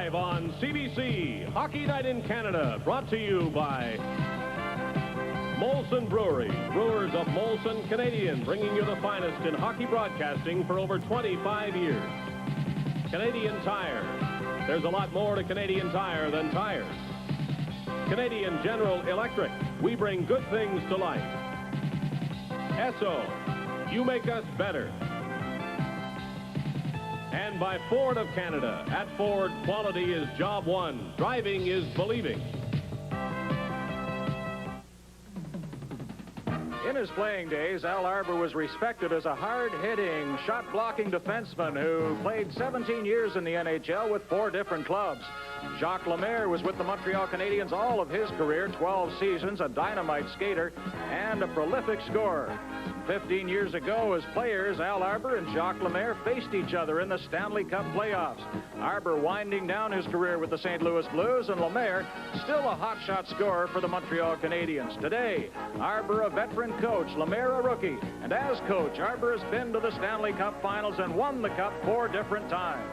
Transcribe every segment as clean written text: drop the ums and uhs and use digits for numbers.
Live on CBC, Hockey Night in Canada, brought to you by Molson Brewery, brewers of Molson Canadian, bringing you the finest in hockey broadcasting for over 25 years. Canadian Tire. There's a lot more to Canadian Tire than tires. Canadian General Electric. We bring good things to life. Esso. You make us better. And by Ford of Canada. At Ford, quality is job one. Driving is believing. In his playing days, Al Arbour was respected as a hard-hitting, shot-blocking defenseman who played 17 years in the NHL with 4 different clubs. Jacques Lemaire was with the Montreal Canadiens all of his career, 12 seasons, a dynamite skater, and a prolific scorer. 15 years ago, as players, Al Arbour and Jacques Lemaire faced each other in the Stanley Cup playoffs. Arbour winding down his career with the St. Louis Blues, and Lemaire still a hotshot scorer for the Montreal Canadiens. Today, Arbour a veteran coach, Lemaire a rookie, and as coach, Arbour has been to the Stanley Cup Finals and won the Cup 4 different times.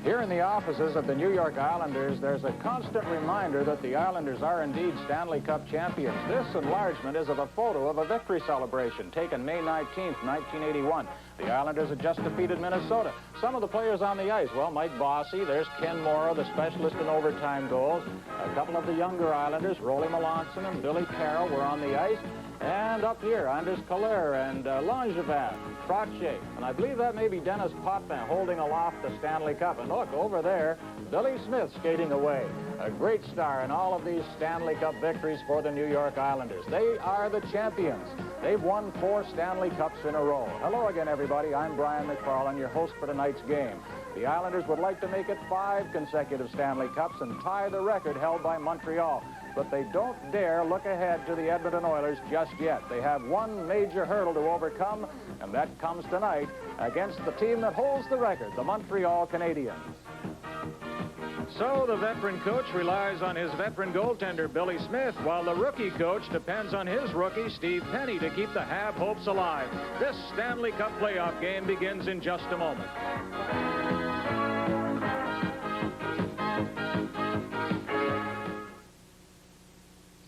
Here in the offices of the New York Islanders, there's a constant reminder that the Islanders are indeed Stanley Cup champions. This enlargement is of a photo of a victory celebration taken May 19th, 1981. The Islanders had just defeated Minnesota. Some of the players on the ice, well, Mike Bossy, there's Ken Morrow, the specialist in overtime goals. A couple of the younger Islanders, Rolly Melanson and Billy Carroll, were on the ice. And up here, Anders Kaler and Langevin, Trottier, and I believe that may be Dennis Potvin holding aloft the Stanley Cup. And look, over there, Billy Smith skating away. A great star in all of these Stanley Cup victories for the New York Islanders. They are the champions. They've won 4 Stanley Cups in a row. Hello again, everybody. I'm Brian McFarlane, your host for tonight's game. The Islanders would like to make it 5 consecutive Stanley Cups and tie the record held by Montreal. But they don't dare look ahead to the Edmonton Oilers just yet. They have one major hurdle to overcome, and that comes tonight against the team that holds the record, the Montreal Canadiens. So the veteran coach relies on his veteran goaltender, Billy Smith, while the rookie coach depends on his rookie, Steve Pane, to keep the Hab hopes alive. This Stanley Cup playoff game begins in just a moment.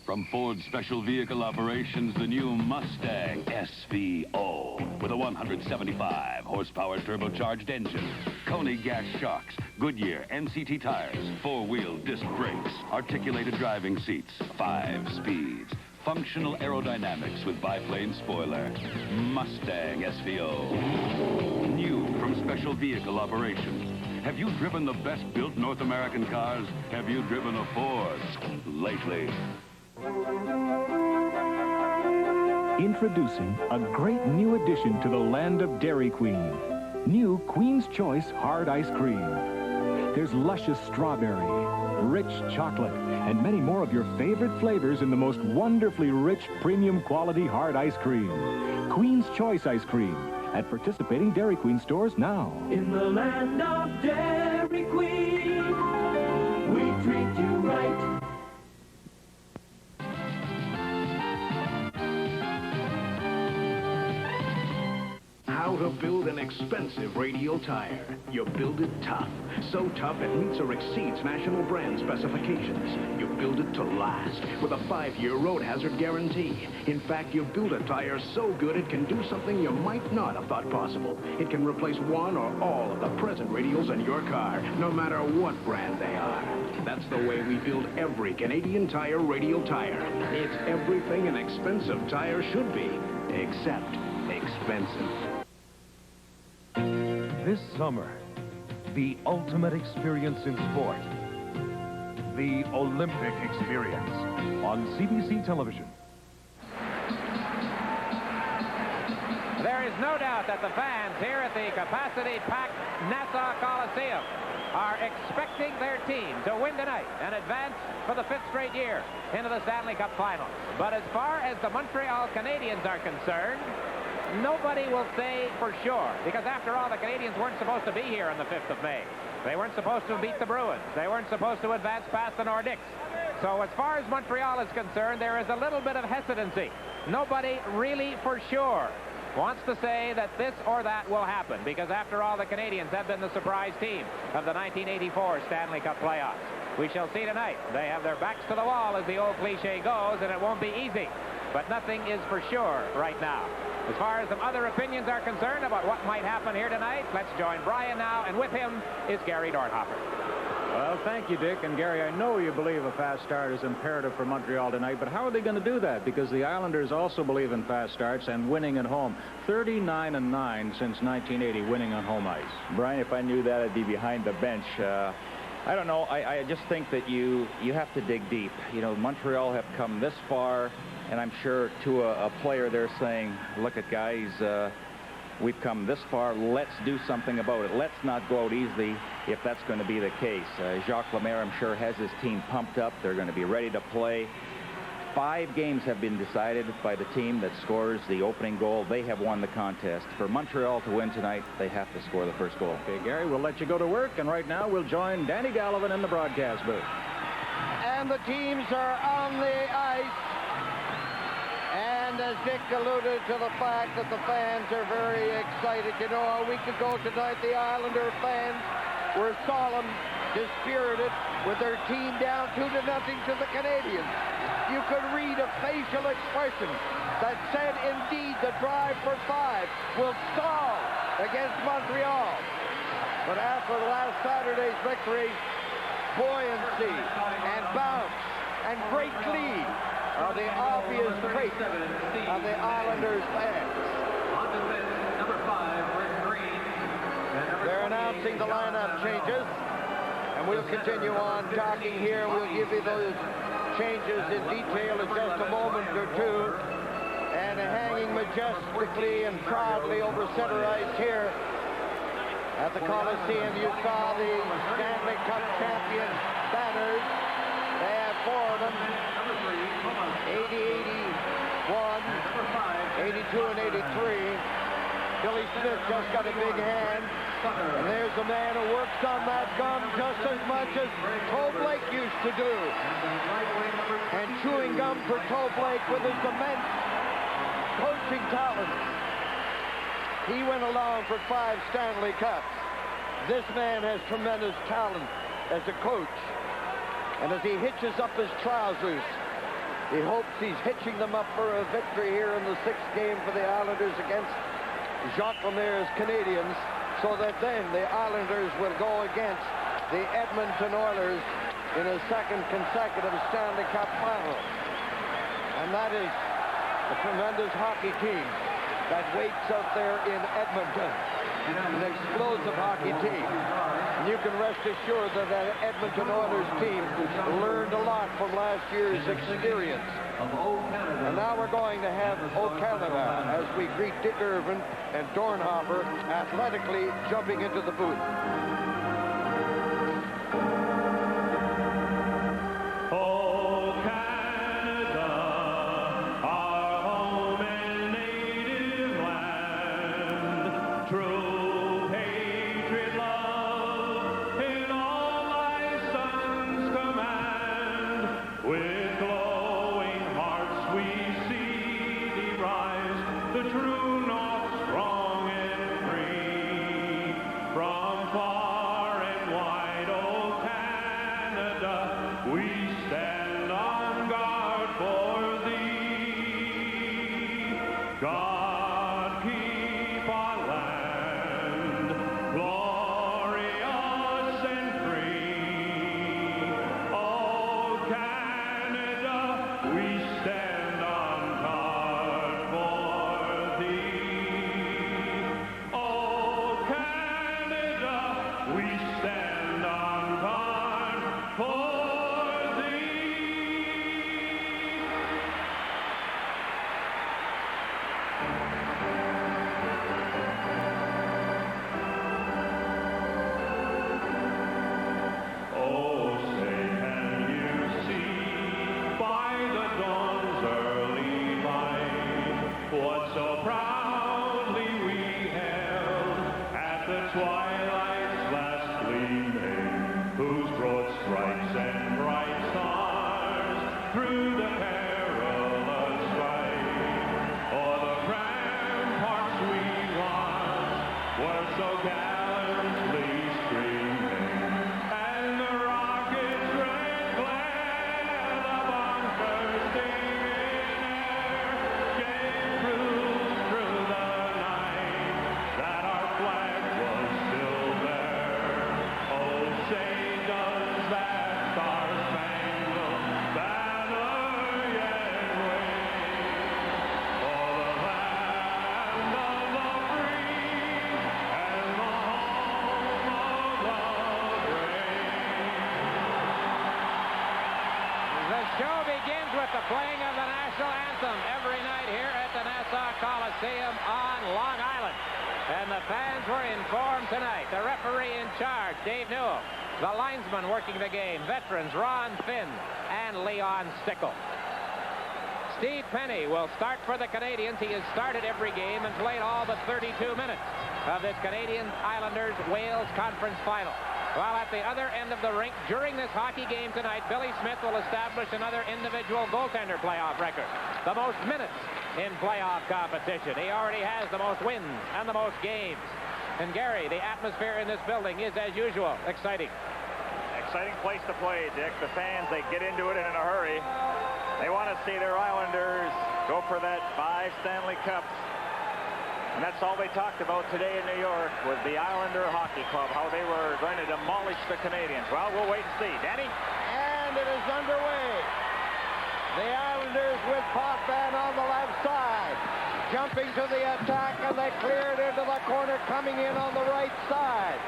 From Ford Special Vehicle Operations, the new Mustang SVO with a 175 horsepower turbocharged engine, Coney gas shocks, Goodyear NCT tires, 4-wheel disc brakes, articulated driving seats, 5 speeds, functional aerodynamics with biplane spoiler. Mustang SVO. New from Special Vehicle Operations. Have you driven the best-built North American cars? Have you driven a Ford lately? Introducing a great new addition to the land of Dairy Queen. New Queen's Choice Hard Ice Cream. There's luscious strawberry, rich chocolate, and many more of your favorite flavors in the most wonderfully rich premium quality hard ice cream. Queen's Choice Ice Cream at participating Dairy Queen stores now. In the land of Dairy Queen, we treat you right. How to build an expensive radial tire. You build it tough. So tough it meets or exceeds national brand specifications. You build it to last with a 5-year road hazard guarantee. In fact, you build a tire so good it can do something you might not have thought possible. It can replace one or all of the present radials in your car, no matter what brand they are. That's the way we build every Canadian Tire radial tire. It's everything an expensive tire should be, except expensive. This summer, the ultimate experience in sport. The Olympic experience on CBC television. There is no doubt that the fans here at the capacity-packed Nassau Coliseum are expecting their team to win tonight and advance for the 5th straight year into the Stanley Cup Finals. But as far as the Montreal Canadiens are concerned, nobody will say for sure, because after all, the Canadiens weren't supposed to be here on the 5th of May. They weren't supposed to beat the Bruins. They weren't supposed to advance past the Nordics. So as far as Montreal is concerned, there is a little bit of hesitancy. Nobody really for sure. wants to say that this or that will happen, because after all, the Canadiens have been the surprise team of the 1984 Stanley Cup playoffs. We shall see tonight. They have their backs to the wall, as the old cliche goes, and it won't be easy. But nothing is for sure right now. As far as some other opinions are concerned about what might happen here tonight, let's join Brian now, and with him is Gary Dornhoefer. Well, thank you, Dick. And Gary, I know you believe a fast start is imperative for Montreal tonight, but how are they going to do that? Because the Islanders also believe in fast starts and winning at home. 39-9 since 1980, winning on home ice. Brian, if I knew that, I'd be behind the bench. I don't know. I just think that you have to dig deep. You know, Montreal have come this far, and I'm sure to a player they're saying, look at guys, we've come this far. Let's do something about it. Let's not go out easily if that's going to be the case. Jacques Lemaire, I'm sure, has his team pumped up. They're going to be ready to play. 5 games have been decided by the team that scores the opening goal. They have won the contest. For Montreal to win tonight, they have to score the first goal. Okay, Gary, we'll let you go to work, and right now we'll join Danny Gallivan in the broadcast booth. And the teams are on the ice. And as Dick alluded to the fact that the fans are very excited. You know, a week ago tonight, the Islander fans were solemn, dispirited, with their team down 2-0 to the Canadiens. You could read a facial expression that said, indeed, the drive for 5 will stall against Montreal. But after last Saturday's victory, buoyancy and bounce and great lead are the obvious traits of the Islanders fans. They're announcing the lineup changes, and we'll continue on talking here. We'll give you those changes in detail in just a moment or two. And hanging majestically and proudly over center ice here at the Coliseum, you saw the Stanley Cup champion banners. They have 4 of them. 80, 81, 82, and 83. Billy Smith just got a big hand. And there's a man who works on that gum just as much as Toe Blake used to do. And chewing gum for Toe Blake with his immense coaching talent. He went along for 5 Stanley Cups. This man has tremendous talent as a coach. And as he hitches up his trousers, he hopes he's hitching them up for a victory here in the 6th game for the Islanders against Jacques Lemaire's Canadiens, so that then the Islanders will go against the Edmonton Oilers in a 2nd consecutive Stanley Cup final. And that is a tremendous hockey team that waits out there in Edmonton. An explosive hockey team. And you can rest assured that that Edmonton Oilers team learned a lot from last year's experience. And now we're going to have O Canada as we greet Dick Irvin and Dornhoefer athletically jumping into the booth. We stand on guard for thee. show begins with the playing of the national anthem every night here at the Nassau Coliseum on Long Island. And the fans were in form tonight. The referee in charge, Dave Newell. The linesman working the game, veterans Ron Finn and Leon Stickle. Steve Pane will start for the Canadiens. He has started every game and played all but 32 minutes of this Canadiens-Islanders-Wales conference final. While at the other end of the rink, during this hockey game tonight, Billy Smith will establish another individual goaltender playoff record. The most minutes in playoff competition. He already has the most wins and the most games. And Gary, the atmosphere in this building is, as usual, exciting. Exciting place to play, Dick. The fans, they get into it in a hurry. They want to see their Islanders go for that 5 Stanley Cups. And that's all they talked about today in New York was the Islander Hockey Club, how they were going to demolish the Canadiens. Well, we'll wait and see. Danny? And it is underway. The Islanders with Potvin on the left side. Jumping to the attack, and they cleared into the corner, coming in on the right side.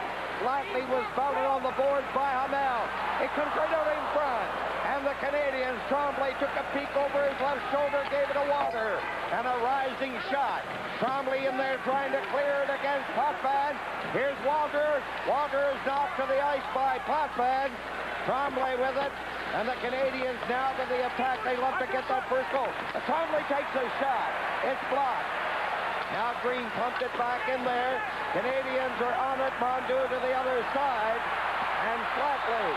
Flatley was belted on the boards by Hamel. It comes right out in front. And the Canadiens, Tremblay took a peek over his left shoulder, gave it a Walter, and a rising shot. Tremblay in there trying to clear it against Potvin. Here's Walter. Walter is knocked to the ice by Potvin. Tremblay with it. And the Canadiens now to the attack. They love to get that first goal. Tremblay takes a shot. It's blocked. Now Green pumped it back in there. Canadiens are on it. Mondeau to the other side. And Flatley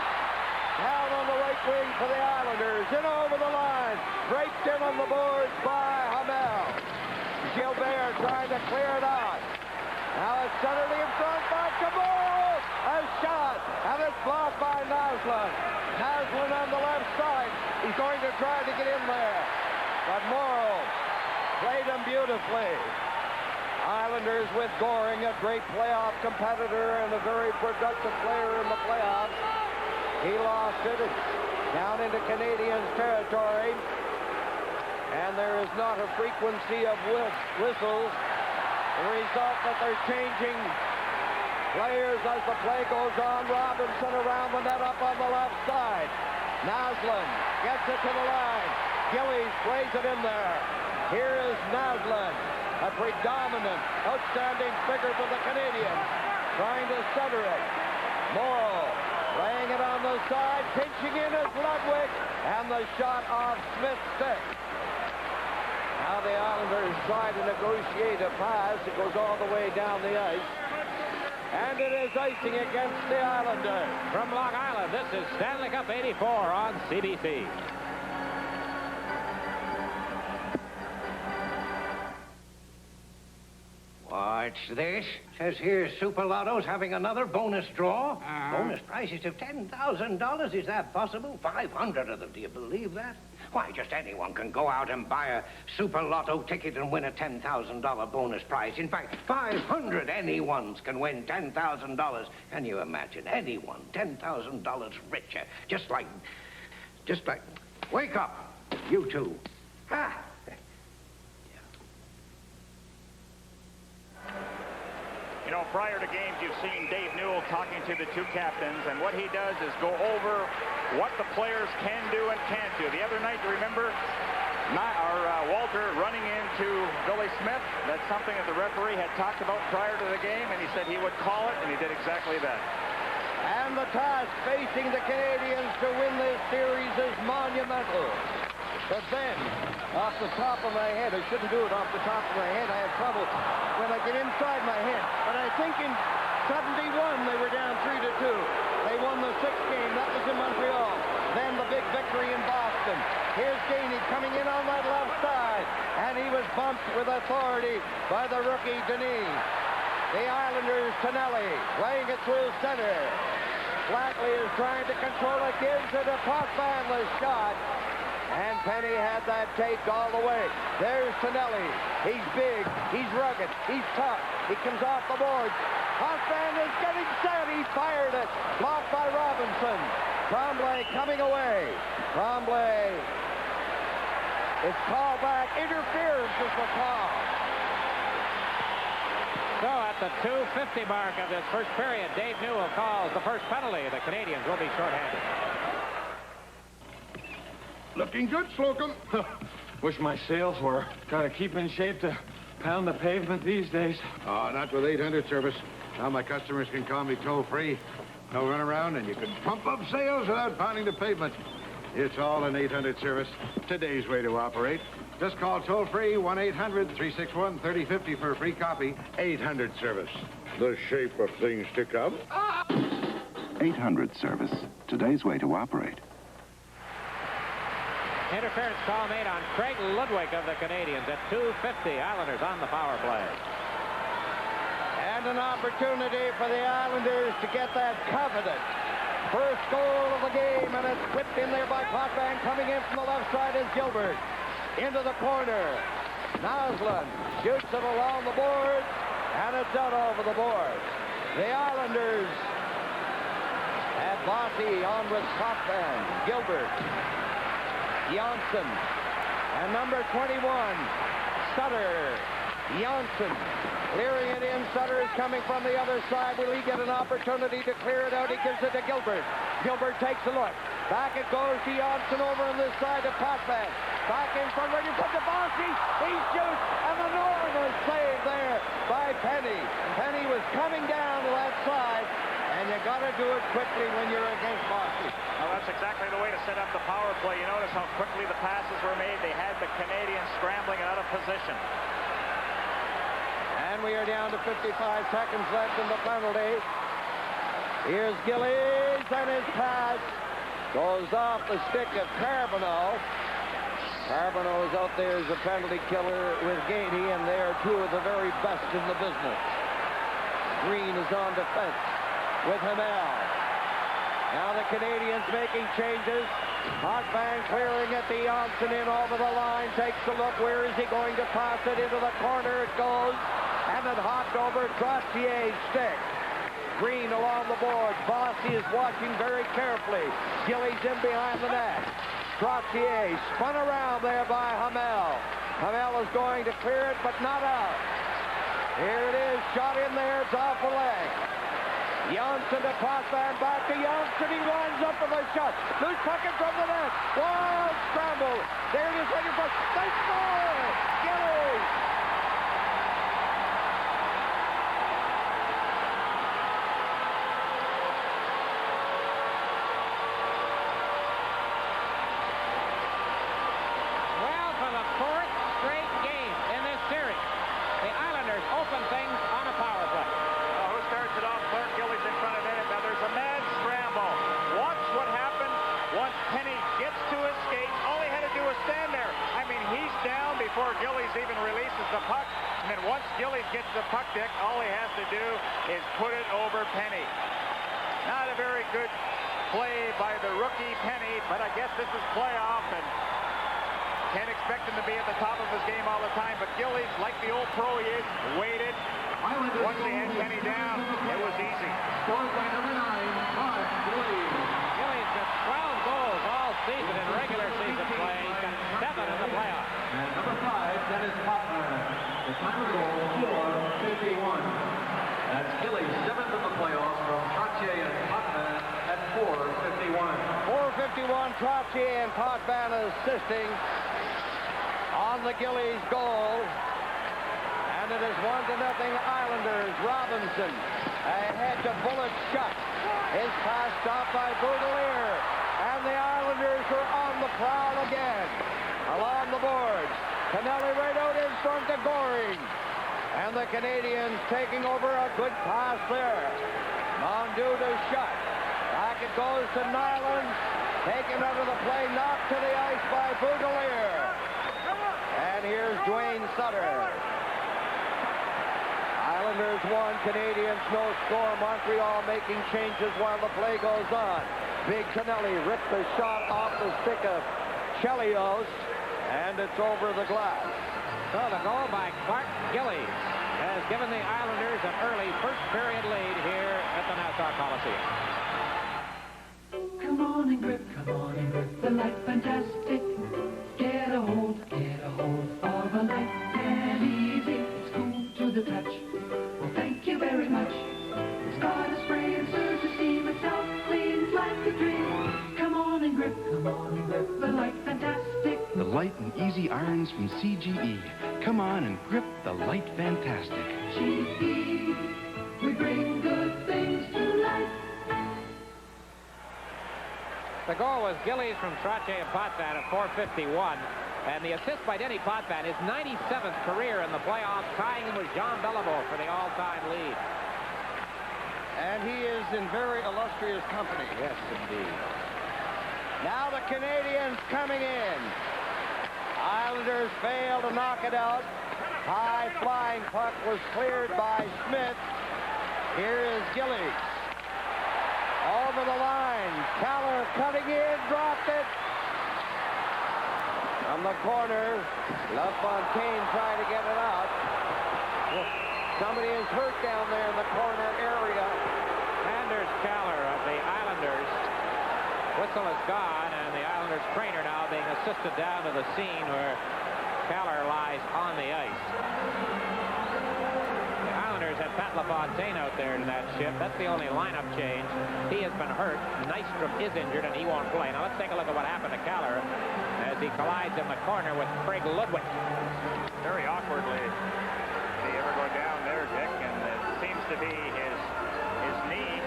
down on the right wing for the Islanders. In over the line. Draped in on the boards by Hamel. Gilbert trying to clear it out. Now it's centered in front by Cabot. A shot. And it's blocked by Naslund. Naslund on the left side. He's going to try to get in there. But Morrow played him beautifully. Islanders with Goring, a great playoff competitor and a very productive player in the playoffs. He lost it down into Canadiens territory. And there is not a frequency of whistles. The result that they're changing players as the play goes on. Robinson around the net up on the left side. Naslund gets it to the line. Gillies plays it in there. Here is Naslund, a predominant, outstanding figure for the Canadiens, trying to center it. Morrow laying it on the side, pinching in is Ludwig, and the shot off Smith's stick. Now the Islanders try to negotiate a pass. It goes all the way down the ice. And it is icing against the Islanders. From Long Island, this is Stanley Cup 84 on CBC. What's this? Says here Super Lotto's having another bonus draw. Bonus prizes of $10,000. Is that possible? 500 of them. Do you believe that? Why, just anyone can go out and buy a Super Lotto ticket and win a $10,000 bonus prize. In fact, 500 anyones can win $10,000. Can you imagine? Anyone, $10,000 richer. Just like... Wake up, you two. Ha! You know, prior to games, you've seen Dave Newell talking to the two captains, and what he does is go over what the players can do and can't do. The other night, you remember, Walter running into Billy Smith. That's something that the referee had talked about prior to the game, and he said he would call it, and he did exactly that. And the task facing the Canadiens to win this series is monumental. But then, off the top of my head, I shouldn't do it off the top of my head. I have trouble when I get inside my head. But I think in 71, they were down 3-2. They won the 6th game. That was in Montreal. Then the big victory in Boston. Here's Gainey coming in on that left side. And he was bumped with authority by the rookie, Denis. The Islanders, Tonelli, playing it through center. Flatley is trying to control it. Gives it a Potvin shot. And Pane had that taped all the way. There's Tonelli. He's big. He's rugged. He's tough. He comes off the boards. Potvin is getting set. He fired it. Blocked by Robinson. Tremblay coming away. Tremblay. It's called back. Interference is the call. So at the 2:50 mark of this first period, Dave Newell calls the first penalty. The Canadiens will be shorthanded. Looking good, Slocum. Wish my sails were. Gotta keep in shape to pound the pavement these days. Oh, not with 800 service. Now my customers can call me toll-free. No run around, and you can pump up sails without pounding the pavement. It's all an 800 service. Today's way to operate. Just call toll-free 1-800-361-3050 for a free copy. 800 service. The shape of things to come. 800 service. Today's way to operate. Interference call made on Craig Ludwig of the Canadiens at 2:50. Islanders on the power play. And an opportunity for the Islanders to get that coveted first goal of the game, and it's whipped in there by Potvin. Coming in from the left side is Gilbert. Into the corner. Naslund shoots it along the boards, and it's out over the boards. The Islanders have Bossy on with Potvin. Gilbert. Janssen. And number 21, Sutter. Janssen. Clearing it in. Sutter is coming from the other side. Will he get an opportunity to clear it out? He gives it to Gilbert. Gilbert takes a look. Back it goes to Janssen over on this side to Potvin. Back in front, ready for the Bossy. He shoots, and an enormous save there by Pane. Pane was coming down to that side, and you got to do it quickly when you're against Bossy. Well, that's exactly the way to set up the power play. You notice how quickly the passes were made. They had the Canadiens scrambling and out of position. And we are down to 55 seconds left in the penalty. Here's Gillies, and his pass goes off the stick of Carbonneau. Carbonneau is out there as a penalty killer with Gainey, and they are two of the very best in the business. Green is on defense with Hamel. Now the Canadiens making changes. Potvin clearing it. The Janssen in over the line. Takes a look. Where is he going to pass it? Into the corner it goes. And it hopped over Trottier's stick. Green along the boards. Bossy is watching very carefully. Gillies in behind the net. Trottier spun around there by Hamel. Hamel is going to clear it, but not out. Here it is, shot in there, it's off the leg. Janssen to Potvin, back to Janssen, he lines up for the shot. Loose puck in from the net. Wild scramble. There it is, waiting for they score! Gillies! Things on a power play. Who starts it off? Clark Gillies in front of it. Now there's a mad scramble. Watch what happened once Penny gets to his skates. All he had to do was stand there. I mean, he's down before Gillies even releases the puck. And then once Gillies gets the puck deck, all he has to do is put it over Penny. Not a very good play by the rookie Penny, but I guess this is playoff, and can't expect him to be at the top of his game all the time, but Gillies, like the old pro he is, waited. Once he had Penny down, it was easy. Scored by number 9, Mark Gillies. Gillies got 12 goals all season in regular season play. He's got 7 in the playoffs. And number 5, Dennis Potvin. The final goal, 4:51. That's Gillies' 7th in the playoffs from Trottier and Potvin at 4:51. 4:51, Trottier and Potvin assisting on the Gillies goal. And it is 1-0 Islanders. Robinson ahead to Bullet shot. His pass stopped by Boudelier. And the Islanders are on the prowl again. Along the boards. Canelli right out in front to Goring. And the Canadiens taking over a good pass there. Mondeau to shot. Back it goes to Nyland. Taken out of the play, knocked to the ice by Boudelier. And here's Dwayne Sutter. Islanders 1, Canadiens no score. Montreal making changes while the play goes on. Big Canelli ripped the shot off the stick of Chelios, and it's over the glass. So the goal by Clark Gillies has given the Islanders an early first period lead here at the Nassau Coliseum. Come on and grip the light fantastic. Get a hold of a light and easy. It's cool to the touch. Well, thank you very much. It's got a spray and serves the steam itself. Cleans like a dream. Come on and grip the light fantastic. light and easy irons from CGE. Come on and grip the light fantastic. GE, we bring good things to life. The goal was Gillies from Tremblay and Potvin at 4:51. And the assist by Denny Potvin, his 97th career in the playoffs, tying him with Jean Beliveau for the all-time lead. And he is in very illustrious company. Yes, indeed. Now the Canadiens coming in. Islanders fail to knock it out. High flying puck was cleared by Smith. Here is Gillies. Over the line. Keller cutting in, dropped it. From the corner, LaFontaine trying to get it out. Somebody is hurt down there in the corner area. Anders Keller of the Islanders. Whistle is gone, and the Islanders trainer now being assisted down to the scene where Keller lies on the ice. The Islanders had Pat LaFontaine out there in that shift. That's the only lineup change. He has been hurt. Nystrom is injured, and he won't play. Now let's take a look at what happened to Keller as he collides in the corner with Craig Ludwig. Very awkwardly. Did he ever go down there, Dick? And it seems to be his knee.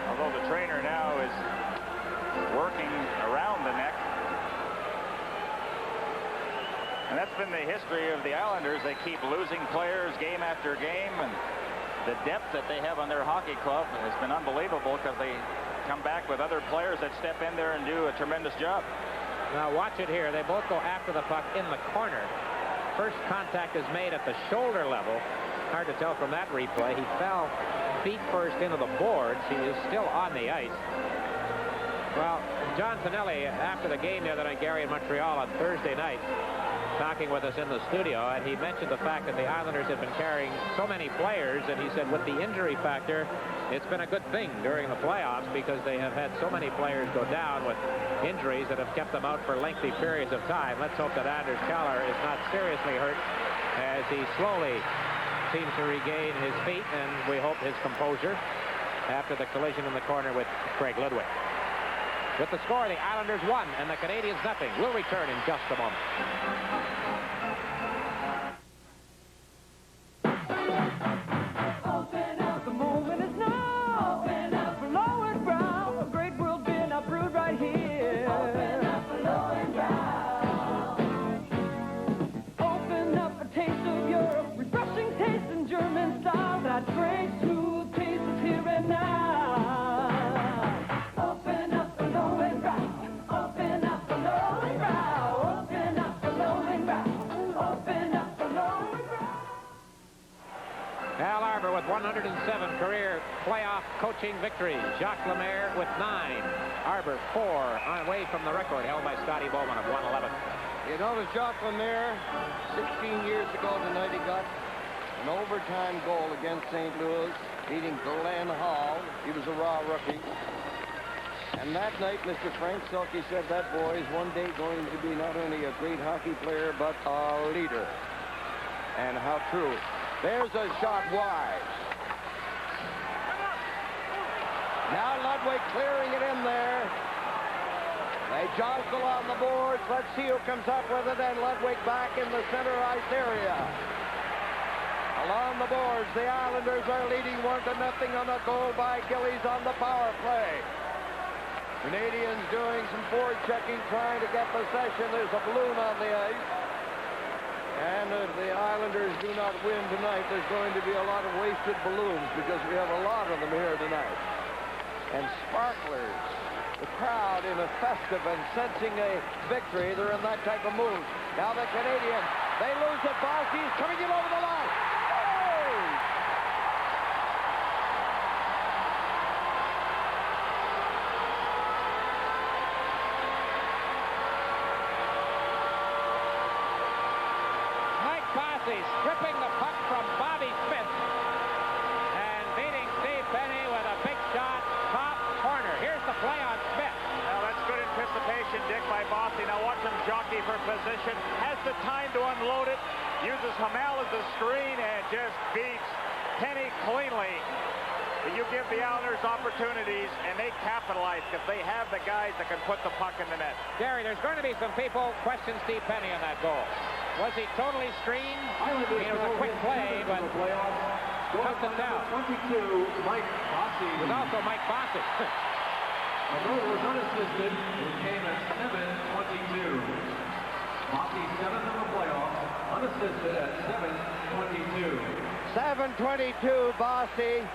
Although the trainer now is working around the neck. And that's been the history of the Islanders. They keep losing players game after game, and the depth that they have on their hockey club has been unbelievable because they come back with other players that step in there and do a tremendous job. Now watch it here. They both go after the puck in the corner. First contact is made at the shoulder level. Hard to tell from that replay. He fell feet first into the boards. He is still on the ice. Well, John Pinelli, after the game the other night, Gary in Montreal on Thursday night, talking with us in the studio, and he mentioned the fact that the Islanders have been carrying so many players, and he said with the injury factor, it's been a good thing during the playoffs because they have had so many players go down with injuries that have kept them out for lengthy periods of time. Let's hope that Anders Keller is not seriously hurt as he slowly seems to regain his feet, and we hope his composure after the collision in the corner with Craig Ludwig. With the score, the Islanders 1 and the Canadiens nothing. We'll return in just a moment. Open up, the moment is now. Open up, low and brown. A great world beer now brewed right here. Open up, low and brown. Open up, a taste of Europe, refreshing taste in German style. That great smooth taste is here and now. Open up. Al Arbor with 107 career playoff coaching victories. Jacques Lemaire with 9. Arbor 4 away from the record held by Scotty Bowman of 111. You notice Jacques Lemaire, 16 years ago tonight, he got an overtime goal against St. Louis, beating Glenn Hall. He was a raw rookie. And that night, Mr. Frank Selke said that boy is one day going to be not only a great hockey player, but a leader. And how true. There's a shot wide. Now Ludwig clearing it in there. They jostle on the boards. Let's see who comes up with it. And Ludwig back in the center ice area. Along the boards, the Islanders are leading 1-0 on a goal by Gillies on the power play. Canadiens doing some forward checking, trying to get possession. There's a balloon on the ice. And if the Islanders do not win tonight, there's going to be a lot of wasted balloons because we have a lot of them here tonight. And sparklers, the crowd in a festive and sensing a victory. They're in that type of mood. Now the Canadiens, they lose it. Bossy's coming in over the line. Stripping the puck from Bobby Smith and beating Steve Pane with a big shot, top corner. Here's the play on Smith. Well, that's good anticipation, Dick, by Bossy. Now watch him jockey for position. Has the time to unload it. Uses Hamel as a screen and just beats Pane cleanly. that you give the Islanders opportunities, and they capitalize because they have the guys that can put the puck in the net. Gary, there's going to be some people question Steve Pane on that goal. Was he totally screened? I mean, it was a quick play, but cuts it down. 22, Mike Bossy. It was also Mike Bossy. The goal was unassisted. It came at 7:22. Bossy 7th in the playoffs, unassisted at 7:22. 7:22, Bossy,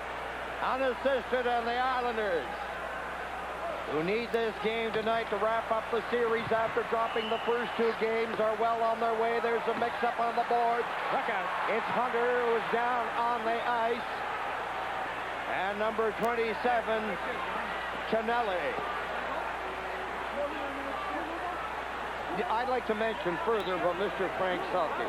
unassisted on the Islanders, who need this game tonight to wrap up the series after dropping the first 2 games, are well on their way. There's a mix-up on the board. Look out. It's Hunter who is down on the ice. And number 27, Canelli. I'd like to mention further from Mr. Frank Selke,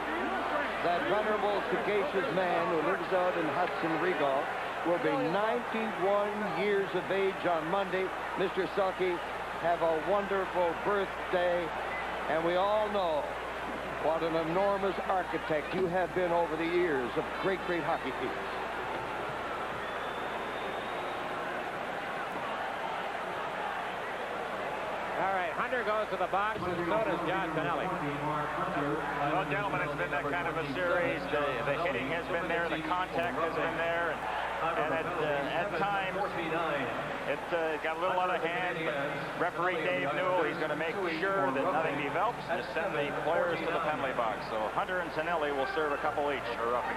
that venerable, sagacious man who lives out in Hudson Regal will be 91 years of age on Monday. Mr. Selke, have a wonderful birthday, and we all know what an enormous architect you have been over the years of great, great hockey teams. All right, Hunter goes to the box, and so does John Canelli. Well, gentlemen, it's been that kind of a series. The hitting has been there, the contact has been there, and at times it got a little out of hand. But referee Dave Newell, he's going to make sure that nothing develops and send the players to the penalty box. So Hunter and Canelli will serve a couple each for roughing.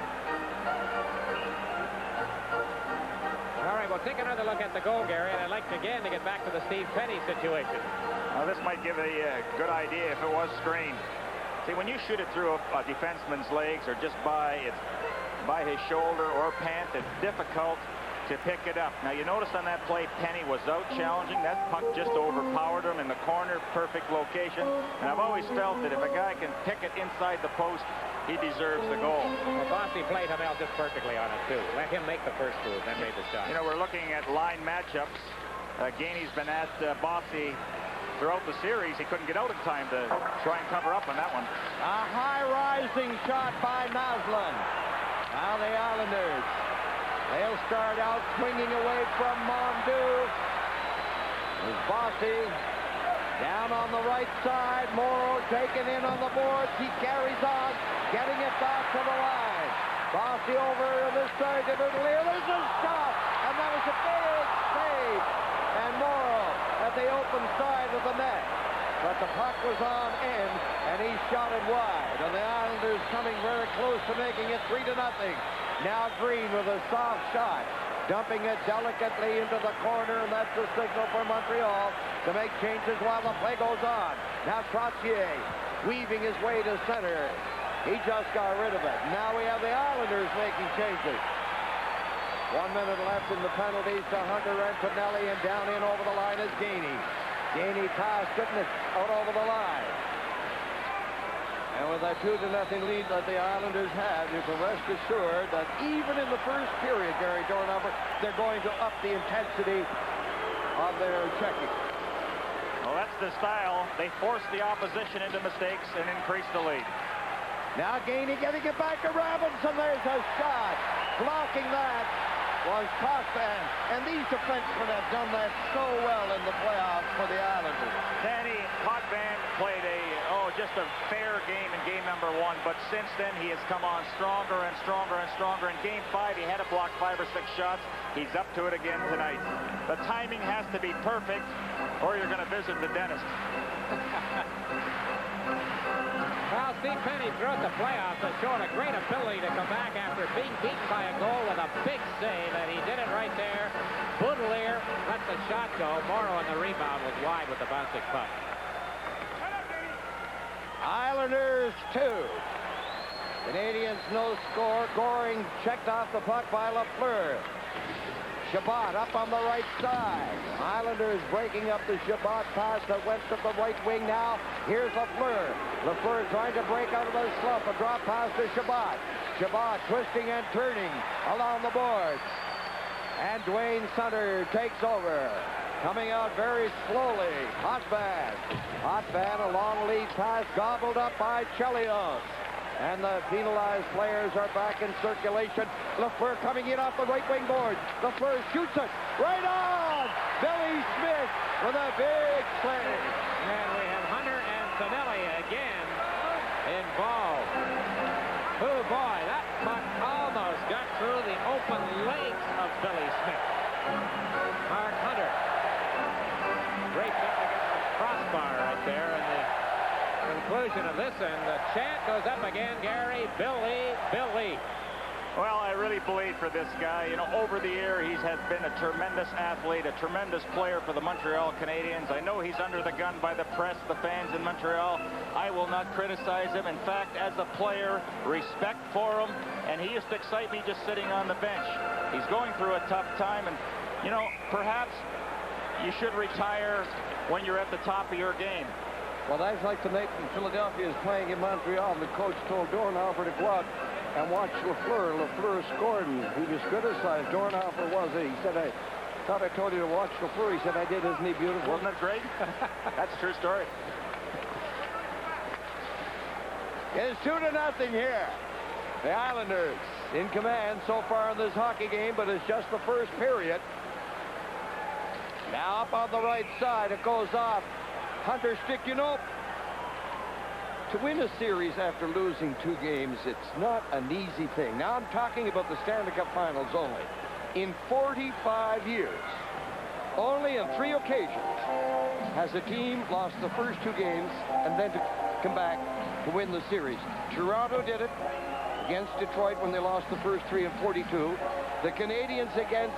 All right, we'll take another look at the goal, Gary, and I'd like to get back to the Steve Pane situation. Now, this might give a good idea if it was screened. See, when you shoot it through a defenseman's legs or just by his shoulder or pant, it's difficult to pick it up. Now, you notice on that play, Pane was out challenging. That puck just overpowered him in the corner, perfect location. And I've always felt that if a guy can pick it inside the post, he deserves the goal. Well, Bossy played him out just perfectly on it, too. Let him make the first move, then made the shot. You know, we're looking at line matchups. Gainey's been at Bossy throughout the series. He couldn't get out in time to try and cover up on that one. A high-rising shot by Naslund. Now the Islanders, they'll start out swinging away from Mondu. There's Bossy down on the right side. Morrow taken in on the boards. He carries on, getting it back to the line. Bossy over on this side to Bertolier. There's a shot, and that was a big save. And Morrow at the open side of the net. But the puck was on end, and he shot it wide. And the Islanders coming very close to making it 3-0. Now Green with a soft shot, dumping it delicately into the corner, and that's the signal for Montreal to make changes while the play goes on. Now Trottier weaving his way to center. He just got rid of it. Now we have the Islanders making changes. 1 minute left in the penalties to Hunter and Canelli, and down in over the line is Gainey. Gainey pass, getting it out over the line. And with that 2-0 lead that the Islanders have, you can rest assured that even in the first period, Gary Dornhoefer, they're going to up the intensity of their checking. Well, that's the style. They force the opposition into mistakes and increase the lead. Now Gainey getting it back to Robinson. There's a shot. Blocking that was Potvin. And these defensemen have done that so well in the playoffs for the Islanders. Danny Potvin played just a fair game in game number 1, but since then he has come on stronger and stronger and stronger. In game 5, he had to block 5 or 6 shots. He's up to it again tonight. The timing has to be perfect, or you're going to visit the dentist. Well, Steve Pane throughout the playoffs has shown a great ability to come back after being beaten by a goal with a big save, and he did it right there. Boudelier let the shot go. Morrow on the rebound was wide with the bouncing puck. Islanders 2. Canadiens no score. Goring checked off the puck by Lafleur. Chabot up on the right side. Islanders breaking up the Chabot pass that went to the right wing now. Here's Lafleur. Lafleur trying to break out of the slump. A drop pass to Chabot. Chabot twisting and turning along the boards. And Dwayne Sutter takes over. Coming out very slowly. Hotvan. Hotvan, a long lead pass gobbled up by Chelios. And the penalized players are back in circulation. Lafleur coming in off the right wing board. Lafleur shoots it right on. Billy Smith with a big play. And we have Hunter and Finelli again involved. Oh boy, that puck almost got through the open legs of Billy Smith. Mark Hunter breaks up against the crossbar right there in the conclusion of this, and the chant goes up again. Gary, Billy. Well, I really believe for this guy. You know, over the year, he's been a tremendous athlete, a tremendous player for the Montreal Canadiens. I know he's under the gun by the press, the fans in Montreal. I will not criticize him. In fact, as a player, respect for him, and he used to excite me just sitting on the bench. He's going through a tough time, and, you know, perhaps you should retire when you're at the top of your game. Well, that's like the night in Philadelphia is playing in Montreal. The coach told Dornhoefer to go out and watch Lafleur. Lafleur scored, and he was criticized. Dornhoefer was. He said, I thought I told you to watch Lafleur. He said, I did. Isn't he beautiful? Wasn't that great? That's a true story. It's 2-0 here. The Islanders in command so far in this hockey game, but it's just the first period. Now up on the right side, it goes off. Hunter stick, you know, to win a series after losing 2 games, it's not an easy thing. Now I'm talking about the Stanley Cup Finals only. In 45 years, only on 3 occasions has a team lost the first 2 games and then to come back to win the series. Toronto did it against Detroit when they lost the first 3 in 42. The Canadiens against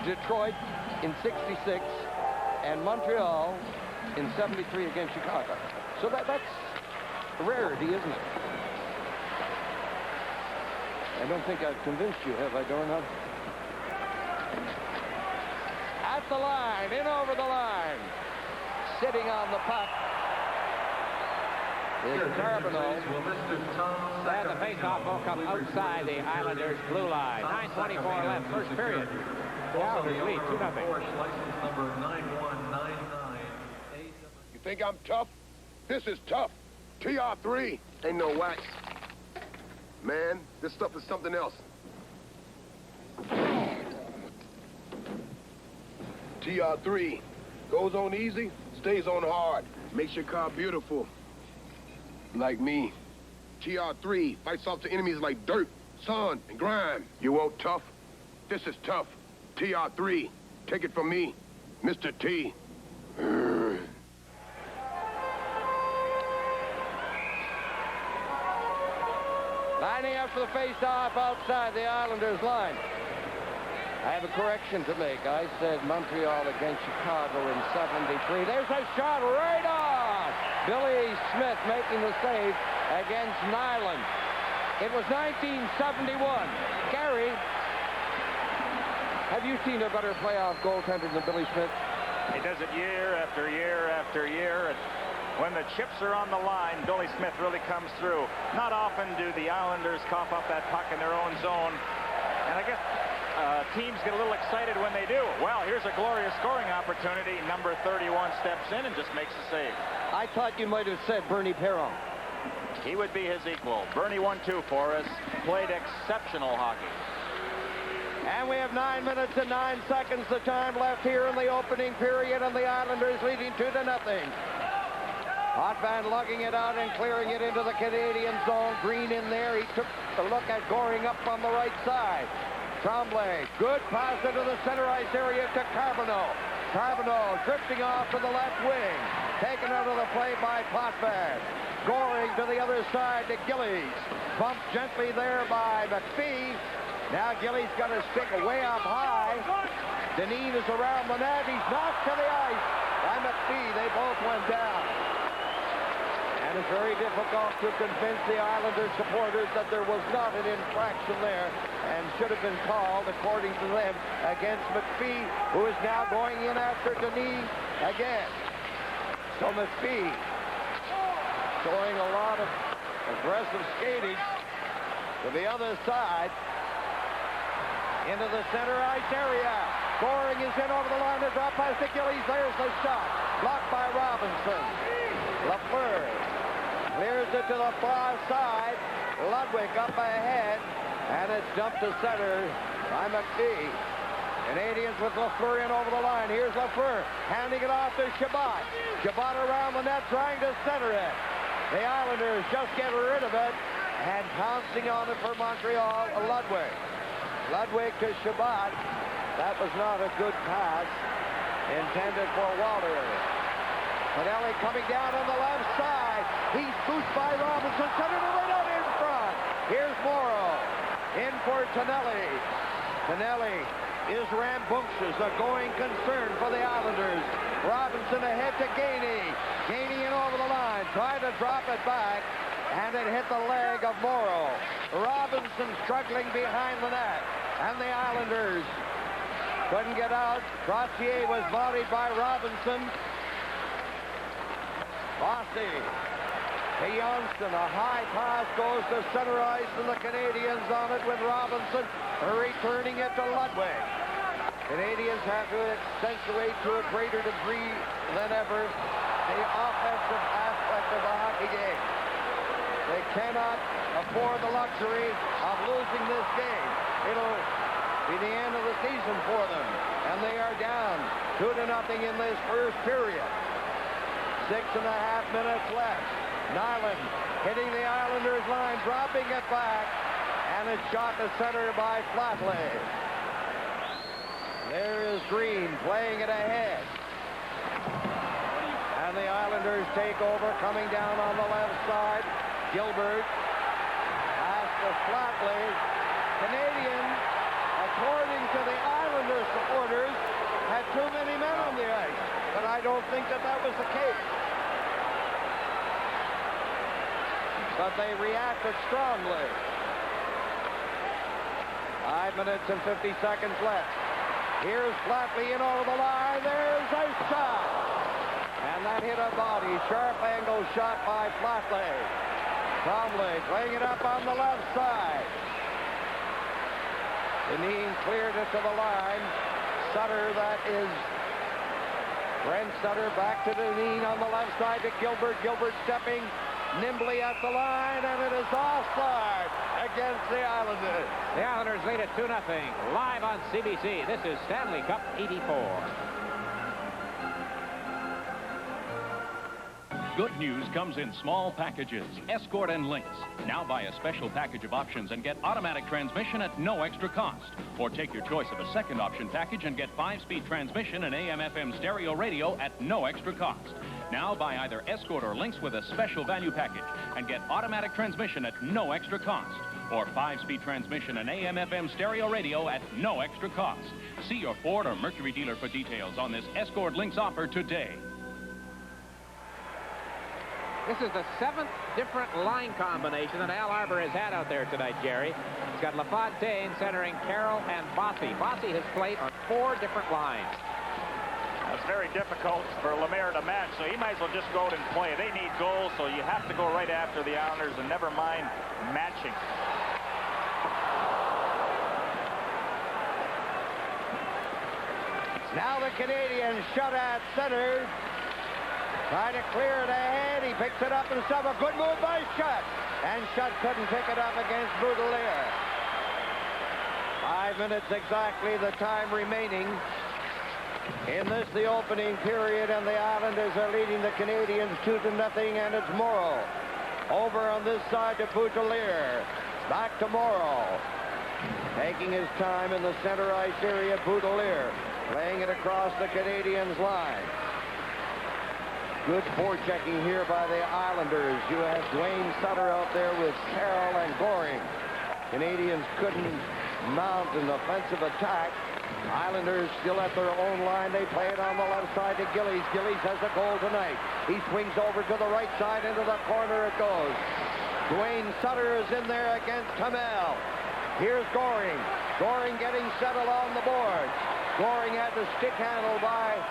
Detroit in 66, and Montreal in 73 against Chicago. So that's a rarity, isn't it? I don't think I've convinced you, have I, Dornhoefer? At the line, in over the line. Sitting on the puck is Carbonell. And the faceoff will come outside the Islanders' blue line. 9:24 left, first period. The Islanders lead 2-0. You think I'm tough? This is tough. TR3 ain't no wax. Man, this stuff is something else. TR3 goes on easy, stays on hard. Makes your car beautiful. Like me. TR3 fights off the enemies like dirt, sun, and grime. You want tough? This is tough. TR3. Take it from me, Mr. T. Lining up for the face-off outside the Islanders' line. I have a correction to make. I said Montreal against Chicago in 73. There's a shot right on! Billy Smith making the save against Nyland. It was 1971. Gary, have you seen a better playoff goaltender than Billy Smith? He does it year after year after year. When the chips are on the line, Billy Smith really comes through. Not often do the Islanders cough up that puck in their own zone. And I guess teams get a little excited when they do. Well, here's a glorious scoring opportunity. Number 31 steps in and just makes the save. I thought you might have said Bernie Perron. He would be his equal. Bernie 1-2 for us. Played exceptional hockey. And we have 9 minutes and 9 seconds the time left here in the opening period, and the Islanders leading 2-0. Potvin lugging it out and clearing it into the Canadian zone. Green in there. He took a look at Goring up on the right side. Tremblay, good pass into the center ice area to Carbonell. Carbonell drifting off to the left wing. Taken out of the play by Potvin. Goring to the other side to Gillies. Bumped gently there by McPhee. Now Gillies got his stick way up high. Deneen is around the net. He's knocked to the ice by McPhee. They both went down. And it's very difficult to convince the Islanders supporters that there was not an infraction there and should have been called, according to them, against McPhee, who is now going in after Deneen again. So McPhee showing a lot of aggressive skating to the other side into the center ice area. Goring is in over the line to drop past the Gillies. There's the shot. Blocked by Robinson. Lafleur Clears it to the far side. Ludwig up ahead. And it's dumped to center by McPhee. Canadiens with Lafleur in over the line. Here's Lafleur handing it off to Chabot. Chabot around the net trying to center it. The Islanders just get rid of it. And pouncing on it for Montreal, Ludwig. Ludwig to Chabot. That was not a good pass intended for Walter. Pinelli coming down on the left side. He's pushed by Robinson. Centered it right out in front. Here's Morrow. In for Pinelli. Pinelli is rambunctious, a going concern for the Islanders. Robinson ahead to Gainey. Gainey in over the line. Tried to drop it back. And it hit the leg of Morrow. Robinson struggling behind the net. And the Islanders couldn't get out. Trottier was volleyed by Robinson. Bossy to Johnston. A high pass goes to center ice, and the Canadiens on it with Robinson returning it to Ludwig. Canadiens have to accentuate to a greater degree than ever the offensive aspect of the hockey game. They cannot afford the luxury of losing this game. It'll be the end of the season for them. And they are down 2-0 in this first period. 6.5 minutes left. Nyland hitting the Islanders line, dropping it back. And it's shot to center by Flatley. There is Green playing it ahead. And the Islanders take over, coming down on the left side. Gilbert, pass to Flatley. Canadiens, according to the Islanders supporters, had too many men on the ice. But I don't think that was the case. But they reacted strongly. 5 minutes and 50 seconds left. Here's Flatley in over the line. There's a shot. And that hit a body. Sharp angle shot by Flatley. Tremblay playing it up on the left side. Deneen cleared it to the line. Sutter, that is Brent Sutter, back to Deneen on the left side to Gilbert. Gilbert stepping nimbly at the line, and it is offside against the Islanders. The Islanders lead it 2-0 live on CBC. This is Stanley Cup 84. Good news comes in small packages. Escort and Links. Now buy a special package of options and get automatic transmission at no extra cost. Or take your choice of a second option package and get 5-speed transmission and AM/FM stereo radio at no extra cost. Now buy either Escort or Links with a special value package and get automatic transmission at no extra cost. Or 5-speed transmission and AM/FM stereo radio at no extra cost. See your Ford or Mercury dealer for details on this Escort Links offer today. This is the 7th different line combination that Al Arbor has had out there tonight, Jerry. He's got LaFontaine centering Carroll and Bossy. Bossy has played on 4 different lines. It's very difficult for Lemaire to match, so he might as well just go out and play. They need goals, so you have to go right after the Islanders and never mind matching. Now the Canadiens shut at center. Trying to clear it ahead. He picks it up and stuff. A good move by Schutt. And Schutt couldn't pick it up against Boudelier. 5 minutes exactly the time remaining. In this, the opening period, and the Islanders are leading the Canadiens 2-0, and it's Morrow. Over on this side to Boudelier. Back to Morrow. Taking his time in the center ice area, Boudelier. Playing it across the Canadiens line. Good forechecking here by the Islanders. You have Dwayne Sutter out there with Carroll and Goring. Canadiens couldn't mount an offensive attack. Islanders still at their own line. They play it on the left side to Gillies. Gillies has a goal tonight. He swings over to the right side. Into the corner it goes. Dwayne Sutter is in there against Hamel. Here's Goring. Goring getting set along the boards. Goring had the stick handle by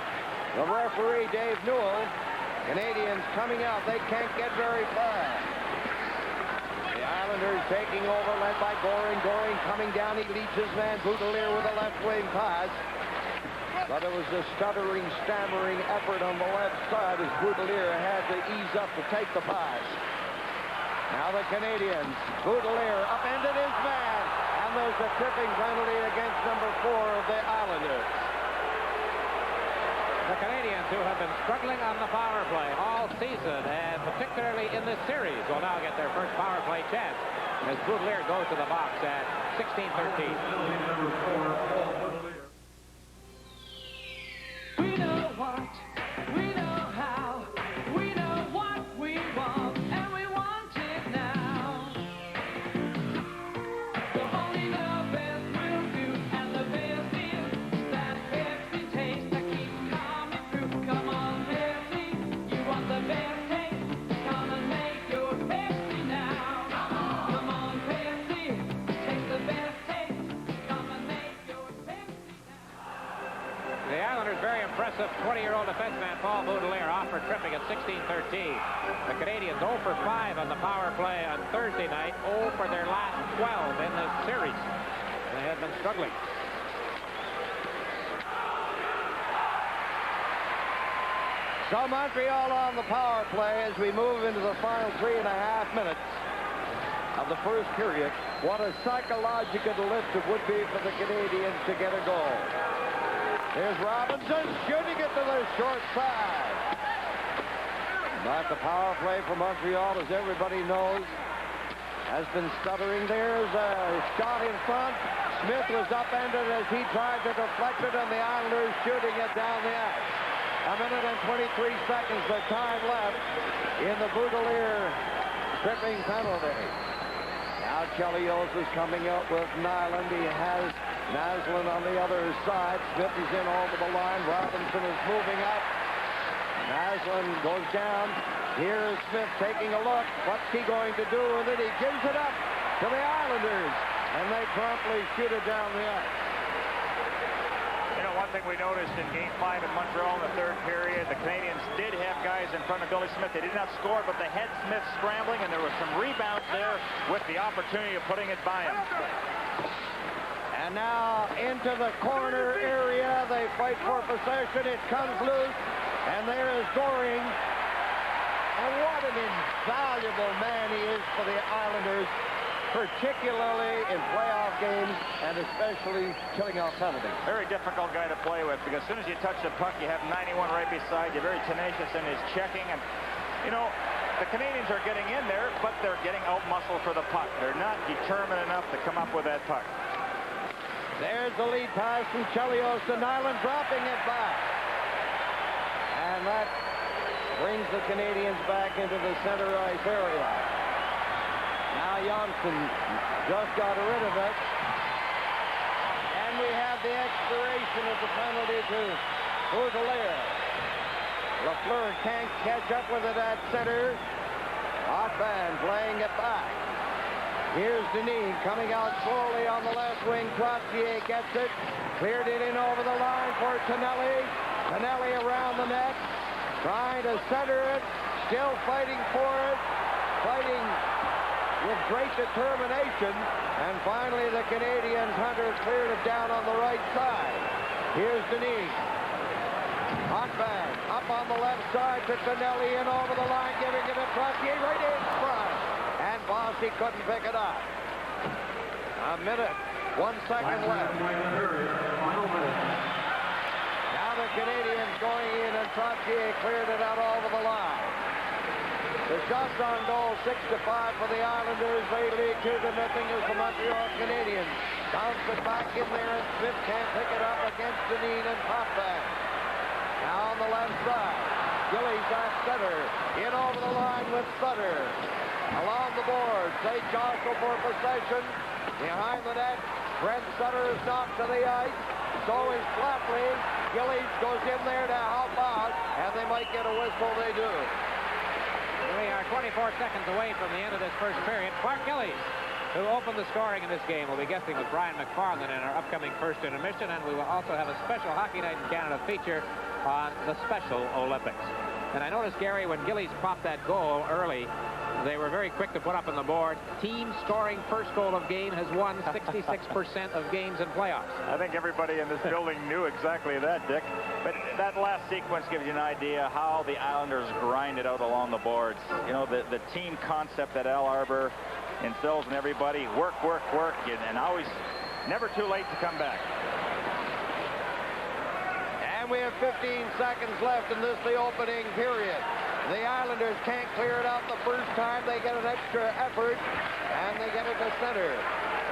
the referee, Dave Newell. Canadiens coming out. They can't get very far. The Islanders taking over, led by Goring. Goring coming down. He leads his man, Boudelier, with a left wing pass. But it was a stuttering, stammering effort on the left side as Boudelier had to ease up to take the pass. Now the Canadiens. Boudelier upended his man. And there's a tripping penalty against number 4 of the Islanders. The Canadiens, who have been struggling on the power play all season, and particularly in this series, will now get their first power play chance as Boudelier goes to the box at 16-13. We know what, we know how, we know what we want, and we want it now. So only the best will do, and the best is that Pepsi taste that keeps coming through. Come on, Pepsi, you want the best taste? Come and make your Pepsi now. Come on, Pepsi, taste the best taste. Come and make your Pepsi now. The Islanders' very impressive 20-year-old defenseman Paul Boudelier off for tripping at 16-13. The Canadiens 0 for 5 on the power play on Thursday night, 0 for their last 12 in this series. They have been struggling. So Montreal on the power play as we move into the final 3.5 minutes of the first period. What a psychological lift it would be for the Canadiens to get a goal. Here's Robinson shooting it to the short side. But the power play for Montreal, as everybody knows, has been stuttering. There's a shot in front. Smith was upended as he tried to deflect it, and the Islanders shooting it down the ice. 1 minute and 23 seconds of time left in the Boudelier tripping penalty. Now Chelios is coming out with Nyland. He has Naslund on the other side. Smith is in over the line. Robinson is moving up. Naslund goes down. Here's Smith taking a look. What's he going to do with it? He gives it up to the Islanders, and they promptly shoot it down the ice. You know, one thing we noticed in Game 5 in Montreal in the third period, the Canadiens did have guys in front of Billy Smith. They did not score, but they had Smith scrambling, and there was some rebounds there with the opportunity of putting it by him. And now into the corner area. They fight for possession. It comes loose, and there is Goring. And what an invaluable man he is for the Islanders, particularly in playoff games and especially killing off penalties. Very difficult guy to play with, because as soon as you touch the puck, you have 91 right beside you. Very tenacious in his checking. And, you know, the Canadiens are getting in there, but they're getting out-muscled for the puck. They're not determined enough to come up with that puck. There's the lead pass from Chelios to Nyland, dropping it back. And that brings the Canadiens back into the center ice area. Now Johnsson just got rid of it. And we have the expiration of the penalty to Boudelier. Lafleur can't catch up with it at center. Offhand playing it back. Here's Denis coming out slowly on the left wing. Trottier gets it. Cleared it in over the line for Tonelli. Tonelli around the net. Trying to center it. Still fighting for it. Fighting with great determination. And finally the Canadiens Hunter cleared it down on the right side. Here's Denis. Offhand up on the left side to Tonelli in over the line. Giving it to Trottier right in front. And Bossy couldn't pick it up. A minute, 1 second left. Now the Canadiens going in, and Trottier cleared it out over the line. The shots on goal, 6-5 for the Islanders. They lead 2-0 as the Montreal Canadiens. Bounce it back in there, and Smith can't pick it up against Denis and Potvin. Now on the left side, Gillies at center. In over the line with Sutter. Along the boards, they jostle for possession. Behind the net, Brent Sutter is knocked to the ice. So is Flatley. Gillies goes in there to help out, and they might get a whistle. They do. We are 24 seconds away from the end of this first period. Clark Gillies, who opened the scoring in this game, will be guesting with Brian McFarland in our upcoming first intermission, and we will also have a special Hockey Night in Canada feature on the Special Olympics. And I noticed, Gary, when Gillies popped that goal early, they were very quick to put up on the board. Team scoring first goal of game has won 66% of games in playoffs. I think everybody in this building knew exactly that, Dick. But that last sequence gives you an idea how the Islanders grinded out along the boards. You know, the team concept that Al Arbor instills in everybody. Work, work, work, and always never too late to come back. And we have 15 seconds left in this, the opening period. The Islanders can't clear it out the first time. They get an extra effort, and they get it to center.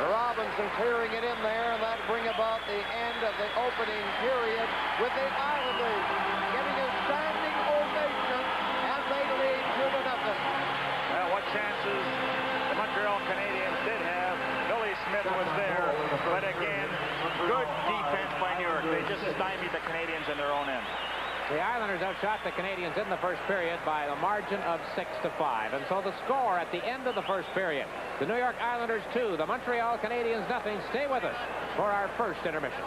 Robinson clearing it in there, and that'll bring about the end of the opening period with the Islanders getting a standing ovation, and they lead 2-0. Well, what chances the Montreal Canadiens did have. Billy Smith was there, but again, good defense by New York. They just stymied the Canadiens in their own end. The Islanders outshot the Canadiens in the first period by a margin of 6-5. And so the score at the end of the first period, the New York Islanders 2, the Montreal Canadiens nothing. Stay with us for our first intermission.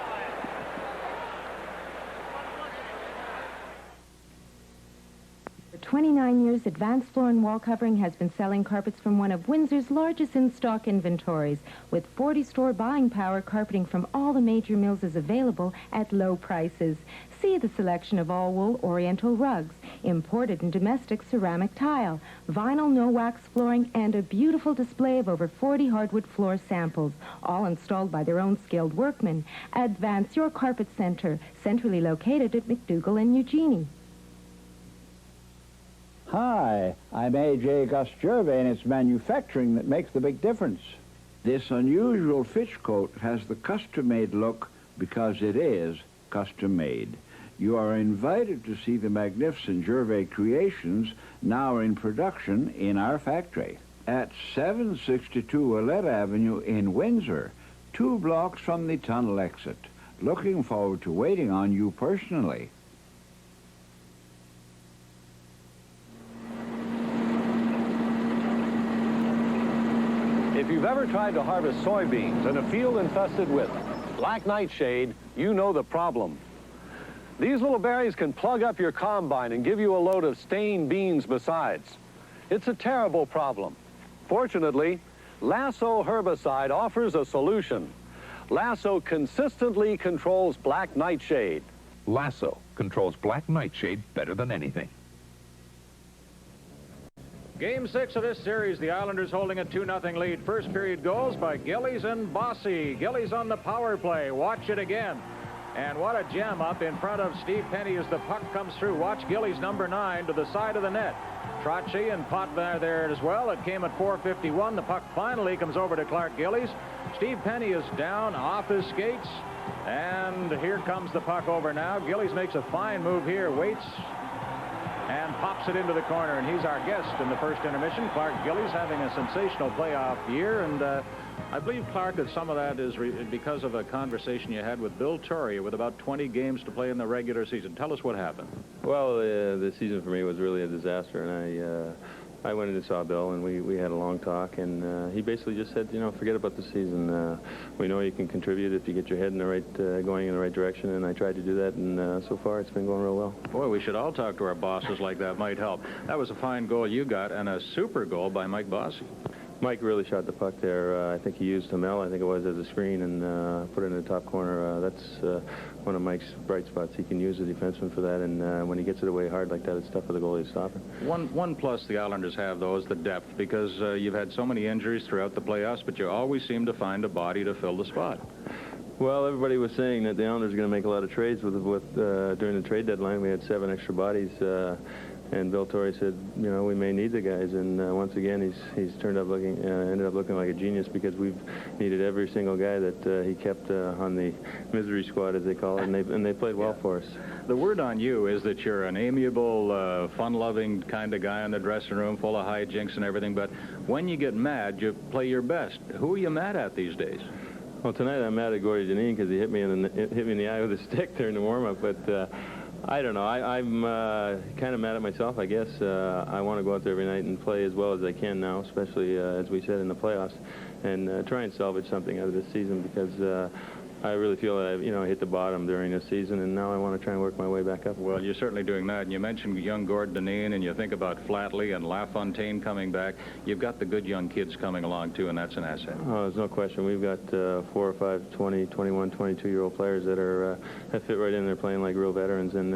For 29 years, Advanced Floor and Wall Covering has been selling carpets from one of Windsor's largest in-stock inventories. With 40-store buying power, carpeting from all the major mills is available at low prices. See the selection of all-wool Oriental rugs, imported and domestic ceramic tile, vinyl no-wax flooring, and a beautiful display of over 40 hardwood floor samples, all installed by their own skilled workmen. Advance Your Carpet Center, centrally located at McDougall and Eugenie. Hi, I'm A.J. Gus-Gervais, and it's manufacturing that makes the big difference. This unusual Fitch coat has the custom-made look because it is custom-made. You are invited to see the magnificent Gervais creations now in production in our factory at 762 Willette Avenue in Windsor, 2 blocks from the tunnel exit. Looking forward to waiting on you personally. If you've ever tried to harvest soybeans in a field infested with black nightshade, you know the problem. These little berries can plug up your combine and give you a load of stained beans besides. It's a terrible problem. Fortunately, Lasso herbicide offers a solution. Lasso consistently controls black nightshade. Lasso controls black nightshade better than anything. Game 6 of this series, the Islanders holding a 2-0 lead. First period goals by Gillies and Bossy. Gillies on the power play. Watch it again. And what a jam up in front of Steve Pane as the puck comes through. Watch Gillies, number 9, to the side of the net. Trotzy and Potvin there as well. It came at 4:51. The puck finally comes over to Clark Gillies. Steve Pane is down off his skates. And here comes the puck over now. Gillies makes a fine move here. Waits and pops it into the corner, and he's our guest in the first intermission. Clark Gillies having a sensational playoff year, and I believe, Clark, that some of that is because of a conversation you had with Bill Torrey with about 20 games to play in the regular season. Tell us what happened. Well, the season for me was really a disaster, and I went and saw Bill, and we had a long talk, and he basically just said, you know, forget about the season. We know you can contribute if you get your head in the right, going in the right direction, and I tried to do that, and so far it's been going real well. Boy, we should all talk to our bosses like that. Might help. That was a fine goal you got, and a super goal by Mike Bossy. Mike really shot the puck there. I think he used Hamel, I think it was, as a screen, and put it in the top corner. That's one of Mike's bright spots. He can use the defenseman for that, and when he gets it away hard like that, it's tough for the goalie to stop it. One plus the Islanders have, though, is the depth, because you've had so many injuries throughout the playoffs, but you always seem to find a body to fill the spot. Well, everybody was saying that the Islanders are going to make a lot of trades during the trade deadline. We had 7 extra bodies. And Bill Torrey said, you know, we may need the guys, and once again, he's ended up looking like a genius, because we've needed every single guy that he kept on the misery squad, as they call it, and they played well for us. The word on you is that you're an amiable, fun-loving kind of guy in the dressing room, full of hijinks and everything, but when you get mad, you play your best. Who are you mad at these days? Well, tonight I'm mad at Gordy Janine because he hit me in the eye with a stick during the warm-up, but I don't know. I'm kind of mad at myself, I guess. I want to go out there every night and play as well as I can now, especially, as we said, in the playoffs, and try and salvage something out of this season, because I really feel that I hit the bottom during this season, and now I want to try and work my way back up. Well, you're certainly doing that. And you mentioned young Gordon Deneen, and you think about Flatley and LaFontaine coming back. You've got the good young kids coming along, too, and that's an asset. Oh, there's no question. We've got 4 or 5, 20, 21, 22-year-old players that are that fit right in there playing like real veterans, and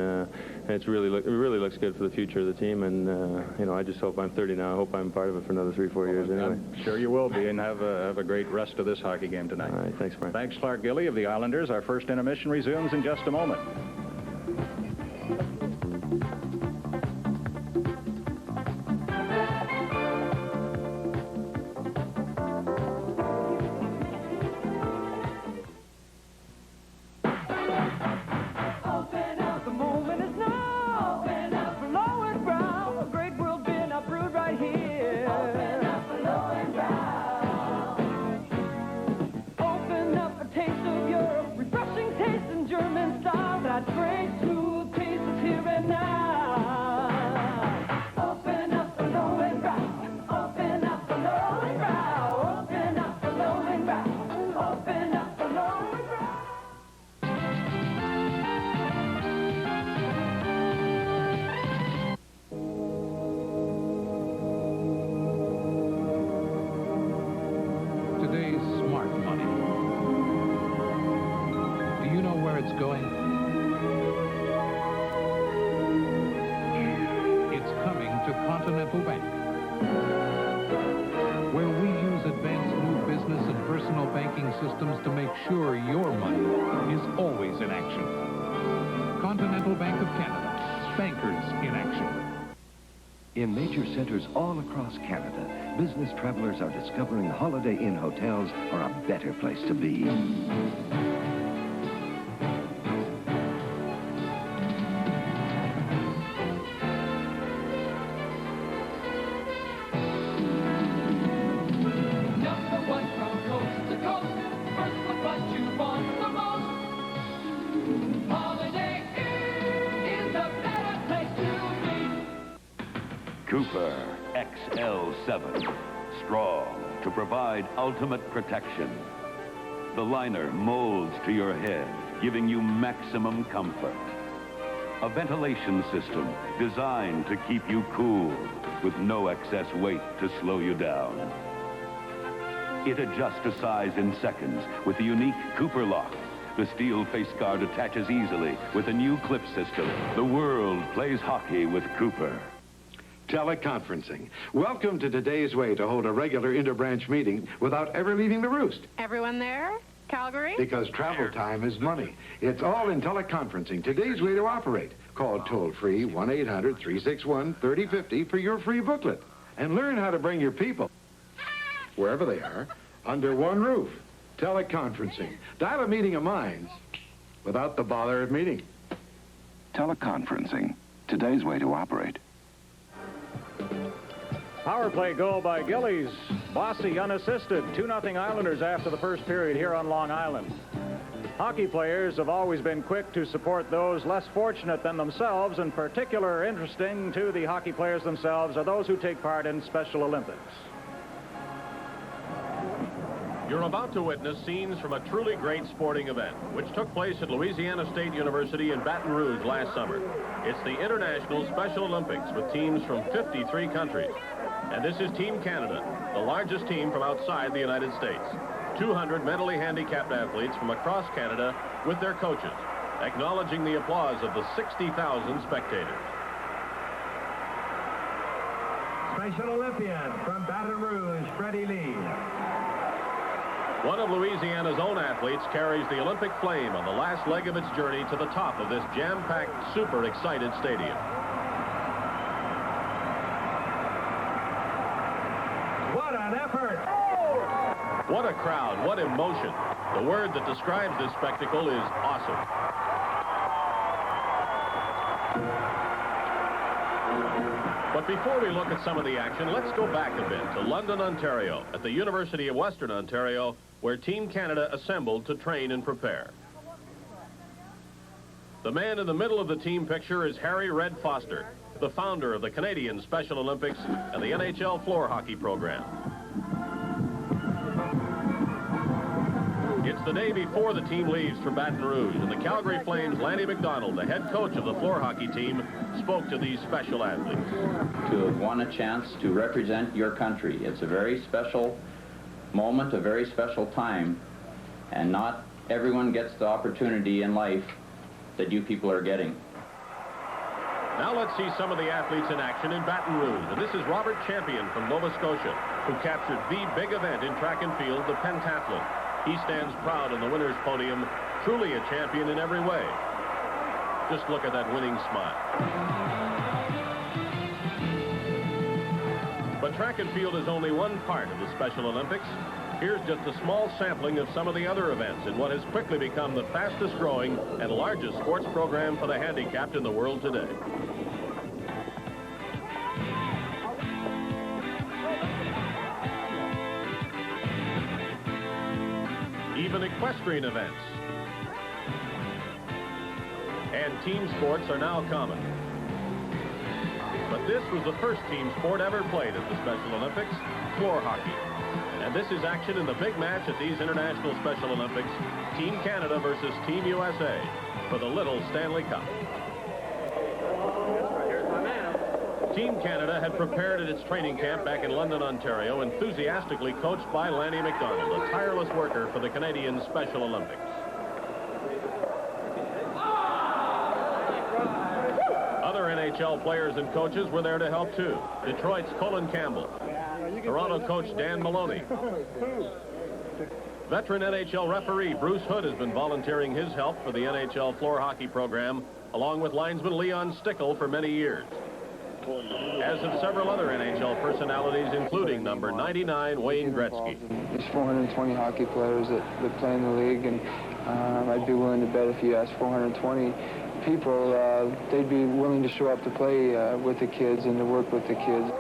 it really looks good for the future of the team. And I just hope I'm 30 now. I hope I'm part of it for another 3 or 4 years anyway. I'm sure you will be, and have a great rest of this hockey game tonight. All right, thanks, Frank. Thanks, Clark Gilly of the Islanders. Our first intermission resumes in just a moment. Systems to make sure your money is always in action. Continental Bank of Canada. Bankers in action. In major centers all across Canada, business travelers are discovering Holiday Inn hotels are a better place to be. Cooper XL7, strong to provide ultimate protection. The liner molds to your head, giving you maximum comfort. A ventilation system designed to keep you cool with no excess weight to slow you down. It adjusts to size in seconds with the unique Cooper lock. The steel face guard attaches easily with a new clip system. The world plays hockey with Cooper. Teleconferencing. Welcome to today's way to hold a regular interbranch meeting without ever leaving the roost. Everyone there? Calgary? Because travel time is money. It's all in teleconferencing. Today's way to operate. Call toll-free 1-800-361-3050 for your free booklet. And learn how to bring your people, wherever they are, under one roof. Teleconferencing. Dial a meeting of minds without the bother of meeting. Teleconferencing. Today's way to operate. Power play goal by Gillies. Bossy unassisted. 2-0 Islanders after the first period here on Long Island. Hockey players have always been quick to support those less fortunate than themselves, and particular interesting to the hockey players themselves are those who take part in Special Olympics. You're about to witness scenes from a truly great sporting event, which took place at Louisiana State University in Baton Rouge last summer. It's the International Special Olympics with teams from 53 countries. And this is Team Canada, the largest team from outside the United States. 200 mentally handicapped athletes from across Canada with their coaches, acknowledging the applause of the 60,000 spectators. Special Olympian from Baton Rouge, Freddie Lee. One of Louisiana's own athletes carries the Olympic flame on the last leg of its journey to the top of this jam-packed, super excited stadium. What an effort! What a crowd, what emotion. The word that describes this spectacle is awesome. But before we look at some of the action, let's go back a bit to London, Ontario, at the University of Western Ontario, where Team Canada assembled to train and prepare. The man in the middle of the team picture is Harry Red Foster, the founder of the Canadian Special Olympics and the NHL floor hockey program. It's It's the day before the team leaves for Baton Rouge, and the Calgary Flames' Lanny McDonald, the head coach of the floor hockey team, spoke to these special athletes. To have won a chance to represent your country. It's a very special moment, a very special time, and not everyone gets the opportunity in life that you people are getting. Now let's see some of the athletes in action in Baton Rouge. And this is Robert Champion from Nova Scotia, who captured the big event in track and field, the pentathlon. He stands proud on the winner's podium, truly a champion in every way. Just look at that winning smile. But track and field is only one part of the Special Olympics. Here's just a small sampling of some of the other events in what has quickly become the fastest growing and largest sports program for the handicapped in the world today. Even equestrian events and team sports are now common. But this was the first team sport ever played at the Special Olympics, floor hockey. And this is action in the big match at these International Special Olympics, Team Canada versus Team USA for the Little Stanley Cup. Team Canada had prepared at its training camp back in London, Ontario, enthusiastically coached by Lanny McDonald, a tireless worker for the Canadian Special Olympics. Other NHL players and coaches were there to help too. Detroit's Colin Campbell, Toronto coach Dan Maloney. Veteran NHL referee Bruce Hood has been volunteering his help for the NHL floor hockey program, along with linesman Leon Stickle for many years. As have several other NHL personalities, including number 99, Wayne Gretzky. There's 420 hockey players that play in the league, and I'd be willing to bet if you asked 420 people, they'd be willing to show up to play with the kids and to work with the kids.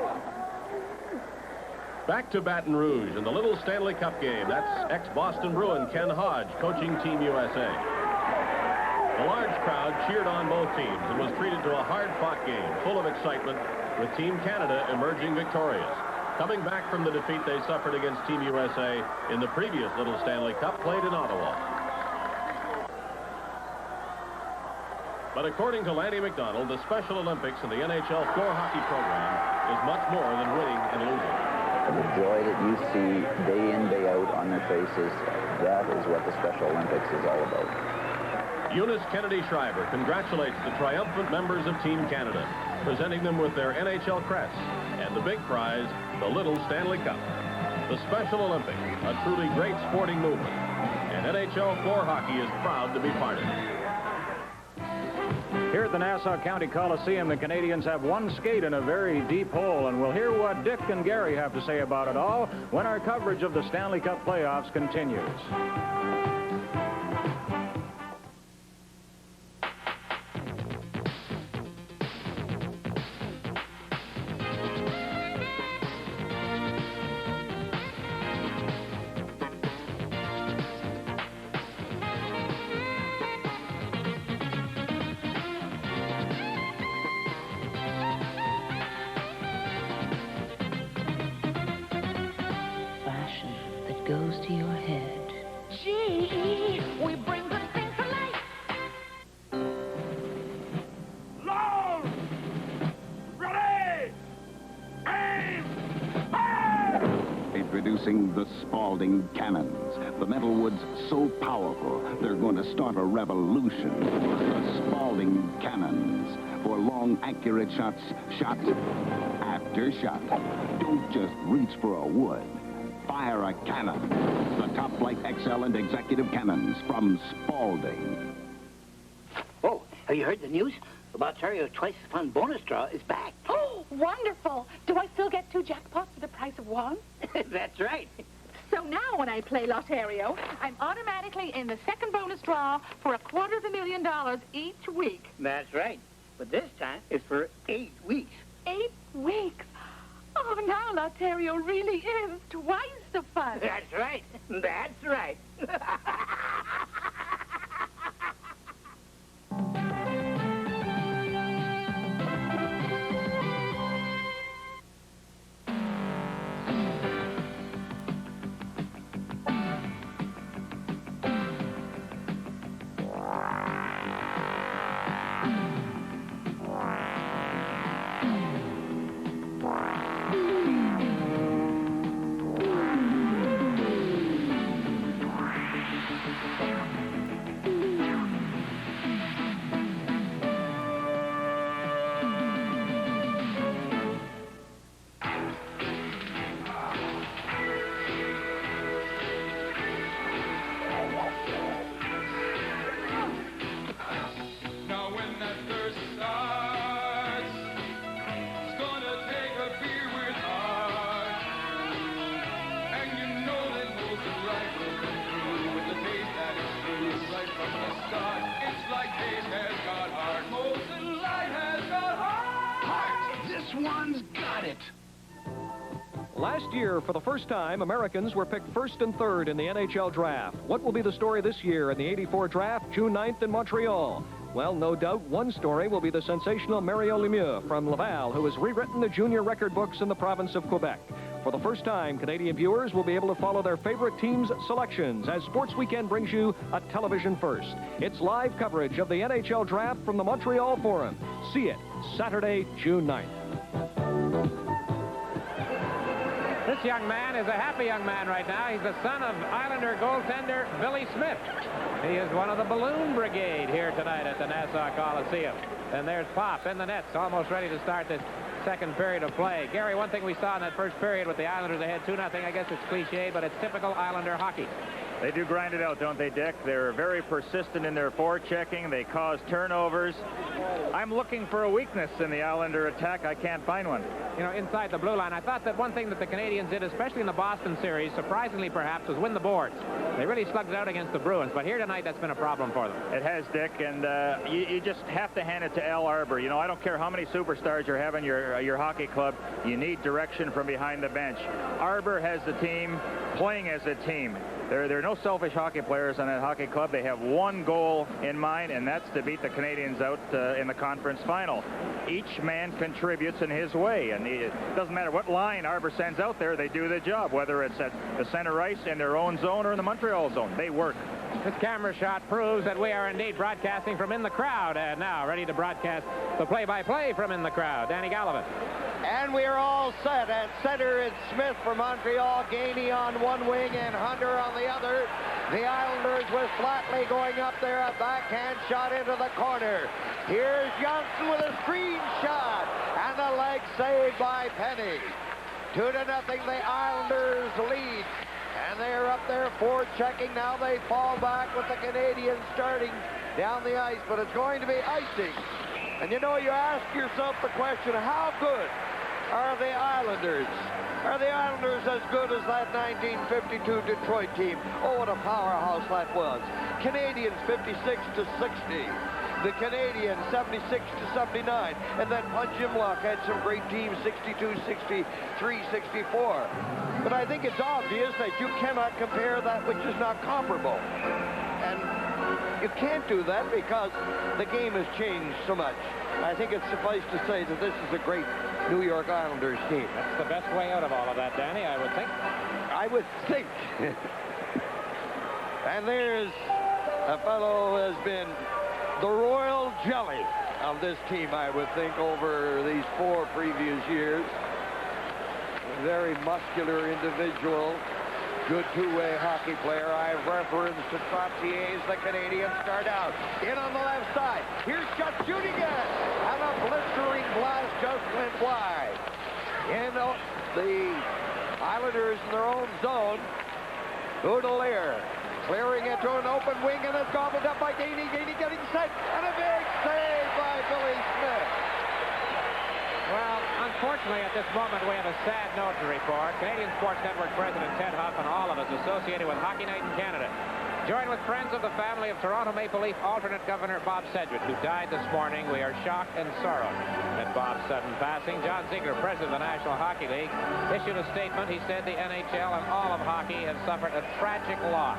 Back to Baton Rouge and the Little Stanley Cup game. That's ex-Boston Bruin Ken Hodge coaching Team USA. The large crowd cheered on both teams and was treated to a hard-fought game full of excitement, with Team Canada emerging victorious, coming back from the defeat they suffered against Team USA in the previous Little Stanley Cup played in Ottawa. But according to Lanny McDonald, the Special Olympics and the NHL floor hockey program is much more than winning and losing. The joy that you see day in, day out on their faces, that is what the Special Olympics is all about. Eunice Kennedy Schreiber congratulates the triumphant members of Team Canada, presenting them with their NHL crest and the big prize, the Little Stanley Cup. The Special Olympics, a truly great sporting movement, and NHL floor hockey is proud to be part of it. Here at the Nassau County Coliseum, the Canadiens have one skate in a very deep hole, and we'll hear what Dick and Gary have to say about it all when our coverage of the Stanley Cup playoffs continues. Goes to your head. Gee, we bring the thing to life. Load! Ready! Aim! Fire! Introducing the Spalding cannons. The metal wood's so powerful, they're going to start a revolution. The Spalding cannons. For long, accurate shots, shot after shot. Don't just reach for a wood. Fire a cannon. The Top Flight XL and Executive cannons from Spalding. Oh, have you heard the news? About Ontario's twice as fun bonus draw is back. Oh, wonderful. Do I still get 2 jackpots for the price of 1? That's right. So now when I play Lotterio, I'm automatically in the second bonus draw for $250,000 each week. That's right. But this time it's for 8 weeks. 8 weeks? Oh, now Lotterio really is twice the fun. That's right. That's right. Last year, for the first time, Americans were picked first and third in the NHL draft. What will be the story this year in the '84 draft, June 9th in Montreal? Well, no doubt one story will be the sensational Mario Lemieux from Laval, who has rewritten the junior record books in the province of Quebec. For the first time, Canadian viewers will be able to follow their favorite team's selections as Sports Weekend brings you a television first. It's live coverage of the NHL draft from the Montreal Forum. See it Saturday, June 9th. This young man is a happy young man right now. He's the son of Islander goaltender Billy Smith. He is one of the balloon brigade here tonight at the Nassau Coliseum. And there's Pop in the nets, almost ready to start this second period of play. Gary, one thing we saw in that first period with the Islanders ahead 2-0, I guess it's cliche, but it's typical Islander hockey. They do grind it out, don't they, Dick? They're very persistent in their forechecking. They cause turnovers. I'm looking for a weakness in the Islander attack. I can't find one. You know, inside the blue line, I thought that one thing that the Canadiens did, especially in the Boston series, surprisingly perhaps, was win the boards. They really slugged it out against the Bruins, but here tonight, that's been a problem for them. It has, Dick, and you just have to hand it to Al Arbour. You know, I don't care how many superstars you have in your hockey club. You need direction from behind the bench. Arbour has the team playing as a team. There are no selfish hockey players on that hockey club. They have one goal in mind, and that's to beat the Canadiens out in the conference final. Each man contributes in his way, and it doesn't matter what line Arbour sends out there, they do the job, whether it's at the center ice in their own zone or in the Montreal zone. They work. This camera shot proves that we are indeed broadcasting from in the crowd, and now ready to broadcast the play-by-play from in the crowd. Danny Gallivan. And we're all set. At center, it's Smith for Montreal, Gainey on one wing and Hunter on the other. The Islanders with Flatley going up there, a backhand shot into the corner. Here's Johnson with a screen shot, and the leg saved by Pane. 2-0, the Islanders lead. And they're up there forechecking. Now they fall back with the Canadiens starting down the ice, but it's going to be icing. And you know, you ask yourself the question, how good are the Islanders? Are the Islanders as good as that 1952 Detroit team? Oh, what a powerhouse that was. Canadiens 56-60. The Canadiens 76-79. And then Punch Imlock had some great teams, 62-63, 64. But I think it's obvious that you cannot compare that which is not comparable. And you can't do that because the game has changed so much. I think it's suffice to say that this is a great New York Islanders team. That's the best way out of all of that, Danny, I would think. I would think. And there's a fellow who has been the royal jelly of this team, I would think, over these 4 previous years. A very muscular individual. Good two-way hockey player. I've referenced to Trottier as the Canadiens start out. In on the left side. Here's Schutt shooting it. And a blistering blast just went wide. In the Islanders in their own zone. Boudelier clearing it to an open wing, and it's gobbled up by Gainey. Gainey getting set. And a big save by Billy Smith. Well, unfortunately, at this moment, we have a sad note to report. Canadian Sports Network President Ted Huff and all of us associated with Hockey Night in Canada join with friends of the family of Toronto Maple Leaf alternate governor Bob Sedgwick, who died this morning. We are shocked and sorrowed at Bob's sudden passing. John Ziegler, president of the National Hockey League, issued a statement. He said the NHL and all of hockey have suffered a tragic loss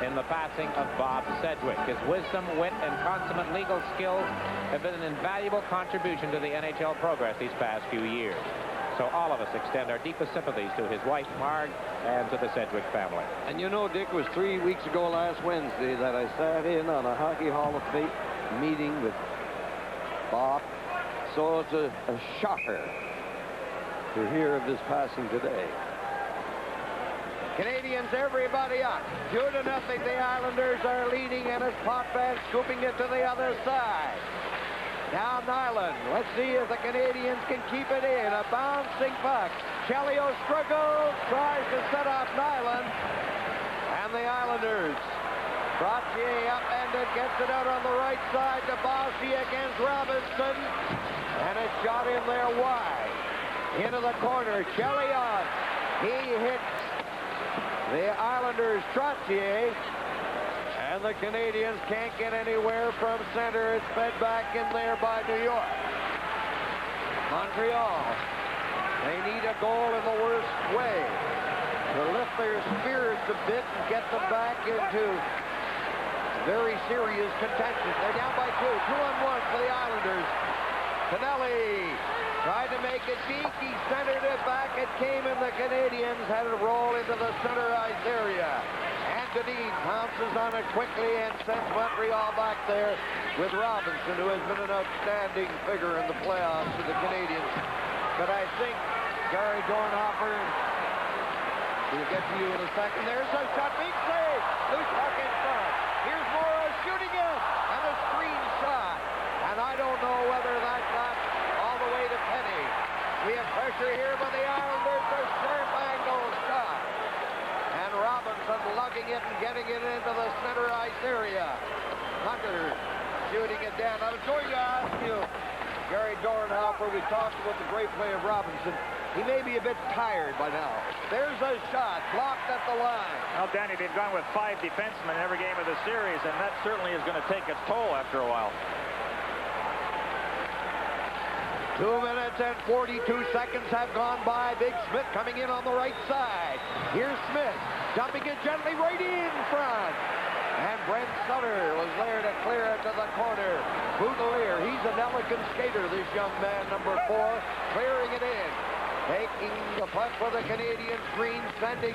in the passing of Bob Sedgwick. His wisdom, wit, and consummate legal skills have been an invaluable contribution to the NHL progress these past few years. So all of us extend our deepest sympathies to his wife, Marg, and to the Sedgwick family. And you know, Dick, it was 3 weeks ago last Wednesday that I sat in on a Hockey Hall of Fame meeting with Bob, So it's a shocker to hear of this passing today. Canadiens, everybody up. 2-0. The Islanders are leading, and it's Potvin scooping it to the other side. Now Nyland. Let's see if the Canadiens can keep it in. A bouncing puck. Chelios struggles, tries to set up Nyland. And the Islanders. Brottier upended, gets it out on the right side to Bossy against Robinson. And it's shot in there wide. Into the corner. Chelios. He hits the Islanders' Trottier. And the Canadiens can't get anywhere from center. It's fed back in there by New York. Montreal. They need a goal in the worst way to lift their spirits a bit and get them back into very serious contention. They're down by 2. 2-on-1 for the Islanders. Pinelli tried to make it deep. He centered it back. It came in. The Canadiens had it roll into the center ice area. Anthony pounces on it quickly and sends Montreal back there with Robinson, who has been an outstanding figure in the playoffs for the Canadiens. But I think Gary Dornhoefer, we'll get to you in a second. There's a shot. Big save. Loose puck in front. Here's Morrow shooting it. And a screen shot. And I don't know whether that got all the way to Pane. We have pressure here by the Islanders. A sharp angle shot. And Robinson lugging it and getting it into the center ice area. Hunter shooting it down. I was going to ask you, Gary Dornhoefer, we talked about the great play of Robinson. He may be a bit tired by now. There's a shot blocked at the line. Well, Danny, they've gone with 5 defensemen in every game of the series, and that certainly is going to take its toll after a while. 2 minutes and 42 seconds have gone by. Big Smith coming in on the right side. Here's Smith dumping it gently right in front. And Brent Sutter was there to clear it to the corner. Boutelier, he's an elegant skater, this young man, number 4, clearing it in. Taking the puck for the Canadian screen, sending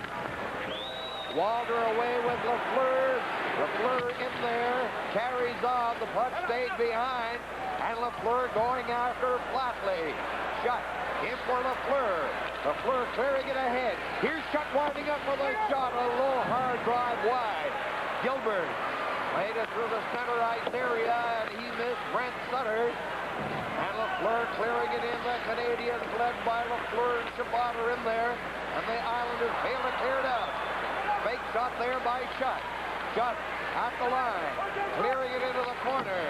Walter away with Lafleur. Lafleur in there, carries on. The puck stayed behind. And Lafleur going after Flatley. Shut in for Lafleur. Lafleur clearing it ahead. Here's Shutt winding up for the shot. A low, hard drive wide. Gilbert played it through the center ice area, and he missed Brent Sutter. And Lafleur clearing it in. The Canadiens led by Lafleur and Chabot are in there. And the Islanders fail to clear it out. Fake shot there by Shutt. Shutt at the line. Clearing it into the corner.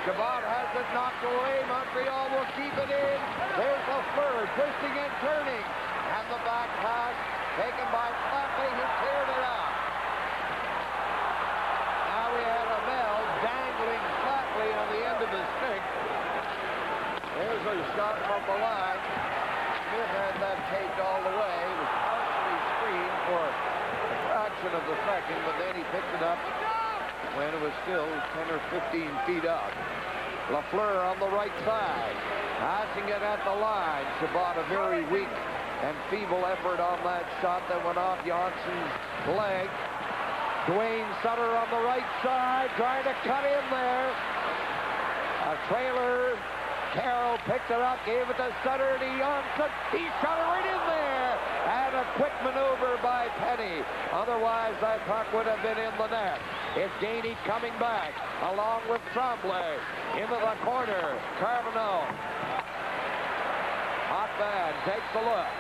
Chabot has it knocked away. Montreal will keep it in. There's Lafleur twisting and turning. And the back pass taken by Flatley, who cleared it out. Now we had Amel dangling Flatley on the end of his stick. There's a shot from the line. Smith had that taped all the way. It was partially screened for a fraction of the second, but then he picked it up when it was still 10 or 15 feet out. Lafleur on the right side, passing it at the line. Chabot a very weak and feeble effort on that shot that went off Janssen's leg. Dwayne Sutter on the right side, trying to cut in there. A trailer. Carroll picked it up, gave it to Sutter, to Janssen. He shot it right in there. And a quick maneuver by Pane. Otherwise, that puck would have been in the net. It's Danny coming back, along with Tremblay. Into the corner. Carbonneau. Potvin takes a look.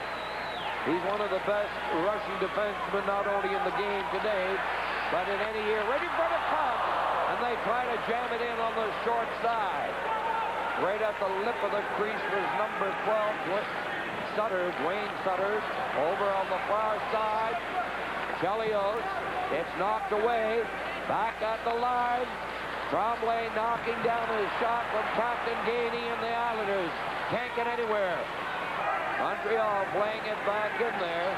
He's one of the best rushing defensemen, not only in the game today, but in any year. Right in front of comes. And they try to jam it in on the short side. Right at the lip of the crease was number 12, Sutter, Dwayne Sutter. Over on the far side, Chelios. It's knocked away. Back at the line. Tremblay knocking down his shot from Captain Gainey, and the Islanders can't get anywhere. Montreal playing it back in there,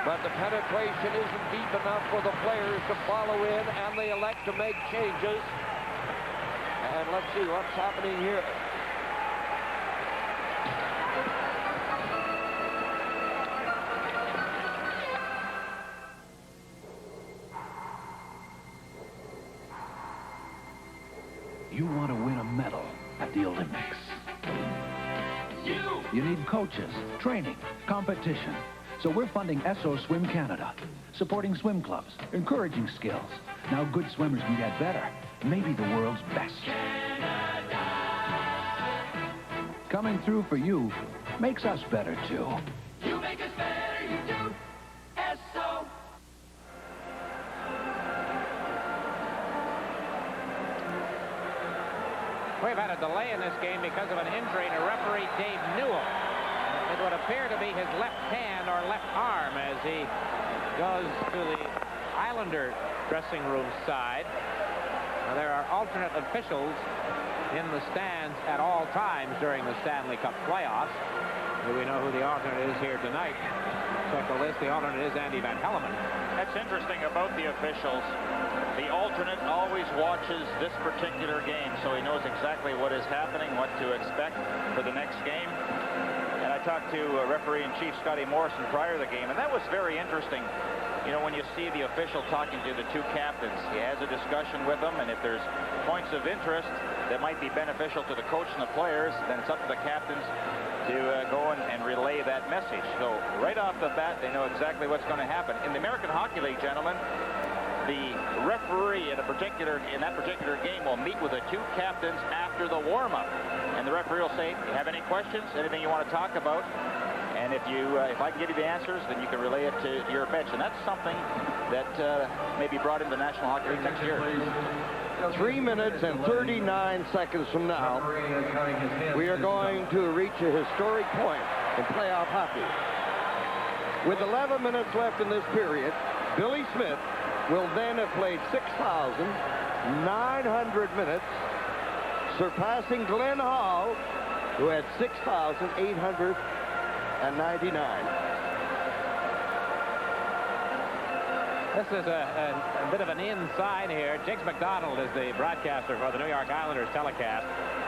but the penetration isn't deep enough for the players to follow in, and they elect to make changes. And let's see what's happening here. You want to win a medal at the Olympics. You need coaches, training, competition. So we're funding SO Swim Canada, supporting swim clubs, encouraging skills. Now good swimmers can get better, maybe the world's best. Coming through for you makes us better, too. You make us better, you do. SO. We've had a delay in this game because of an injury to referee Dave Newell. It would appear to be his left hand or left arm as he goes to the Islander dressing room side. Now, there are alternate officials in the stands at all times during the Stanley Cup playoffs. Do we know who the alternate is here tonight? Check the list. The alternate is Andy Van Hellemond. That's interesting about the officials. The alternate always watches this particular game, so he knows exactly what is happening, what to expect for the next game. And I talked to referee-in-chief Scotty Morrison prior to the game, and that was very interesting. You know, when you see the official talking to the two captains, he has a discussion with them, and if there's points of interest that might be beneficial to the coach and the players, then it's up to the captains to go and relay that message. So right off the bat, they know exactly what's going to happen. In the American Hockey League, gentlemen, the referee in that particular game will meet with the two captains after the warm-up, and the referee will say, "You have any questions? Anything you want to talk about?" And if I can give you the answers, then you can relay it to your bench, and that's something that may be brought into the National Hockey League next year. 3 minutes and 39 seconds from now, we are going to reach a historic point in playoff hockey. With 11 minutes left in this period, Billy Smith will then have played 6,900 minutes, surpassing Glenn Hall, who had 6,899. This is a bit of an inside here. Jiggs McDonald is the broadcaster for the New York Islanders telecast.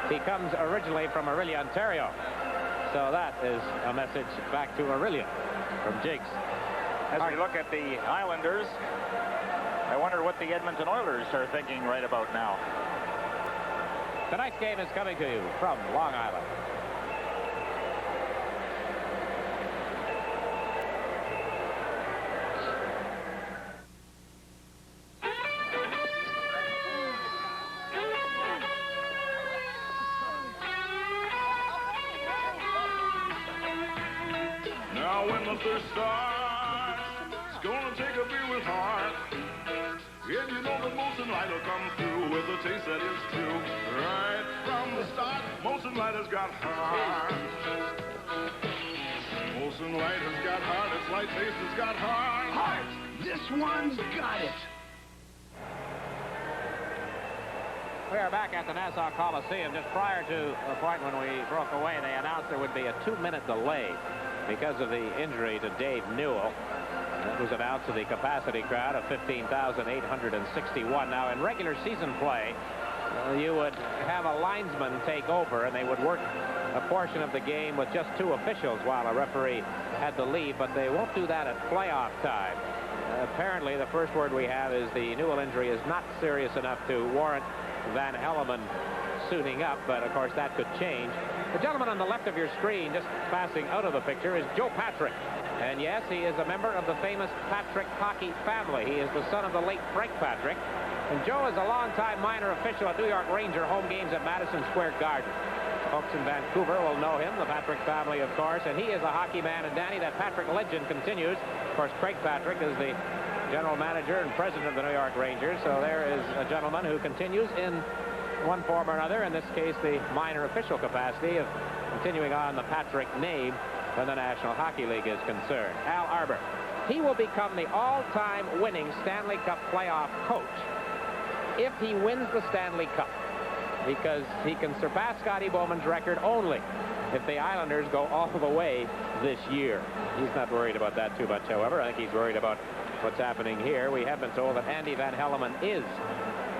He comes originally from Orillia, Ontario. So that is a message back to Orillia from Jiggs. As we look at the Islanders, I wonder what the Edmonton Oilers are thinking right about now. Tonight's game is coming to you from Long Island. Now when the thirst starts, it's gonna take a beer with heart. And you know that Molson Light will come through with a taste that is true. Right from the start, Molson Light has got heart. Molson Light has got heart. Its light taste has got heart. Heart! This one's got it. We are back at the Nassau Coliseum. Just prior to the point when we broke away, they announced there would be a 2-minute delay because of the injury to Dave Newell. That was announced to the capacity crowd of 15,861. Now, in regular season play, you would have a linesman take over, and they would work a portion of the game with just 2 officials while a referee had to leave, but they won't do that at playoff time. Apparently, the first word we have is the Newell injury is not serious enough to warrant Van Hellemond suiting up, but of course that could change. The gentleman on the left of your screen, just passing out of the picture, is Joe Patrick. And yes, he is a member of the famous Patrick hockey family. He is the son of the late Frank Patrick. And Joe is a longtime minor official at New York Ranger home games at Madison Square Garden. Folks in Vancouver will know him, the Patrick family, of course, and he is a hockey man. And Danny, that Patrick legend continues. Of course, Craig Patrick is the general manager and president of the New York Rangers. So there is a gentleman who continues in one form or another, in this case the minor official capacity of continuing on the Patrick name when the National Hockey League is concerned. Al Arbour. He will become the all-time winning Stanley Cup playoff coach if he wins the Stanley Cup, because he can surpass Scotty Bowman's record only if the Islanders go all the way this year. He's not worried about that too much, however. I think he's worried about what's happening here. We have been told that Andy Van Hellemond is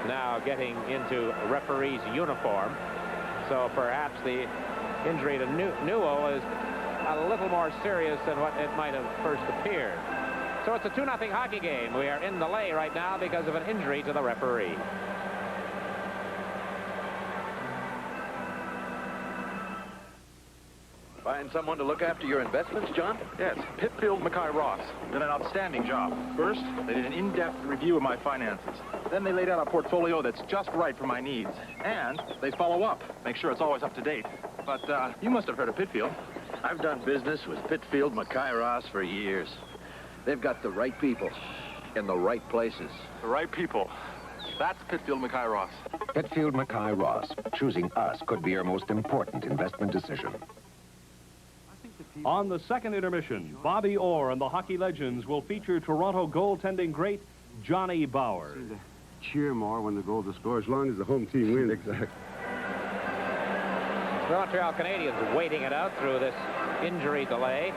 now getting into referee's uniform, so perhaps the injury to Newell is a little more serious than what it might have first appeared. So it's a 2-0 hockey game. We are in delay right now because of an injury to the referee. Find someone to look after your investments, John? Yes, Pitfield Mackay Ross did an outstanding job. First, they did an in-depth review of my finances. Then they laid out a portfolio that's just right for my needs. And they follow up, make sure it's always up to date. But you must have heard of Pitfield. I've done business with Pitfield Mackay Ross for years. They've got the right people in the right places. The right people. That's Pitfield Mackay Ross. Pitfield Mackay Ross. Choosing us could be your most important investment decision. On the second intermission, Bobby Orr and the Hockey Legends will feature Toronto goaltending great Johnny Bauer. Cheer more when the goals are scored, as long as the home team wins. Exactly. The Montreal Canadiens waiting it out through this injury delay.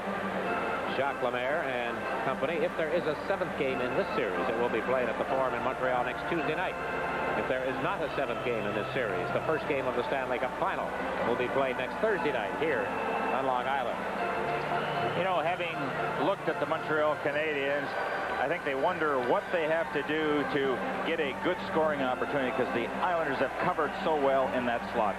Jacques Lemaire and company. If there is a seventh game in this series, it will be played at the Forum in Montreal next Tuesday night. If there is not a seventh game in this series, the first game of the Stanley Cup Final will be played next Thursday night here on Long Island. You know, having looked at the Montreal Canadiens, I think they wonder what they have to do to get a good scoring opportunity because the Islanders have covered so well in that slot.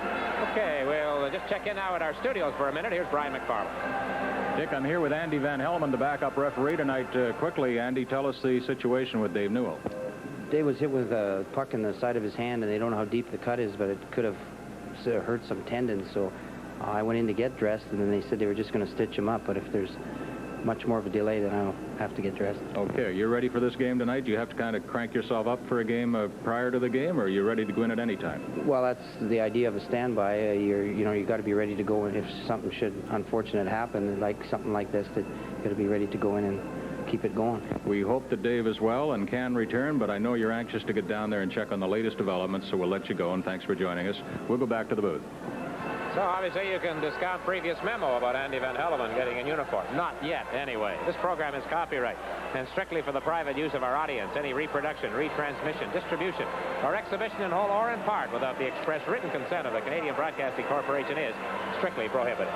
Okay, we'll just check in now at our studios for a minute. Here's Brian McFarland. Dick, I'm here with Andy Van Helmen, the backup referee tonight. Quickly, Andy, tell us the situation with Dave Newell. Dave was hit with a puck in the side of his hand, and they don't know how deep the cut is, but it could have hurt some tendons, so I went in to get dressed, and then they said they were just going to stitch him up, but if there's much more of a delay, then I'll have to get dressed. Okay, you're ready for this game tonight? Do you have to kind of crank yourself up for a game prior to the game, or are you ready to go in at any time? Well, that's the idea of a standby. You got to be ready to go in if something should unfortunate happen, like something like this, that you got to be ready to go in and keep it going. We hope that Dave is well and can return, but I know you're anxious to get down there and check on the latest developments, so we'll let you go, and thanks for joining us. We'll go back to the booth. So obviously you can discount previous memo about Andy Van Helmen getting in uniform. Not yet, anyway. This program is copyright and strictly for the private use of our audience. Any reproduction, retransmission, distribution, or exhibition in whole or in part without the express written consent of the Canadian Broadcasting Corporation is strictly prohibited.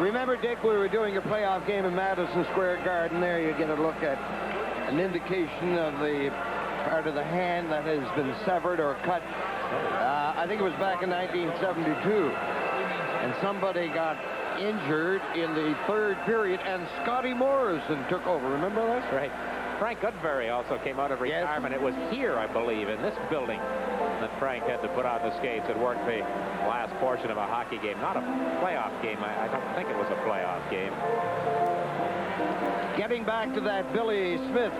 Remember, Dick, we were doing a playoff game in Madison Square Garden. There you get a look at an indication of the part of the hand that has been severed or cut. I think it was back in 1972, and somebody got injured in the third period, and Scotty Morrison took over. Remember that? Right. Frank Goodberry also came out of retirement. Yes. It was here, I believe, in this building, that Frank had to put on the skates and work the last portion of a hockey game. Not a playoff game. I don't think it was a playoff game. Getting back to that Billy Smith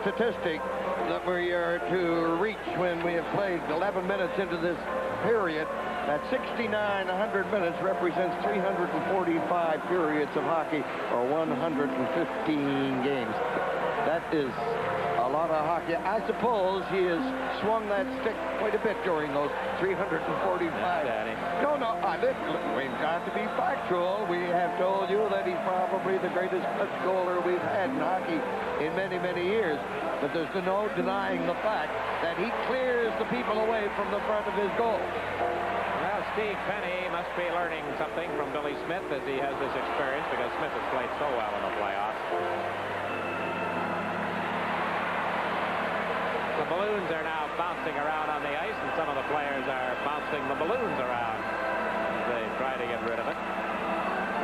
statistic that we are to reach when we have played 11 minutes into this period, that 6,900 minutes represents 345 periods of hockey, or 115 games. That is a lot of hockey. I suppose he has swung that stick quite a bit during those 345. No, we've got to be factual. We have told you that he's probably the greatest clutch goaler we've had in hockey in many, many years. But there's no denying the fact that he clears the people away from the front of his goal. Well, Steve Pane must be learning something from Billy Smith as he has this experience, because Smith has played so well in the playoffs. The balloons are now bouncing around on the ice, and some of the players are bouncing the balloons around as they try to get rid of it.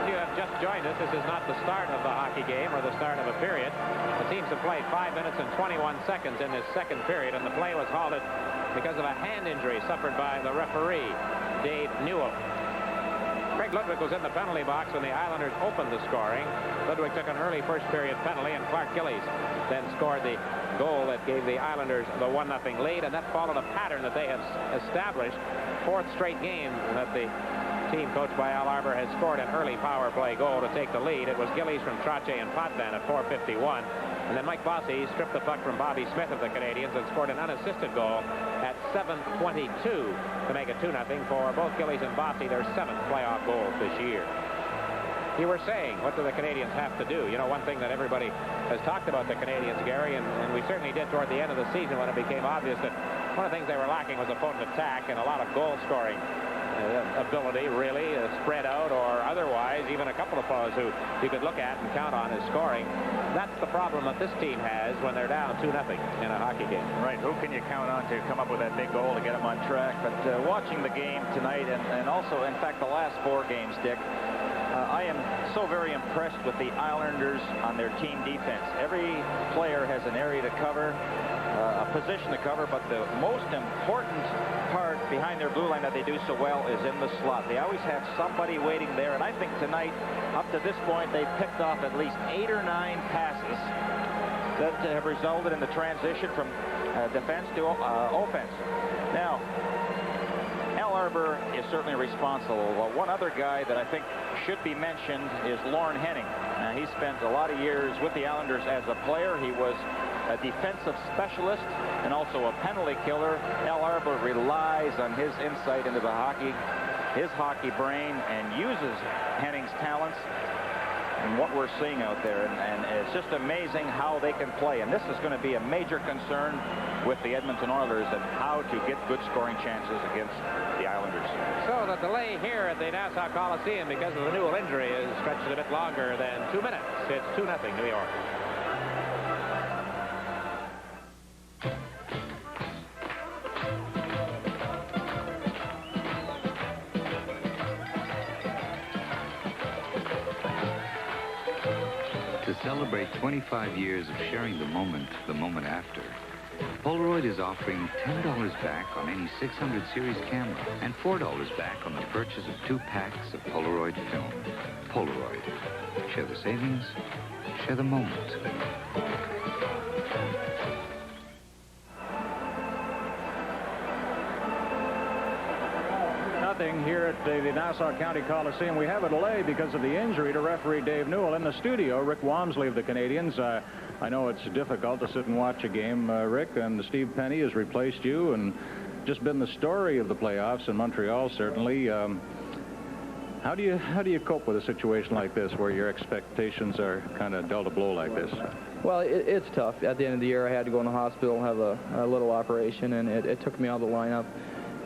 If you have just joined us, this is not the start of the hockey game or the start of a period. The teams have played 5 minutes and 21 seconds in this second period, and the play was halted because of a hand injury suffered by the referee, Dave Newell. Craig Ludwig was in the penalty box when the Islanders opened the scoring. Ludwig took an early first period penalty, and Clark Gillies then scored the goal that gave the Islanders the 1-0 lead, and that followed a pattern that they have established. Fourth straight game that the team coached by Al Arbour has scored an early power play goal to take the lead. It was Gillies from Trache and Potvin at 4:51. And then Mike Bossy stripped the puck from Bobby Smith of the Canadiens and scored an unassisted goal at 7:22 to make it 2-0 for both Gillies and Bossy, their 7th playoff goals this year. You were saying, what do the Canadiens have to do? You know, one thing that everybody has talked about the Canadiens, Gary, and we certainly did toward the end of the season when it became obvious that one of the things they were lacking was a potent attack and a lot of goal-scoring ability, really, spread out or otherwise. even a couple of fellows who you could look at and count on as scoring. That's the problem that this team has when they're down 2-0 in a hockey game. Right, who can you count on to come up with that big goal to get them on track? But watching the game tonight, and also, in fact, the last 4 games, Dick, I am so very impressed with the Islanders on their team defense. Every player has an area to cover, a position to cover, but the most important part behind their blue line that they do so well is in the slot. They always have somebody waiting there, and I think tonight, up to this point, they've picked off at least 8 or 9 passes that have resulted in the transition from defense to offense. Now, Al Arbour is certainly responsible. Well, one other guy that I think should be mentioned is Lorne Henning. Now, he spent a lot of years with the Islanders as a player. He was a defensive specialist and also a penalty killer. Al Arbour relies on his insight into the hockey, his hockey brain, and uses Henning's talents and what we're seeing out there. And it's just amazing how they can play. And this is going to be a major concern with the Edmonton Oilers and how to get good scoring chances against the Islanders. So the delay here at the Nassau Coliseum because of the Newell injury is stretched a bit longer than 2 minutes. It's 2-0 New York. To celebrate 25 years of sharing the moment after, Polaroid is offering $10 back on any 600 series camera and $4 back on the purchase of 2 packs of Polaroid film. Polaroid. Share the savings, share the moment. Here at the Nassau County Coliseum. We have a delay because of the injury to referee Dave Newell. In the studio, Rick Walmsley of the Canadiens. I know it's difficult to sit and watch a game, Rick, and Steve Pane has replaced you and just been the story of the playoffs in Montreal, certainly. How do you cope with a situation like this where your expectations are kind of dealt a blow like this? Well, it's tough. At the end of the year, I had to go in the hospital and have a little operation, and it took me out of the lineup.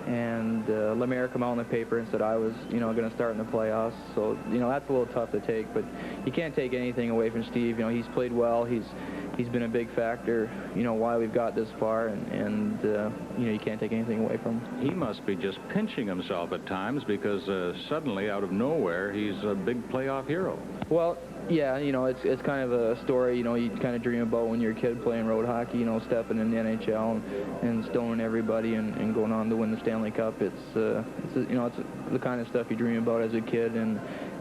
And Lemaire came out on the paper and said I was, going to start in the playoffs. So, that's a little tough to take. But you can't take anything away from Steve. He's played well. He's been a big factor, why we've got this far. And you can't take anything away from him. He must be just pinching himself at times because suddenly, out of nowhere, he's a big playoff hero. Well, yeah, it's kind of a story, you kind of dream about when you're a kid playing road hockey, stepping in the NHL and stoning everybody and going on to win the Stanley Cup. It's the kind of stuff you dream about as a kid, and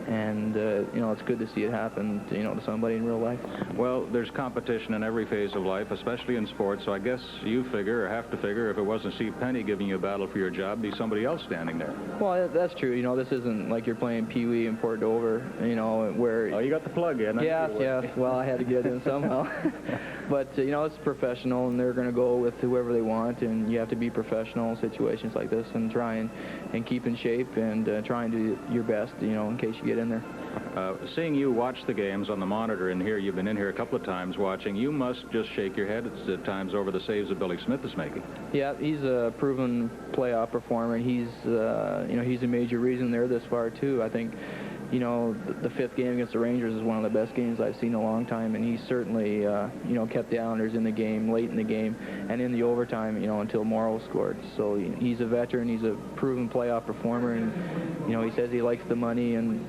it's good to see it happen, to somebody in real life. Well, there's competition in every phase of life, especially in sports, so I guess you figure, or have to figure, if it wasn't Steve Pane giving you a battle for your job, it'd be somebody else standing there. Well, that's true. This isn't like you're playing Pee Wee in Port Dover, where... Oh, you got the plug in. Yeah. Well, I had to get it in somehow. But, it's professional, and they're going to go with whoever they want, and you have to be professional in situations like this and try and keep in shape and try and do your best, in case you get in there. Seeing you watch the games on the monitor in here, you've been in here a couple of times watching, you must just shake your head at times over the saves that Billy Smith is making. Yeah, he's a proven playoff performer, and he's a major reason they're this far, too. I think, the 5th game against the Rangers is one of the best games I've seen in a long time, and he certainly, kept the Islanders in the game, late in the game, and in the overtime, until Morrow scored. So he's a veteran, he's a proven playoff performer, and, he says he likes the money, and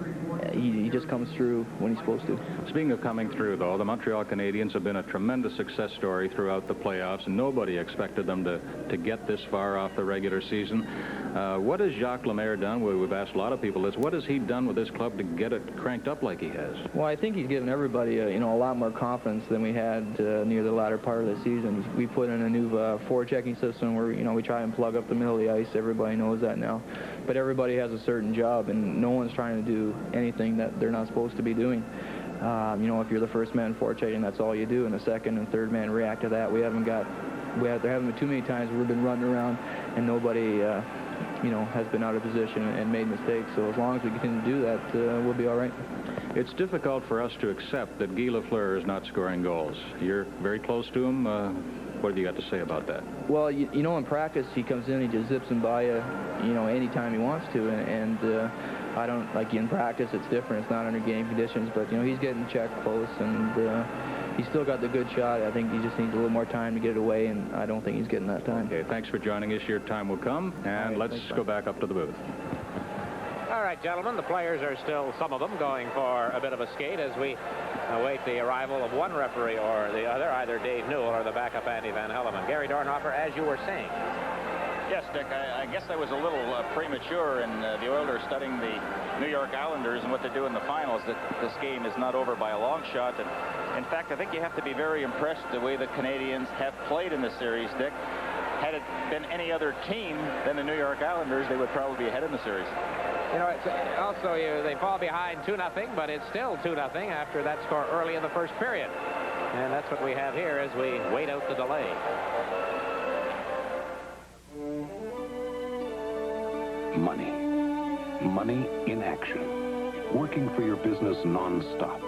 he just comes through when he's supposed to. Speaking of coming through, though, the Montreal Canadiens have been a tremendous success story throughout the playoffs, and nobody expected them to get this far off the regular season. What has Jacques Lemaire done? We've asked a lot of people this. What has he done with this club to get it cranked up like he has? Well, I think he's given everybody, a lot more confidence than we had near the latter part of the season. We put in a new forechecking system where, we try and plug up the middle of the ice. Everybody knows that now. But everybody has a certain job, and no one's trying to do anything that they're not supposed to be doing. If you're the first man forechecking, that's all you do, and the second and third man react to that. There haven't been too many times where we've been running around and nobody has been out of position and made mistakes. So as long as we continue to do that, we'll be all right. It's difficult for us to accept that Guy Lafleur is not scoring goals. You're very close to him. What have you got to say about that? Well, in practice, he comes in, he just zips them by you, anytime he wants to. And I don't, like in practice, it's different. It's not under game conditions, but, you know, he's getting checked close, and he's still got the good shot. I think he just needs a little more time to get it away, and I don't think he's getting that time. Okay, thanks for joining us. Your time will come, and let's go back up to the booth. All right, gentlemen, the players are still, some of them, going for a bit of a skate as we await the arrival of one referee or the other, either Dave Newell or the backup Andy Van Hellemond. Gary Dornhoefer, as you were saying. Yes, Dick, I guess I was a little premature in the Oilers studying the New York Islanders and what they do in the finals, that this game is not over by a long shot. And in fact, I think you have to be very impressed the way the Canadiens have played in this series, Dick. Had it been any other team than the New York Islanders, they would probably be ahead in the series. You know, it's also they fall behind 2-0, but it's still 2-0 after that score early in the first period. And that's what we have here as we wait out the delay. Money. Money in action. Working for your business non-stop.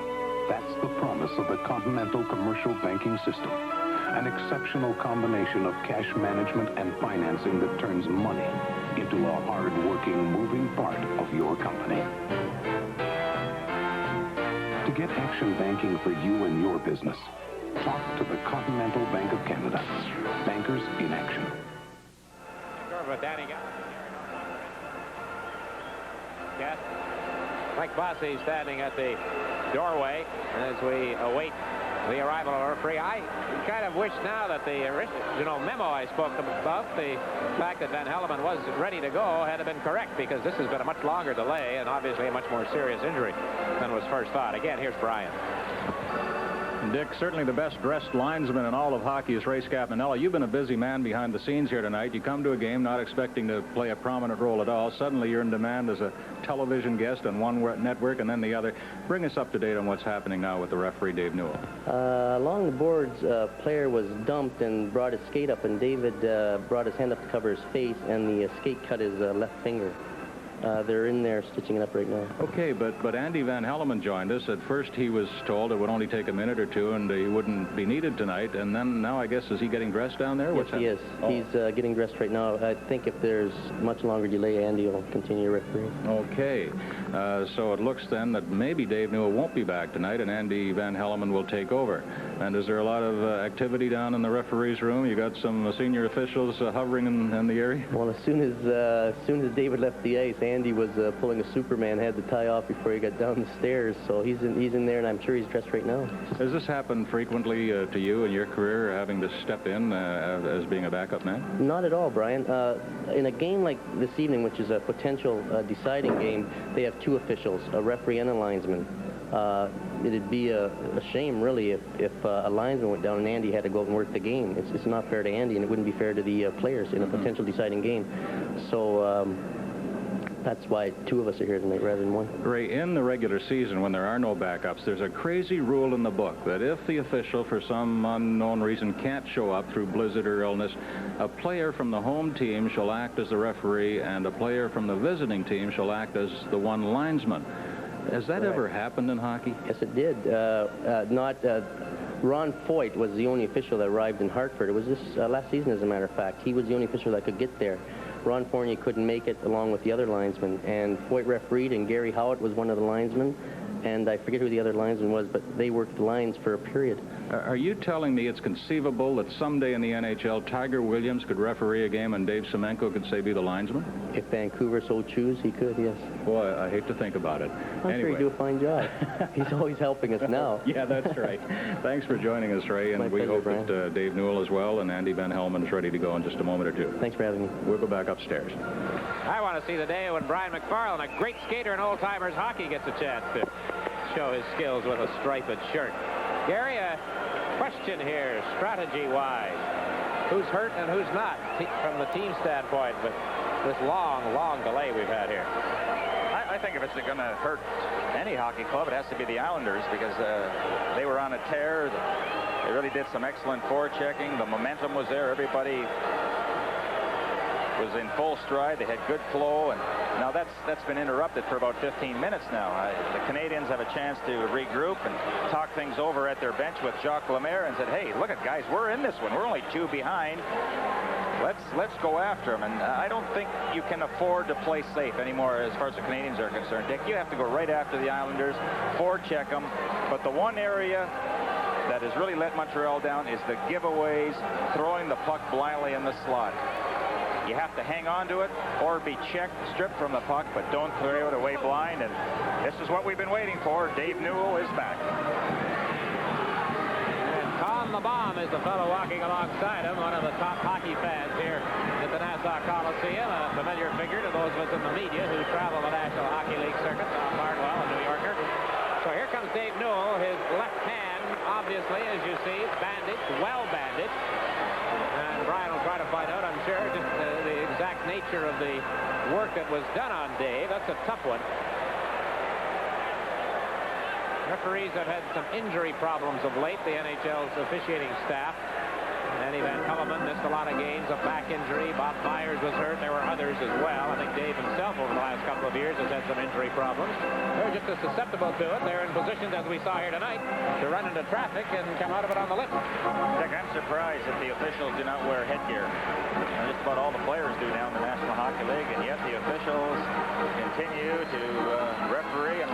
That's the promise of the Continental Commercial Banking System. An exceptional combination of cash management and financing that turns money into a hard-working, moving part of your company. To get action banking for you and your business, talk to the Continental Bank of Canada. Bankers in action. Danny Gallivan. Yes. Mike Bossy standing at the doorway as we await the arrival of our referee. I kind of wish now that the original memo I spoke about, the fact that Van Hellemond was ready to go, had been correct, because this has been a much longer delay and obviously a much more serious injury than was first thought. Again, here's Brian. Dick, certainly the best dressed linesman in all of hockey is Ray Scapinella. You've been a busy man behind the scenes here tonight. You come to a game not expecting to play a prominent role at all. Suddenly you're in demand as a television guest on one network and then the other. Bring us up to date on what's happening now with the referee, Dave Newell. Along the boards, a player was dumped and brought his skate up, and David brought his hand up to cover his face, and the skate cut his left finger. They're in there stitching it up right now. Okay, but Andy Van Hellemond joined us. At first he was told it would only take a minute or two and he wouldn't be needed tonight. And then now I guess, is he getting dressed down there? Yes, he is. Oh. He's getting dressed right now. I think if there's much longer delay, Andy will continue refereeing. Okay. So it looks then that maybe Dave Newell won't be back tonight and Andy Van Hellemond will take over. And is there a lot of activity down in the referee's room? You got some senior officials hovering in the area? Well, as soon as David left the ice, Andy was pulling a Superman, had the tie off before he got down the stairs. So he's in there, and I'm sure he's dressed right now. Has this happened frequently to you in your career, having to step in as being a backup man? Not at all, Brian. In a game like this evening, which is a potential deciding game, they have two officials, a referee and a linesman. It'd be a shame, really, if a linesman went down and Andy had to go out and work the game. It's not fair to Andy, and it wouldn't be fair to the players in a potential deciding game. So that's why two of us are here tonight rather than one. Ray, in the regular season, when there are no backups, there's a crazy rule in the book that if the official, for some unknown reason, can't show up through blizzard or illness, a player from the home team shall act as the referee, and a player from the visiting team shall act as the one linesman. Has that ever happened in hockey? Yes, it did. Ron Foyt was the only official that arrived in Hartford. It was this last season, as a matter of fact. He was the only official that could get there. Ron Fournier couldn't make it along with the other linesmen, and Foyt refereed, and Gary Howitt was one of the linesmen, and I forget who the other linesman was, but they worked the lines for a period. Are you telling me it's conceivable that someday in the NHL, Tiger Williams could referee a game and Dave Semenko could, say, be the linesman? If Vancouver so choose, he could, yes. Boy, I hate to think about it. I'm sure he'd do a fine job. He's always helping us now. Yeah, that's right. Thanks for joining us, Ray, and we hope that Dave Newell as well and Andy Van Hellemond is ready to go in just a moment or two. Thanks for having me. We'll go back upstairs. I want to see the day when Brian McFarland, a great skater in old-timers hockey, gets a chance to show his skills with a striped shirt. Gary, a question here, strategy-wise. Who's hurt and who's not from the team standpoint with this long delay we've had here? I think if it's going to hurt any hockey club, it has to be the Islanders, because they were on a tear. They really did some excellent forechecking. The momentum was there. Everybody was in full stride. They had good flow, and now that's been interrupted for about 15 minutes now. The Canadiens have a chance to regroup and talk things over at their bench with Jacques Lemaire and said, hey, look at guys, we're in this one. We're only 2 behind. Let's go after him. And I don't think you can afford to play safe anymore as far as the Canadiens are concerned. Dick, you have to go right after the Islanders, forecheck them. But the one area that has really let Montreal down is the giveaways, throwing the puck blindly in the slot. You have to hang on to it or be checked, stripped from the puck, but don't throw it away blind. And this is what we've been waiting for. Dave Newell is back. Tom the Bomb is the fellow walking alongside him, one of the top hockey fans here at the Nassau Coliseum, a familiar figure to those of us in the media who travel the National Hockey League circuit, Tom Bardwell, a New Yorker. So here comes Dave Newell, his left hand, obviously, as you see, bandaged, well bandaged. And Brian will try to find out, I'm sure, just the exact nature of the work that was done on Dave. That's a tough one. Referees have had some injury problems of late, the NHL's officiating staff. Danny Gallivan missed a lot of games, a back injury. Bob Myers was hurt. There were others as well. I think Dave himself over the last couple of years has had some injury problems. They're just as susceptible to it. They're in positions, as we saw here tonight, to run into traffic and come out of it on the lip. Dick, I'm surprised that the officials do not wear headgear. Just about all the players do now in the National Hockey League, and yet the officials continue to referee and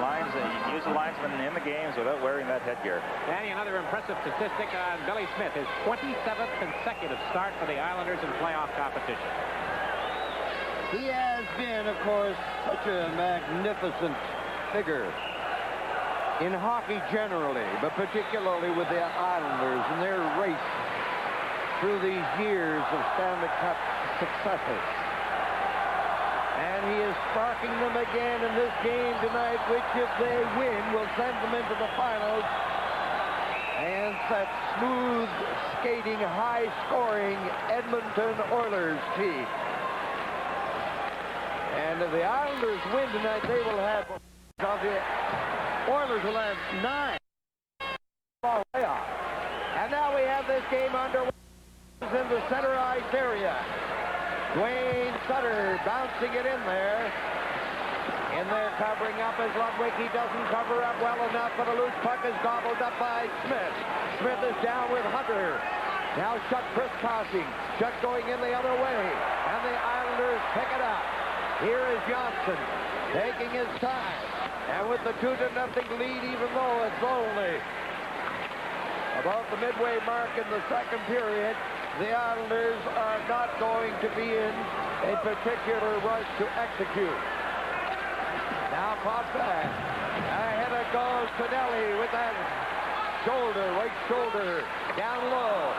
use the linesmen in the games without wearing that headgear. Danny, another impressive statistic on Billy Smith, his 27th consecutive start for the Islanders in playoff competition. He has been, of course, such a magnificent figure in hockey generally, but particularly with the Islanders and their race through these years of Stanley Cup successes. And he is sparking them again in this game tonight, which, if they win, will send them into the finals and set smooth skating, high-scoring Edmonton Oilers team. And if the Islanders win tonight, they will have, the Oilers will have 9 playoff. And now we have this game underway in the center ice area. Dwayne Sutter bouncing it in there. In there covering up is Ludwig. He doesn't cover up well enough, but a loose puck is gobbled up by Smith. Smith is down with Hunter. Now Shutt crisscrossing. Shutt going in the other way. And the Islanders pick it up. Here is Johnson taking his time. And with the 2-0 lead, even though it's only about the midway mark in the second period, the Islanders are not going to be in a particular rush to execute. Now caught back. Ahead it goes Canelli with that shoulder, right shoulder, down low.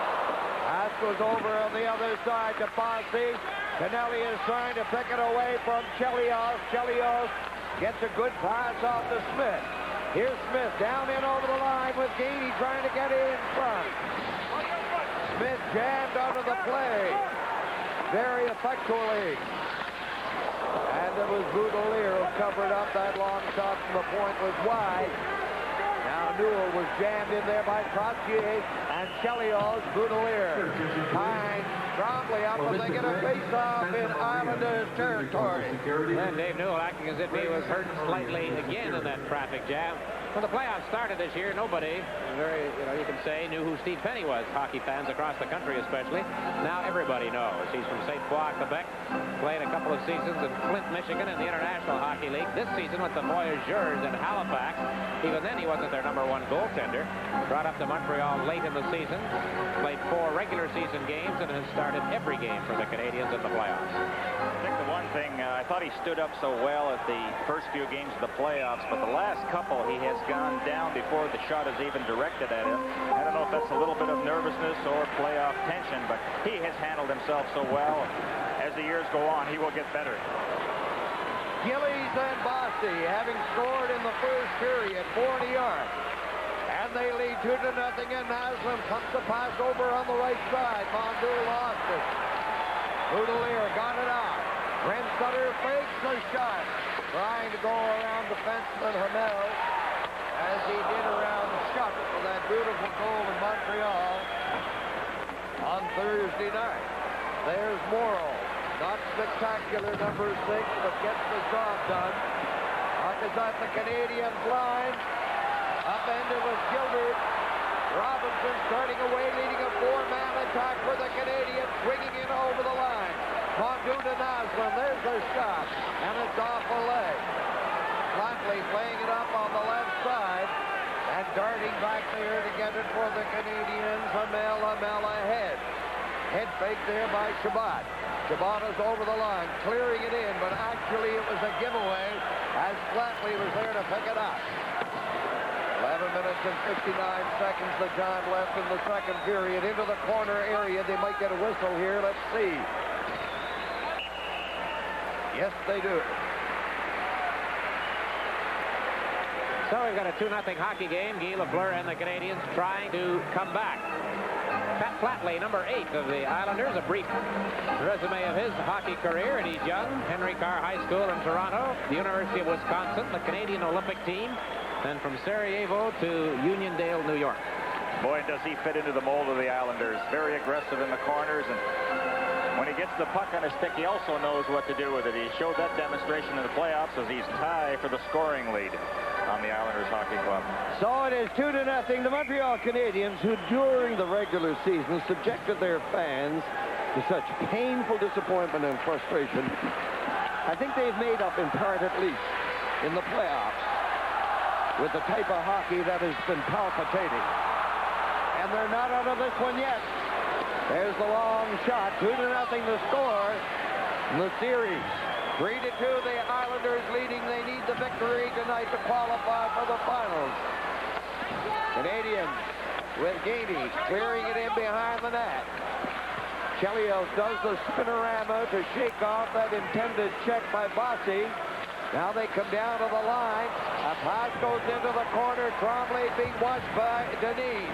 That goes over on the other side to Bossy. Canelli is trying to pick it away from Chelios. Chelios gets a good pass off to Smith. Here's Smith down in over the line with Gainey trying to get in front. Smith jammed under the play very effectually. And it was Boudelier who covered up that long shot from the point was wide. Now Newell was jammed in there by Trottier and Chelios. Boudelier. Pane, Tremblay up and they get a face-off in Islanders territory. And Dave Newell acting as if he was hurt slightly again in that traffic jam. When the playoffs started this year, nobody, you can say, knew who Steve Penny was, hockey fans across the country especially. Now everybody knows. He's from St. Croix, Quebec, played a couple of seasons in Flint, Michigan in the International Hockey League. This season with the Voyageurs in Halifax. Even then he wasn't their #1 goaltender. Brought up to Montreal late in the season, played 4 regular season games and has started every game for the Canadiens in the playoffs. I think the one thing, I thought he stood up so well at the first few games of the playoffs, but the last couple he has gone down before the shot is even directed at him. I don't know if that's a little bit of nervousness or playoff tension, but he has handled himself so well. As the years go on, he will get better. Gillies and Bossy having scored in the first period, 40 yards. And they lead 2-0, and Naslem comes to pass over on the right side. Mondu lost it. Boudelier got it out. Brent Sutter fakes the shot, trying to go around defenseman Hamel, as he did around Shutt for that beautiful goal in Montreal on Thursday night. There's Morrow. Not spectacular, number 6, but gets the job done. Puck is at the Canadiens line. Up ended with Gilbert. Robinson starting away, leading a four-man attack for the Canadiens, swinging in over the line. Mondu to Naslund, there's the shot, and it's off the leg. Flatley playing it up on the left side, and darting back there to get it for the Canadiens. Hamel ahead. Head fake there by Shabbat. Shabbat is over the line, clearing it in, but actually it was a giveaway as Flatley was there to pick it up. 11 minutes and 59 seconds the time left in the second period. Into the corner area. They might get a whistle here. Let's see. Yes, they do. So we've got a 2-0 hockey game. Guy Lafleur and the Canadiens trying to come back. Pat Flatley, number 8 of the Islanders, a brief resume of his hockey career, and he's young. Henry Carr High School in Toronto, the University of Wisconsin, the Canadian Olympic team, and from Sarajevo to Uniondale, New York. Boy, does he fit into the mold of the Islanders. Very aggressive in the corners, and when he gets the puck on his stick, he also knows what to do with it. He showed that demonstration in the playoffs as he's tied for the scoring lead on the Islanders Hockey Club. So it is 2-0. The Montreal Canadiens, who during the regular season subjected their fans to such painful disappointment and frustration, I think they've made up in part at least in the playoffs with the type of hockey that has been palpitating. And they're not out of this one yet. There's the long shot. 2-0 the score in the series. 3-2 the Islanders leading. They need the victory tonight to qualify for the finals. Canadiens with Gainey clearing it in behind the net. Chelios does the spinorama to shake off that intended check by Bossy. Now they come down to the line. A pass goes into the corner. Tremblay being watched by Denis.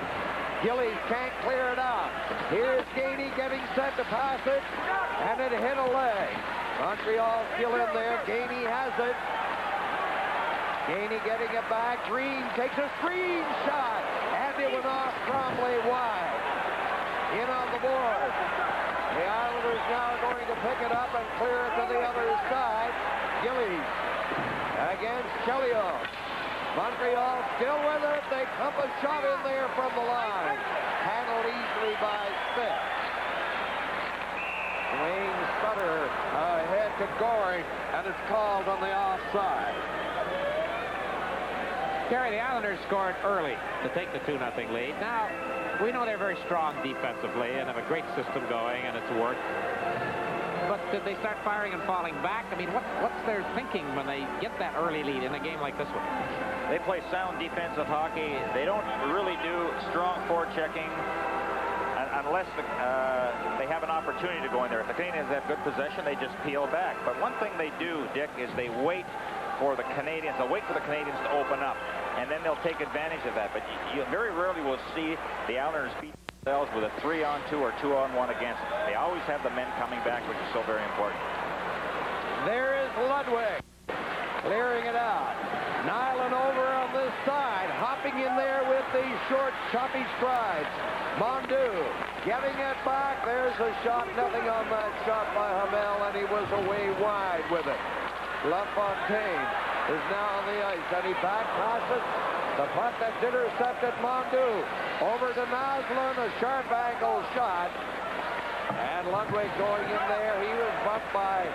Gillies can't clear it out. Here's Gainey getting set to pass it, and it hit a leg. Montreal still in there. Gainey has it. Gainey getting it back. Green takes a screen shot, and it went off Tremblay wide. In on the board. The Islanders now are going to pick it up and clear it to the other side. Gillies against Chelios. Montreal still with it. They pump a shot in there from the line. Handled easily by Smith. Wayne Sutter ahead to Goring, and it's called on the offside. Gary, the Islanders scored early to take the 2-0 lead. Now, we know they're very strong defensively and have a great system going, and it's worked. But did they start firing and falling back? I mean, what's their thinking when they get that early lead in a game like this one? They play sound defensive hockey. They don't really do strong forechecking unless they have an opportunity to go in there. If the Canadiens have good possession, they just peel back. But one thing they do, Dick, is they wait for the Canadiens. They'll wait for the Canadiens to open up, and then they'll take advantage of that. But you very rarely will see the Islanders beat themselves with a 3-on-2 or 2-on-1 against them. They always have the men coming back, which is so very important. There is Ludwig clearing it out. Nyland over on this side, hopping in there with these short, choppy strides. Mondu getting it back. There's a shot. Nothing on that shot by Hamel, and he was away wide with it. LaFontaine is now on the ice, and he back passes the puck that's intercepted. Mondu over to Naslund, a sharp angle shot. And Ludwig going in there. He was bumped by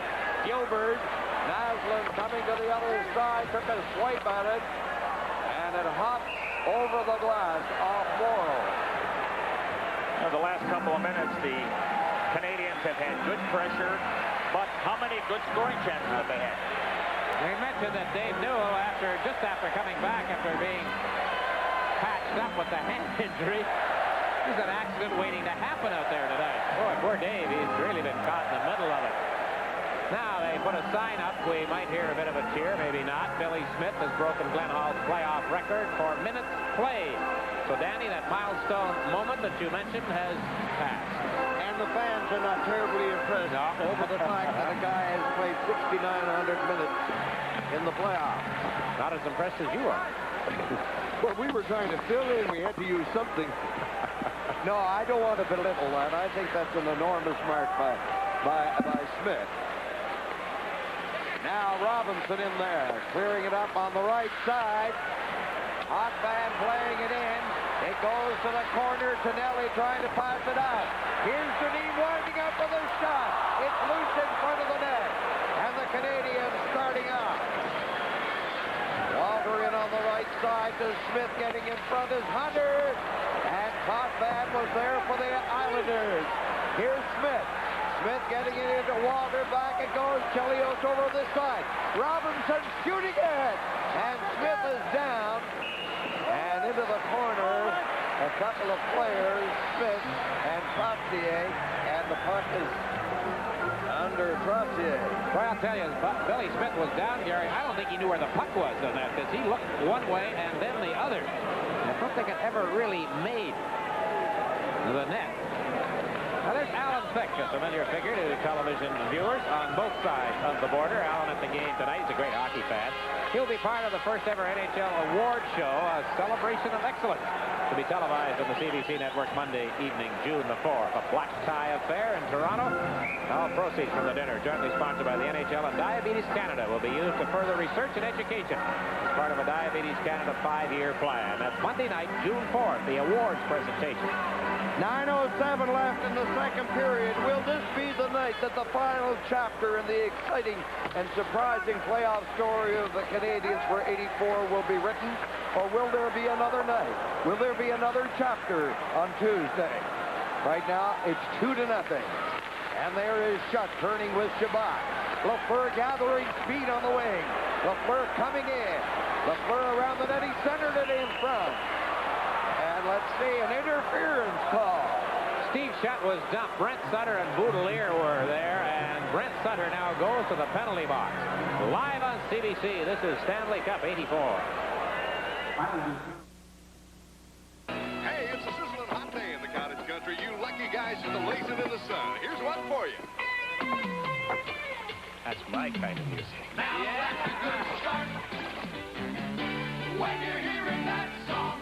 Gilbert. Naslund coming to the other side, took a swipe at it, and it hopped over the glass off Morrow. The last couple of minutes, the Canadiens have had good pressure, but how many good scoring chances have they had? We mentioned that Dave Newell, just after coming back after being patched up with the hand injury, there's an accident waiting to happen out there today. Boy, poor Dave, he's really been caught in the middle of it. Now they put a sign up. We might hear a bit of a cheer, maybe not. Billy Smith has broken Glenn Hall's playoff record for minutes played. So, Danny, that milestone moment that you mentioned has passed. And the fans are not terribly impressed over the fact that a guy has played 6,900 minutes in the playoffs. Not as impressed as you are. Well, we were trying to fill in. We had to use something. No, I don't want to belittle that. I think that's an enormous mark by Smith. Now Robinson in there, clearing it up on the right side. Hotman playing it in. They It goes to the corner. Tonelli trying to pass it out. Here's Deneen winding up with a shot. It's loose in front of the net. And the Canadiens starting out. Walter in on the right side to Smith. Getting in front is Hunter. And Potvin was there for the Islanders. Here's Smith. Smith getting it into Walter. Back it goes. Chelios over this side. Robinson shooting it. And Smith is down. And into the corner, a couple of players, Smith and Trottier. And the puck is under Trottier. Well, I'll tell you, Billy Smith was down, Gary. I don't think he knew where the puck was on that, because he looked one way and then the other. I don't think it ever really made the net. Now, there's Alan Thicke, a familiar figure to television viewers on both sides of the border. Alan at the game tonight. He's a great hockey fan. He'll be part of the first ever NHL award show, a celebration of excellence, to be televised on the CBC network Monday evening, June the 4th. A black tie affair in Toronto. All proceeds from the dinner, jointly sponsored by the NHL and Diabetes Canada, will be used to further research and education as part of a Diabetes Canada 5-year plan. That's Monday night, June 4th, the awards presentation. 9:07 left in the second period. Will this be the night that the final chapter in the exciting and surprising playoff story of the Canadiens for '84 will be written? Or will there be another night? Will there be another chapter on Tuesday? Right now, it's 2-0. And there is Shutt turning with Shabbat. Lafleur gathering speed on the wing. Lafleur coming in. Lafleur around the net. He centered it in front. And let's see, an interference call. Steve Shutt was dumped. Brent Sutter and Boudelier were there, and Brent Sutter now goes to the penalty box. Live on CBC, this is Stanley Cup 84. Hey, it's a sizzling hot day in the cottage country. You lucky guys just lazing in the sun. Here's one for you. That's my kind of music. Now that's a good start. When you're hearing that song,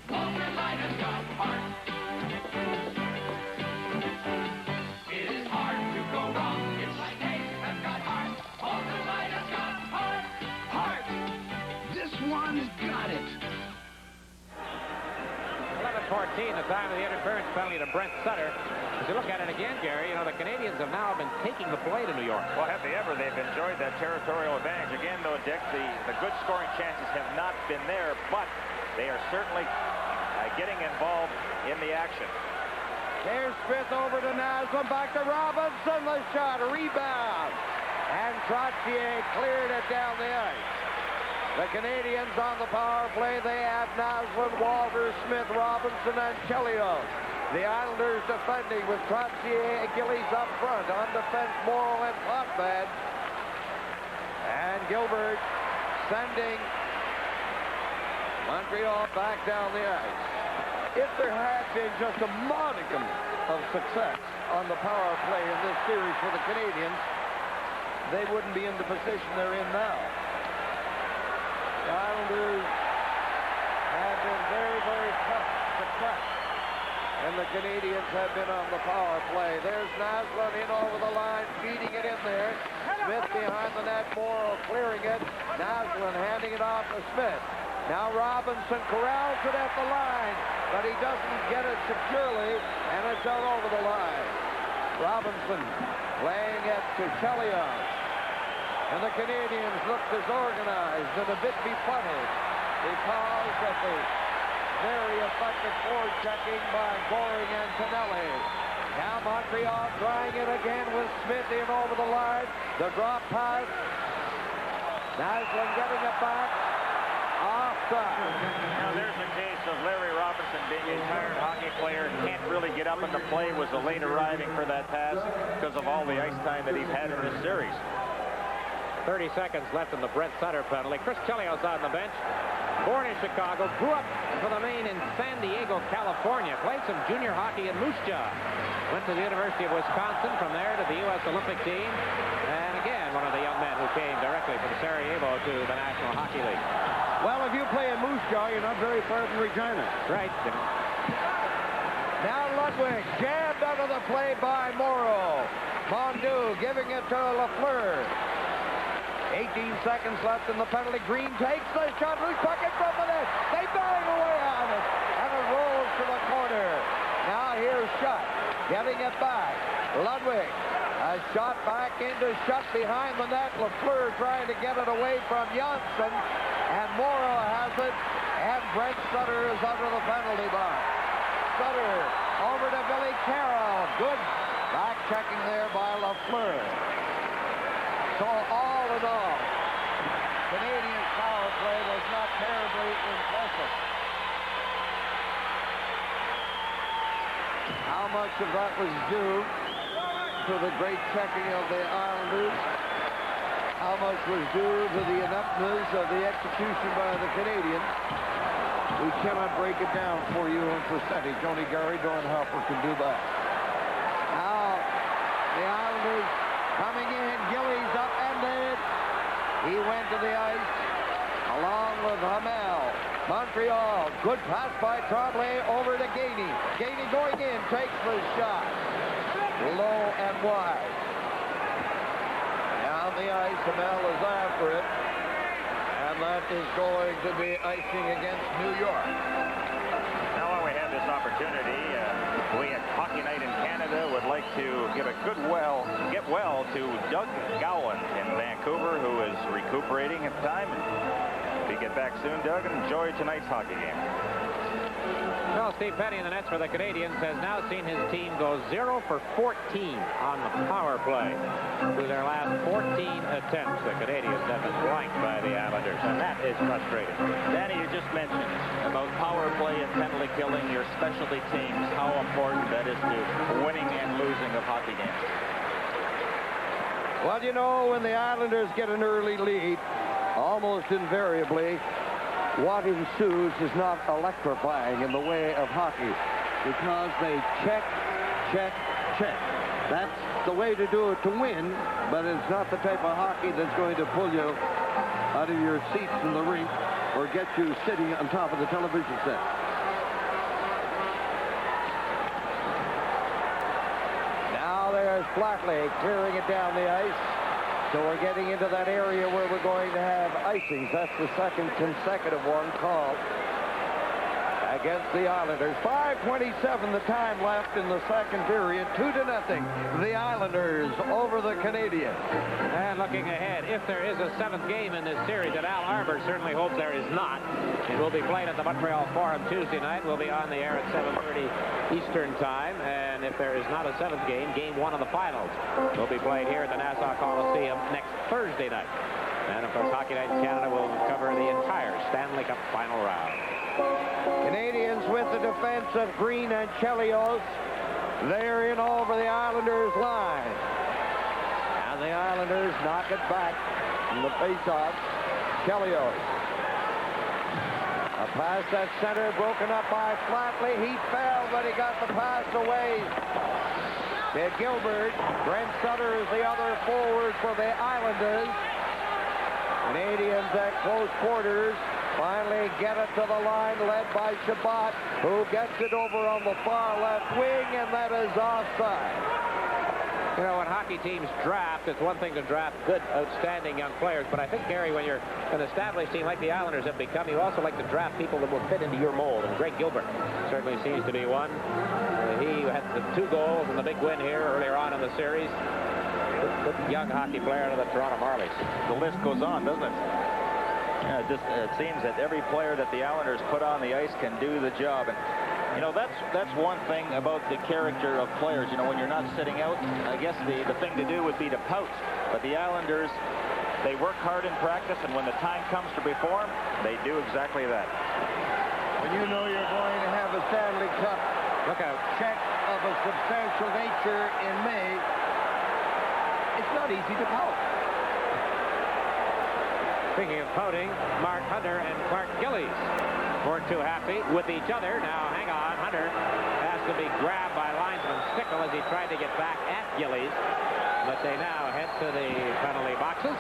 Walter Light has got heart. It is hard to go wrong. It's like hay has got heart. Walter Light has got heart. Heart. This one's got it. 11:14, the time of the interference penalty to Brent Sutter. As you look at it again, Gary, you know, the Canadiens have now been taking the play to New York. Well, have they ever? They've enjoyed that territorial advantage. Again, though, Dick, the good scoring chances have not been there, but they are certainly getting involved in the action. There's Smith over to Naslund, back to Robinson, the shot, rebound. And Trottier cleared it down the ice. The Canadiens on the power play, they have Naslund, Walter, Smith, Robinson, and Chelios. The Islanders defending with Trottier and Gillies up front. On defense, Morrow and Potvin. And Gilbert sending Montreal back down the ice. If there had been just a modicum of success on the power play in this series for the Canadiens, they wouldn't be in the position they're in now. The Islanders have been very, very tough to crack. And the Canadiens have been on the power play. There's Naslund in over the line, feeding it in there. Smith behind the net, Morrow clearing it. Naslund handing it off to Smith. Now Robinson corrals it at the line, but he doesn't get it securely, and it's out over the line. Robinson playing it to Chelios. And the Canadiens look disorganized and a bit befuddled because of the very effective forechecking by Goring and Tonelli. Now Montreal trying it again with Smith in over the line. The drop pass. Naslund getting it back. Off track. Now there's a case of Larry Robinson being a tired hockey player, can't really get up in the play, was a late arriving for that pass because of all the ice time that he's had in this series. 30 seconds left in the Brent Sutter penalty. Chris Chelios on the bench. Born in Chicago, grew up for the Maine in San Diego, California. Played some junior hockey in Moose Jaw. Went to the University of Wisconsin, from there to the U.S. Olympic team. And again, one of the young men who came directly from Sarajevo to the National Hockey League. Well, if you play in Moose Jaw, you're not very far from Regina. Right. Now Ludwig jammed out of the play by Morrow. Mondeau giving it to Lafleur. 18 seconds left in the penalty. Green takes the shot. Loose puck in front of the net. They bang away at into shut behind the net. Lafleur trying to get it away from Janssen. And Morrow has it. And Brent Sutter is under the penalty box. Sutter over to Billy Carroll. Good back checking there by Lafleur. So all in all, Canadian power play was not terribly impressive. How much of that was due to the great checking of the Islanders? How much was due to the ineptness of the execution by the Canadiens? We cannot break it down for you in percentage. Only Gary Dornhoefer can do that. Now, the Islanders coming in. Gillies upended. He went to the ice along with Hamel. Montreal, good pass by Tremblay over to Gainey. Gainey going in, takes the shot. Low and wide. Down the ice, Hamel is after it. And that is going to be icing against New York. Now while we have this opportunity, we at Hockey Night in Canada would like to give a get well to Doug Gowan in Vancouver, who is recuperating at the time. We get back soon, Doug, and enjoy tonight's hockey game. Well, Steve Petty in the nets for the Canadiens has now seen his team go 0 for 14 on the power play. Through their last 14 attempts, the Canadiens have been blanked by the Islanders, and that is frustrating. Danny, you just mentioned about power play and penalty killing, your specialty teams, how important that is to winning and losing of hockey games. Well, you know, when the Islanders get an early lead, almost invariably, what ensues is not electrifying in the way of hockey, because they check, check, check. That's the way to do it to win, but it's not the type of hockey that's going to pull you out of your seats in the rink or get you sitting on top of the television set. Now there's Flatley clearing it down the ice. So we're getting into that area where we're going to have icings. That's the second consecutive one called against the Islanders. 5:27 the time left in the second period. 2-0. The Islanders over the Canadiens. And looking ahead, if there is a seventh game in this series, and Al Arbor certainly hopes there is not, it will be played at the Montreal Forum Tuesday night. We'll be on the air at 7:30 Eastern Time. And if there is not a seventh game, game one of the finals will be played here at the Nassau Coliseum next Thursday night. And, of course, Hockey Night in Canada will cover the entire Stanley Cup final round. Canadiens with the defense of Green and Chelios. They're in over the Islanders' line. And the Islanders knock it back from the faceoff. Chelios. A pass at center, broken up by Flatley. He fell, but he got the pass away to Gilbert. Brent Sutter is the other forward for the Islanders. Canadiens at close quarters. Finally get it to the line, led by Shabbat, who gets it over on the far left wing, and that is offside. You know, when hockey teams draft, it's one thing to draft good, outstanding young players, but I think, Gary, when you're an established team like the Islanders have become, you also like to draft people that will fit into your mold, and Greg Gilbert certainly seems to be one. He had the 2 goals and the big win here earlier on in the series. Good young hockey player to the Toronto Marlies. The list goes on, doesn't it? Yeah, it seems that every player that the Islanders put on the ice can do the job. And, you know, that's one thing about the character of players. You know, when you're not sitting out, I guess the thing to do would be to pout. But the Islanders, they work hard in practice, and when the time comes to perform, they do exactly that. When you know you're going to have a Stanley Cup check of a substantial nature in May, it's not easy to pout. Speaking of pouting, Mark Hunter and Clark Gillies weren't too happy with each other. Now, hang on. Hunter has to be grabbed by linesman Stickle as he tried to get back at Gillies. But they now head to the penalty boxes.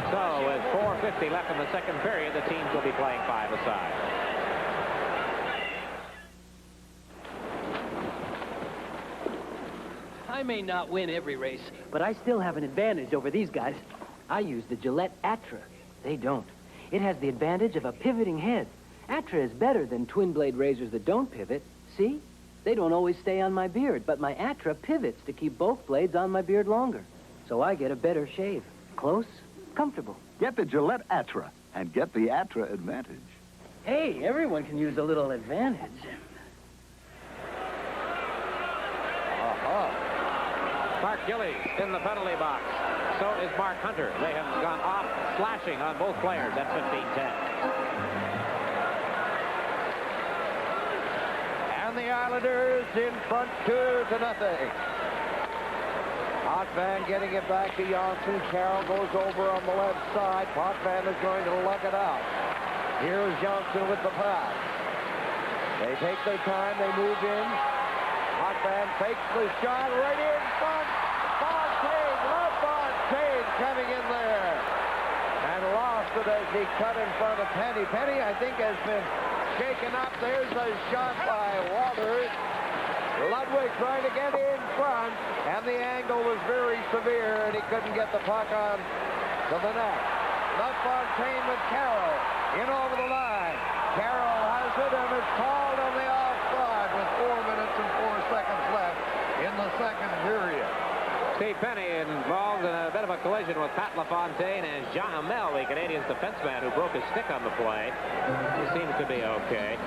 So with 4:50 left in the second period, the teams will be playing 5-a-side. I may not win every race, but I still have an advantage over these guys. I use the Gillette Atra. They don't. It has the advantage of a pivoting head. Atra is better than twin-blade razors that don't pivot. See? They don't always stay on my beard, but my Atra pivots to keep both blades on my beard longer. so I get a better shave. Close, comfortable. Get the Gillette Atra and get the Atra advantage. Hey, everyone can use a little advantage. Mark Gillies in the penalty box. So is Mark Hunter. They have gone off slashing on both players at 15-10. And the Islanders in front 2-0. Potvin getting it back to Janssen. Carroll goes over on the left side. Potvin is going to lug it out. Here's Janssen with the pass. They take their time. They move in. Potvin fakes the shot right in front. Pane coming in there and lost it as he cut in front of Pane. Pane, I think, has been shaken up. There's a shot by Walters. Ludwig trying to get in front, and the angle was very severe, and he couldn't get the puck on to the net. LaFontaine with Carroll in over the line. Carroll has it, and it's called on the offside with 4 minutes and 4 seconds left in the second period. Steve Pane involved in a bit of a collision with Pat LaFontaine and Jean Hamel, the Canadiens defenseman who broke his stick on the play. He seems to be okay.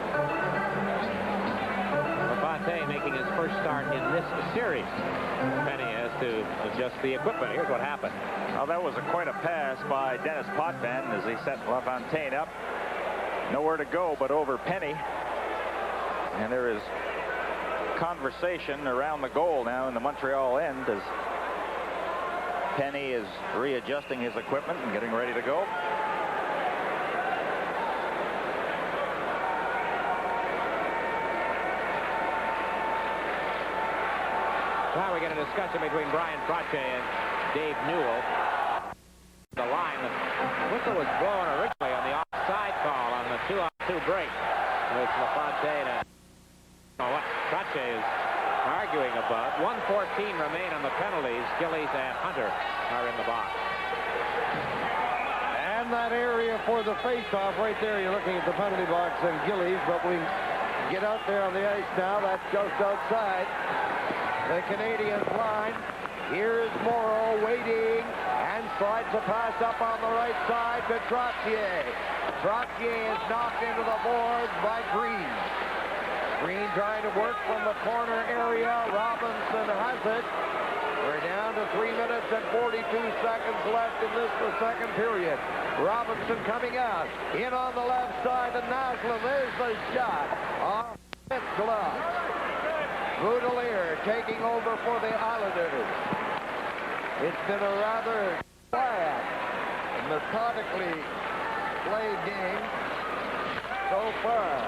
LaFontaine making his first start in this series. Pane has to adjust the equipment. Here's what happened. Well, that was quite a pass by Dennis Potvin as he set LaFontaine up. Nowhere to go but over Pane. And there is conversation around the goal now in the Montreal end as Pane is readjusting his equipment and getting ready to go. Now we get a discussion between Brian Trottier and Dave Newell. The line, the whistle was blown originally on the offside call on the 2-on-2 break. With LaFontaine and what Trottier is arguing about. 1:14 remain on the penalties. Gillies and Hunter are in the box. And that area for the face-off right there, you're looking at the penalty box and Gillies, but we get out there on the ice now. That's just outside the Canadiens line. Here's Morrow waiting and slides a pass up on the right side to Trottier. Trottier is knocked into the boards by Green. Green trying to work from the corner area. Robinson has it. We're down to 3 minutes and 42 seconds left in this, the second period. Robinson coming out. In on the left side to Naslund. There's the shot. Off his glove. Boudelier taking over for the Islanders. It's been a rather quiet and methodically played game so far.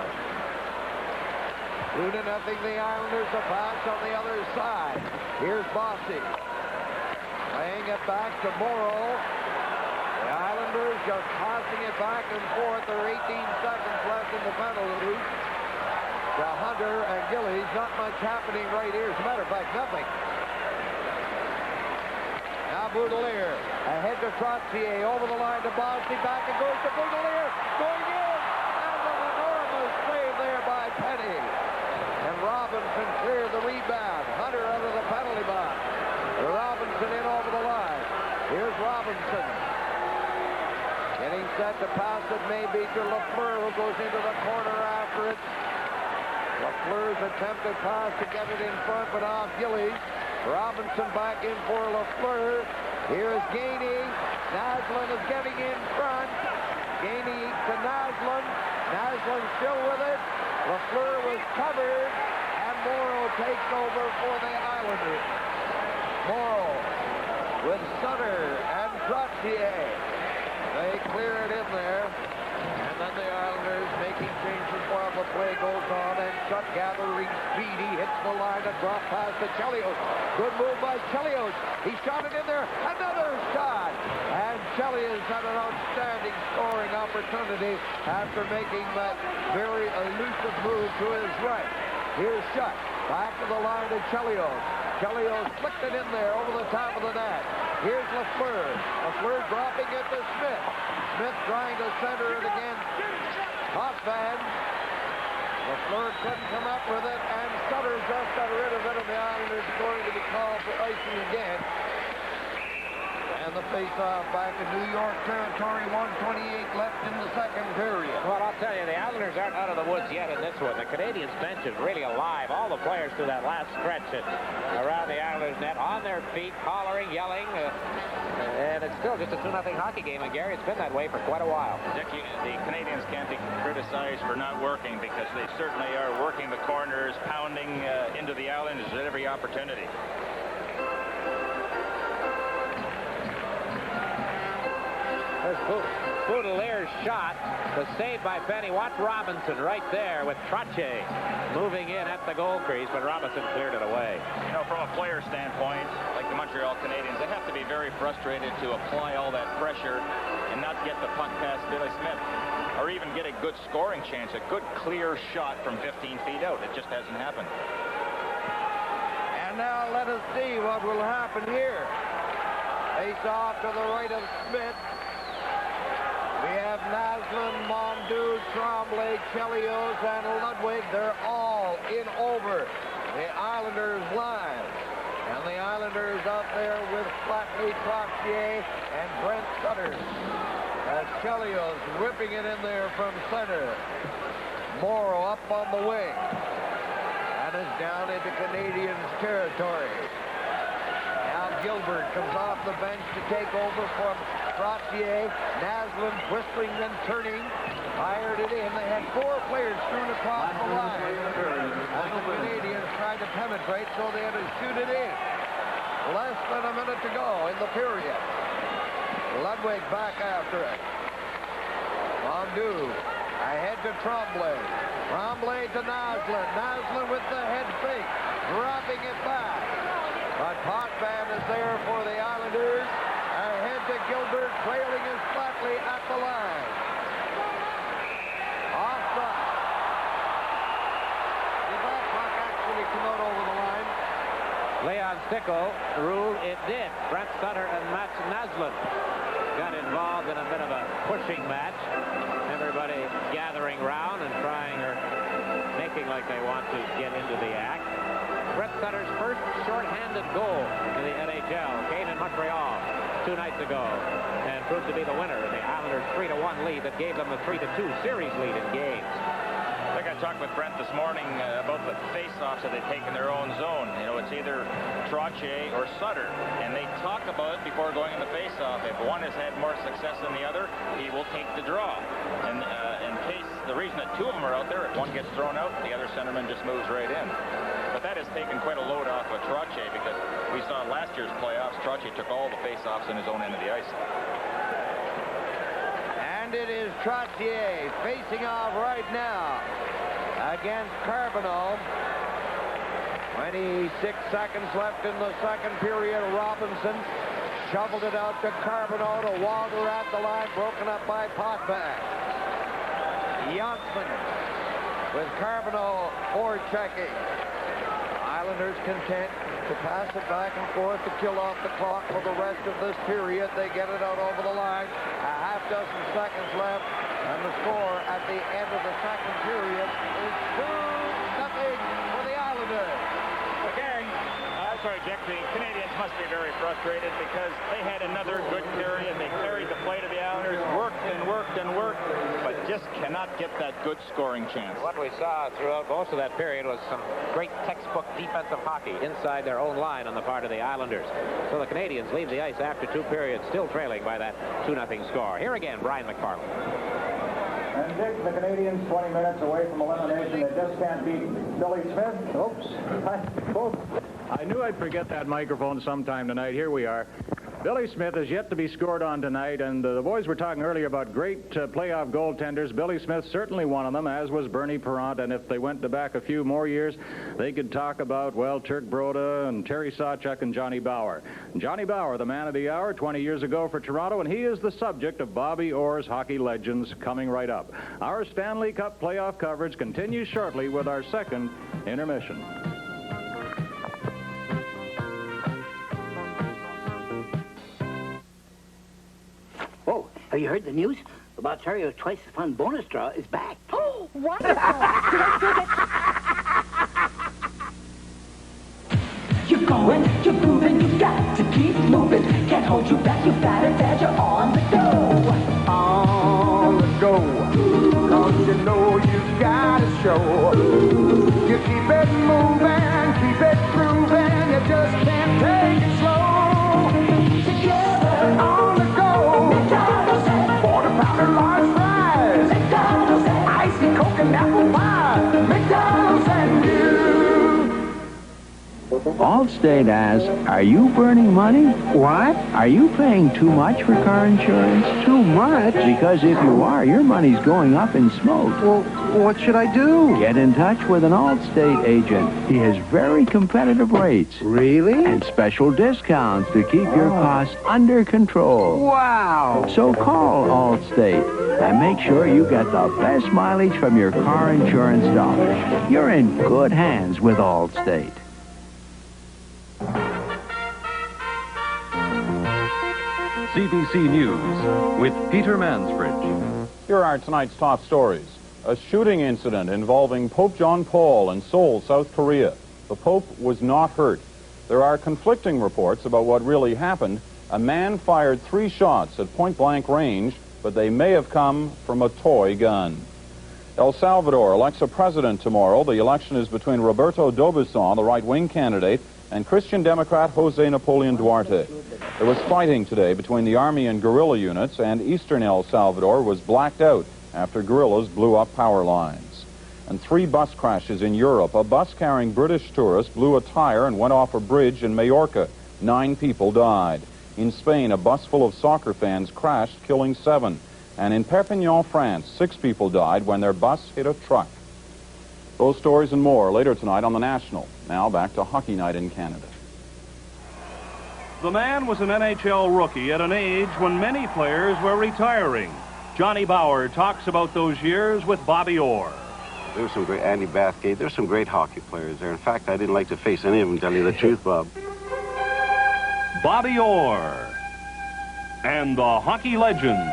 2-0, the Islanders. A pass on the other side. Here's Bossy. Laying it back to Morrow. The Islanders just passing it back and forth. There are 18 seconds left in the penalty. To Hunter and Gillies. Not much happening right here. As a matter of fact, nothing. Now Boudelier. Ahead to Trottier. Over the line to Bossy. Back and goes to Boudelier. Going in. And an enormous save there by Pane. And Robinson cleared the rebound. Hunter out of the penalty box. Robinson in over the line. Here's Robinson. Getting set to pass it maybe to Lafleur, who goes into the corner after it. Lafleur's attempted pass to get it in front, but off Gillies. Robinson back in for Lafleur. Here's Gainey. Naslund is getting in front. Gainey to Naslund. Naslund still with it. Lafleur was covered, and Morrow takes over for the Islanders. Morrow with Sutter and Trottier. They clear it in there, and then the Islanders making changes while the play goes on, and Chuck gathering speed. He hits the line and drop pass to Chelios. Good move by Chelios. He shot it in there. Another shot. And Chelios had an outstanding scoring opportunity after making that very elusive move to his right. Here's Shutt. Back to the line to Chelios. Chelios flicked it in there over the top of the net. Here's Lafleur. Lafleur dropping it to Smith. Smith trying to center it again. Potvin. Lafleur couldn't come up with it, and Sutter just got rid of it, and the Islanders are going to be called for icing again. And the face-off back in New York territory, 1:28 left in the second period. Well, I'll tell you, the Islanders aren't out of the woods yet in this one. The Canadiens bench is really alive. All the players through that last stretch around the Islanders net on their feet, hollering, yelling. And it's still just a 2-0 hockey game. And, Gary, it's been that way for quite a while. Dick, the Canadiens can't be criticized for not working because they certainly are working the corners, pounding into the Islanders at every opportunity. There's Boudelier's shot was saved by Pane. Watch Robinson right there with Tremblay moving in at the goal crease, but Robinson cleared it away. You know, from a player standpoint, like the Montreal Canadiens, they have to be very frustrated to apply all that pressure and not get the puck past Billy Smith, or even get a good scoring chance, a good clear shot from 15 feet out. It just hasn't happened. And now let us see what will happen here. Face off to the right of Smith. We have Naslund, Mondeau, Tremblay, Chelios, and Ludwig. They're all in over the Islanders' line. And the Islanders up there with Flatley, Trottier, and Brent Sutter. As Chelios whipping it in there from center. Morrow up on the wing. And is down into Canadiens territory. Now Gilbert comes off the bench to take over from Trottier. Naslund whistling, then turning. Fired it in. They had 4 players strewn across the line. As the Canadiens tried to penetrate, so they had to shoot it in. Less than a minute to go in the period. Ludwig back after it. Mondeau ahead to Tremblay. Tremblay to Naslund. Naslund with the head fake. Dropping it back. But Potvin is there for the Islanders. Ahead to Gilbert, trailing is Flatley at the line. Offside. Did that puck actually come out over the line? Leon Stickle ruled it did. Brent Sutter and Matt Naslund got involved in a bit of a pushing match. Everybody gathering round and trying or making like they want to get into the act. Brent Sutter's first shorthanded goal in the NHL came in Montreal 2 nights ago and proved to be the winner in the Islanders' 3-1 lead that gave them the 3-2 series lead in games. I think I talked with Brent this morning about the face-offs that they take in their own zone. You know, it's either Trottier or Sutter, and they talk about it before going in the face-off. If one has had more success than the other, he will take the draw. And in case the reason that 2 of them are out there, if one gets thrown out, the other centerman just moves right in. But that has taken quite a load off of Trottier because we saw last year's playoffs, Trottier took all the face-offs in his own end of the ice. And it is Trottier facing off right now against Carbonneau. 26 seconds left in the second period. Robinson shoveled it out to Carbonneau to Walter at the line, broken up by Potvin. Youngsman with Carbonneau forechecking. Islanders content to pass it back and forth to kill off the clock for the rest of this period. They get it out over the line. A half dozen seconds left, and the score at the end of the second period is 2-0 for the Islanders. Gary, sorry, Dick, the Canadiens must be very frustrated because they had another good period. They carried the play to the Islanders, worked and worked and worked, but just cannot get that good scoring chance. What we saw throughout most of that period was some great textbook defensive hockey inside their own line on the part of the Islanders. So the Canadiens leave the ice after 2 periods, still trailing by that 2-0 score. Here again, Brian McFarland. And Dick, the Canadiens 20 minutes away from elimination. They just can't beat Billy Smith. Oops. I knew I'd forget that microphone sometime tonight. Here we are. Billy Smith is yet to be scored on tonight, and the boys were talking earlier about great playoff goaltenders. Billy Smith certainly one of them, as was Bernie Parent, and if they went back a few more years, they could talk about, well, Turk Broda and Terry Sawchuk and Johnny Bauer. Johnny Bauer, the man of the hour 20 years ago for Toronto, and he is the subject of Bobby Orr's Hockey Legends coming right up. Our Stanley Cup playoff coverage continues shortly with our second intermission. Oh, have you heard the news? About Ontario's twice as fun bonus draw is back. Oh, wonderful! You're going, you're moving, you got to keep moving. Can't hold you back, you you know you gotta show. You keep it moving, keep it grooving, you just can't take it slow. Together on the go, McDonald's and 40-pounder large fries, McDonald's and icy Coke and apple pie, McDonald's and you. Allstate asks, are you burning money? What? Are you paying too much for car insurance? Too much? Because if you are, your money's going up in smoke. Well, what should I do? Get in touch with an Allstate agent. He has very competitive rates. Really? And special discounts to keep your costs under control. Wow! So call Allstate and make sure you get the best mileage from your car insurance dollars. You're in good hands with Allstate. CBC News with Peter Mansbridge. Here are tonight's top stories. A shooting incident involving Pope John Paul in Seoul, South Korea. The Pope was not hurt. There are conflicting reports about what really happened. A man fired 3 shots at point-blank range, but they may have come from a toy gun. El Salvador elects a president tomorrow. The election is between Roberto D'Aubuisson, the right-wing candidate, and Christian Democrat Jose Napoleon Duarte. There was fighting today between the army and guerrilla units, and eastern El Salvador was blacked out after guerrillas blew up power lines. And 3 bus crashes in Europe. A bus carrying British tourists blew a tire and went off a bridge in Majorca. 9 people died. In Spain, a bus full of soccer fans crashed, killing 7. And in Perpignan, France, 6 people died when their bus hit a truck. Those stories and more later tonight on The National. Now back to Hockey Night in Canada. The man was an NHL rookie at an age when many players were retiring. Johnny Bower talks about those years with Bobby Orr. There's some great Andy Bathgate. There's some great hockey players there. In fact, I didn't like to face any of them, tell you the truth, Bob. Bobby Orr and the Hockey Legends.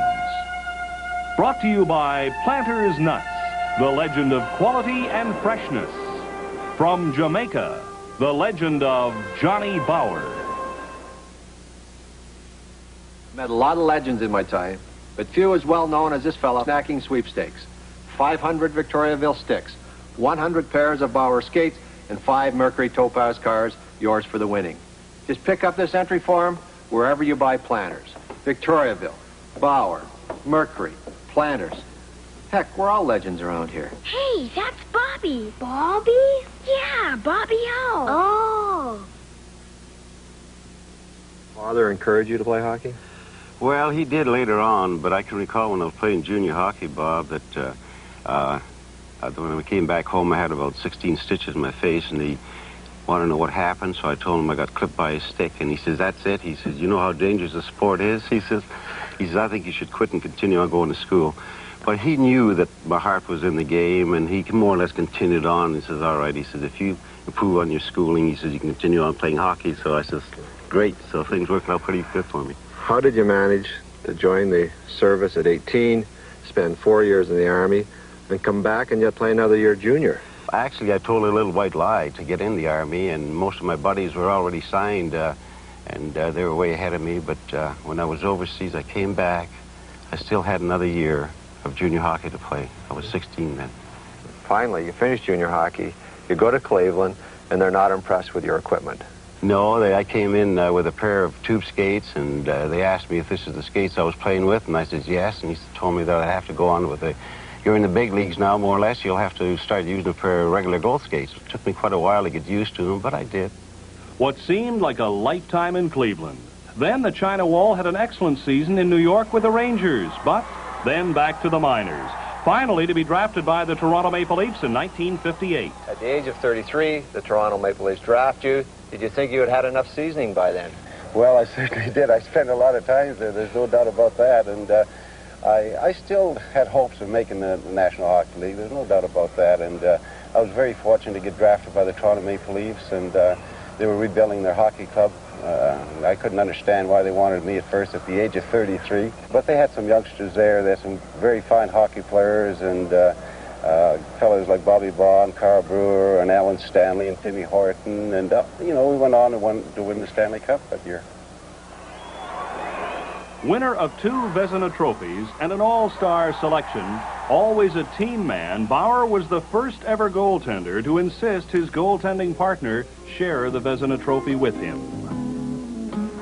Brought to you by Planters Nuts, the legend of quality and freshness. From Jamaica, the legend of Johnny Bower. Met a lot of legends in my time, but few as well known as this fella snacking sweepstakes. 500 Victoriaville sticks, 100 pairs of Bauer skates, and 5 Mercury Topaz cars, yours for the winning. Just pick up this entry form wherever you buy planters. Victoriaville, Bauer, Mercury, planters. Heck, we're all legends around here. Hey, that's Bobby. Bobby? Yeah, Bobby O. Oh. Father encouraged you to play hockey? Well, he did later on, but I can recall when I was playing junior hockey, Bob, that when I came back home, I had about 16 stitches in my face, and he wanted to know what happened, so I told him I got clipped by a stick, and he says, that's it. He says, you know how dangerous the sport is? He says, I think you should quit and continue on going to school. But he knew that my heart was in the game, and he more or less continued on. He says, all right, he says, if you improve on your schooling, he says, you can continue on playing hockey. So I says, great. So things worked out pretty good for me. How did you manage to join the service at 18, spend 4 years in the Army, and come back and yet play another year junior? Actually, I told a little white lie to get in the Army, and most of my buddies were already signed, and they were way ahead of me. But when I was overseas, I came back. I still had another year of junior hockey to play. I was 16 then. Finally, you finish junior hockey, you go to Cleveland, and they're not impressed with your equipment. No, I came in with a pair of tube skates, and they asked me if this is the skates I was playing with, and I said yes, and he told me that I'd have to go on with you're in the big leagues now, more or less, you'll have to start using a pair of regular goal skates. It took me quite a while to get used to them, but I did. What seemed like a lifetime in Cleveland. Then the China Wall had an excellent season in New York with the Rangers, but then back to the minors. Finally to be drafted by the Toronto Maple Leafs in 1958. At the age of 33, the Toronto Maple Leafs draft you. Did you think you had had enough seasoning by then? Well, I certainly did. I spent a lot of time there. There's no doubt about that. And I still had hopes of making the National Hockey League. There's no doubt about that. And I was very fortunate to get drafted by the Toronto Maple Leafs, and they were rebuilding their hockey club. I couldn't understand why they wanted me at first at the age of 33. But they had some youngsters there. They had some very fine hockey players, and fellows like Bobby Baugh, Carl Brewer, and Alan Stanley, and Timmy Horton. And, we went on to win the Stanley Cup that year. Winner of 2 Vezina trophies and an all-star selection, Always a team man, Bauer was the first ever goaltender to insist his goaltending partner share the Vezina Trophy with him.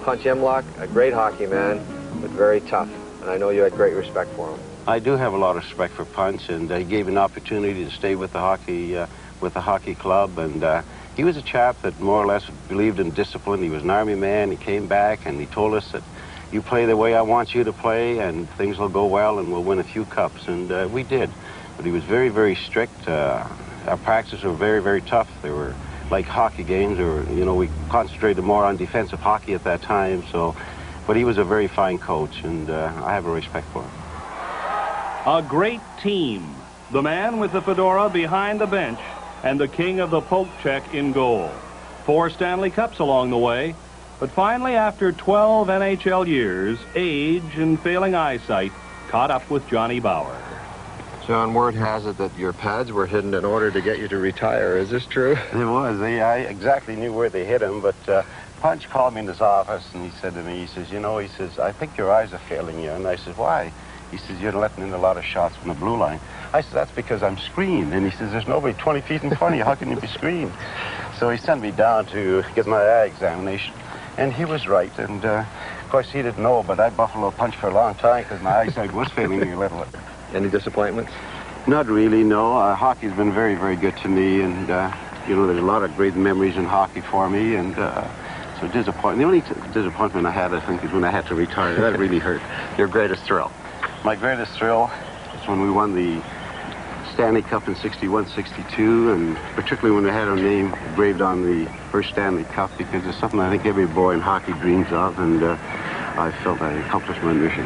Punch Imlock, a great hockey man, but very tough. And I know you had great respect for him. I do have a lot of respect for Punch, and he gave me an opportunity to stay with the hockey club, and he was a chap that more or less believed in discipline. He was an Army man. He came back and he told us that you play the way I want you to play and things will go well and we'll win a few cups, and we did. But he was very, very strict. Our practices were very, very tough. They were like hockey games, or we concentrated more on defensive hockey at that time. But he was a very fine coach, and I have a respect for him. A great team. The man with the fedora behind the bench and the king of the poke check in goal. 4 Stanley Cups along the way. But finally, after 12 NHL years, age and failing eyesight caught up with Johnny Bauer. John, word has it that your pads were hidden in order to get you to retire. Is this true? It was. I exactly knew where they hid him, but Punch called me in his office and he said to me, he says, I think your eyes are failing you. And I said, why? He says, you're letting in a lot of shots from the blue line. I said, that's because I'm screened. And he says, there's nobody 20 feet in front of you. How can you be screened? So he sent me down to get my eye examination. And he was right. And, of course, he didn't know, but I buffalo punched for a long time because my eyesight was failing me a little. Any disappointments? Not really, no. Hockey's been very, very good to me, and, there's a lot of great memories in hockey for me, and so disappointing. The only disappointment I had, I think, is when I had to retire. That really hurt. Your greatest thrill? My greatest thrill is when we won the Stanley Cup in 61-62, and particularly when they had our name engraved on the first Stanley Cup, because it's something I think every boy in hockey dreams of, and I felt I accomplished my mission.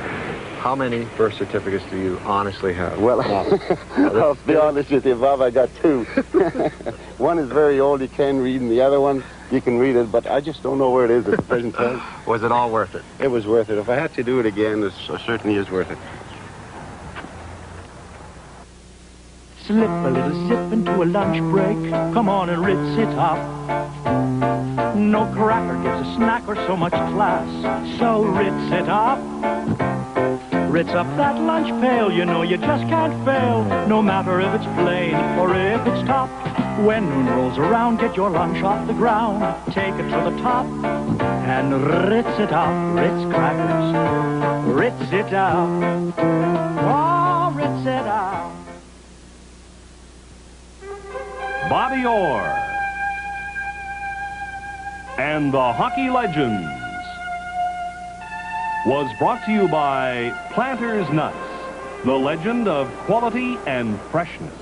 How many birth certificates do you honestly have? Well, I'll be honest with you, Bob, I got 2. One is very old, you can't read, and the other one, you can read it, but I just don't know where it is at the present time. Was it all worth it? It was worth it. If I had to do it again, it certainly is worth it. Slip a little sip into a lunch break. Come on and ritz it up. No cracker gives a snack or so much class. So ritz it up. Ritz up that lunch pail. You know you just can't fail. No matter if it's plain or if it's topped. When noon rolls around, get your lunch off the ground. Take it to the top and ritz it up. Ritz crackers. Ritz it out. Oh, ritz it out. Bobby Orr and the Hockey Legends was brought to you by Planters Nuts, the legend of quality and freshness.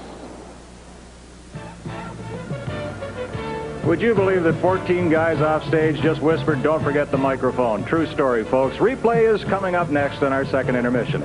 Would you believe that 14 guys off stage just whispered, don't forget the microphone? True story, folks. Replay is coming up next in our second intermission.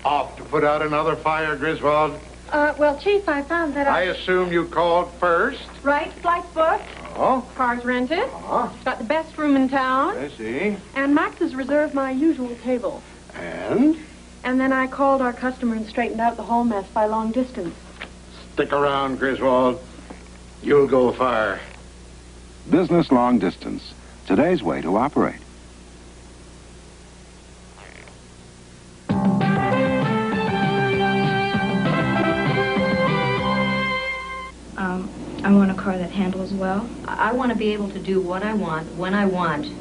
Off to put out another fire, Griswold? Well, Chief, I found that I assume you called first? Right, flights booked. Oh? Cars rented. Got the best room in town. I see. And Max has reserved my usual table. And? And then I called our customer and straightened out the whole mess by long distance. Stick around, Griswold. You'll go far. Business long distance. Today's way to operate. I want a car that handles well. I want to be able to do what I want, when I want. You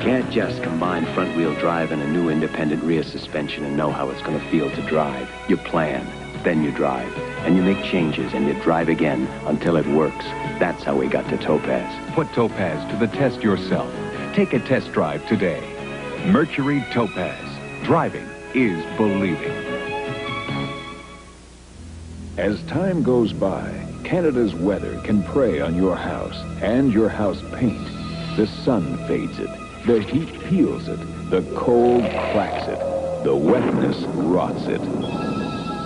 can't just combine front-wheel drive and a new independent rear suspension and know how it's going to feel to drive. You plan, then you drive, and you make changes, and you drive again until it works. That's how we got to Topaz. Put Topaz to the test yourself. Take a test drive today. Mercury Topaz. Driving is believing. As time goes by, Canada's weather can prey on your house and your house paint. The sun fades it. The heat peels it. The cold cracks it. The wetness rots it.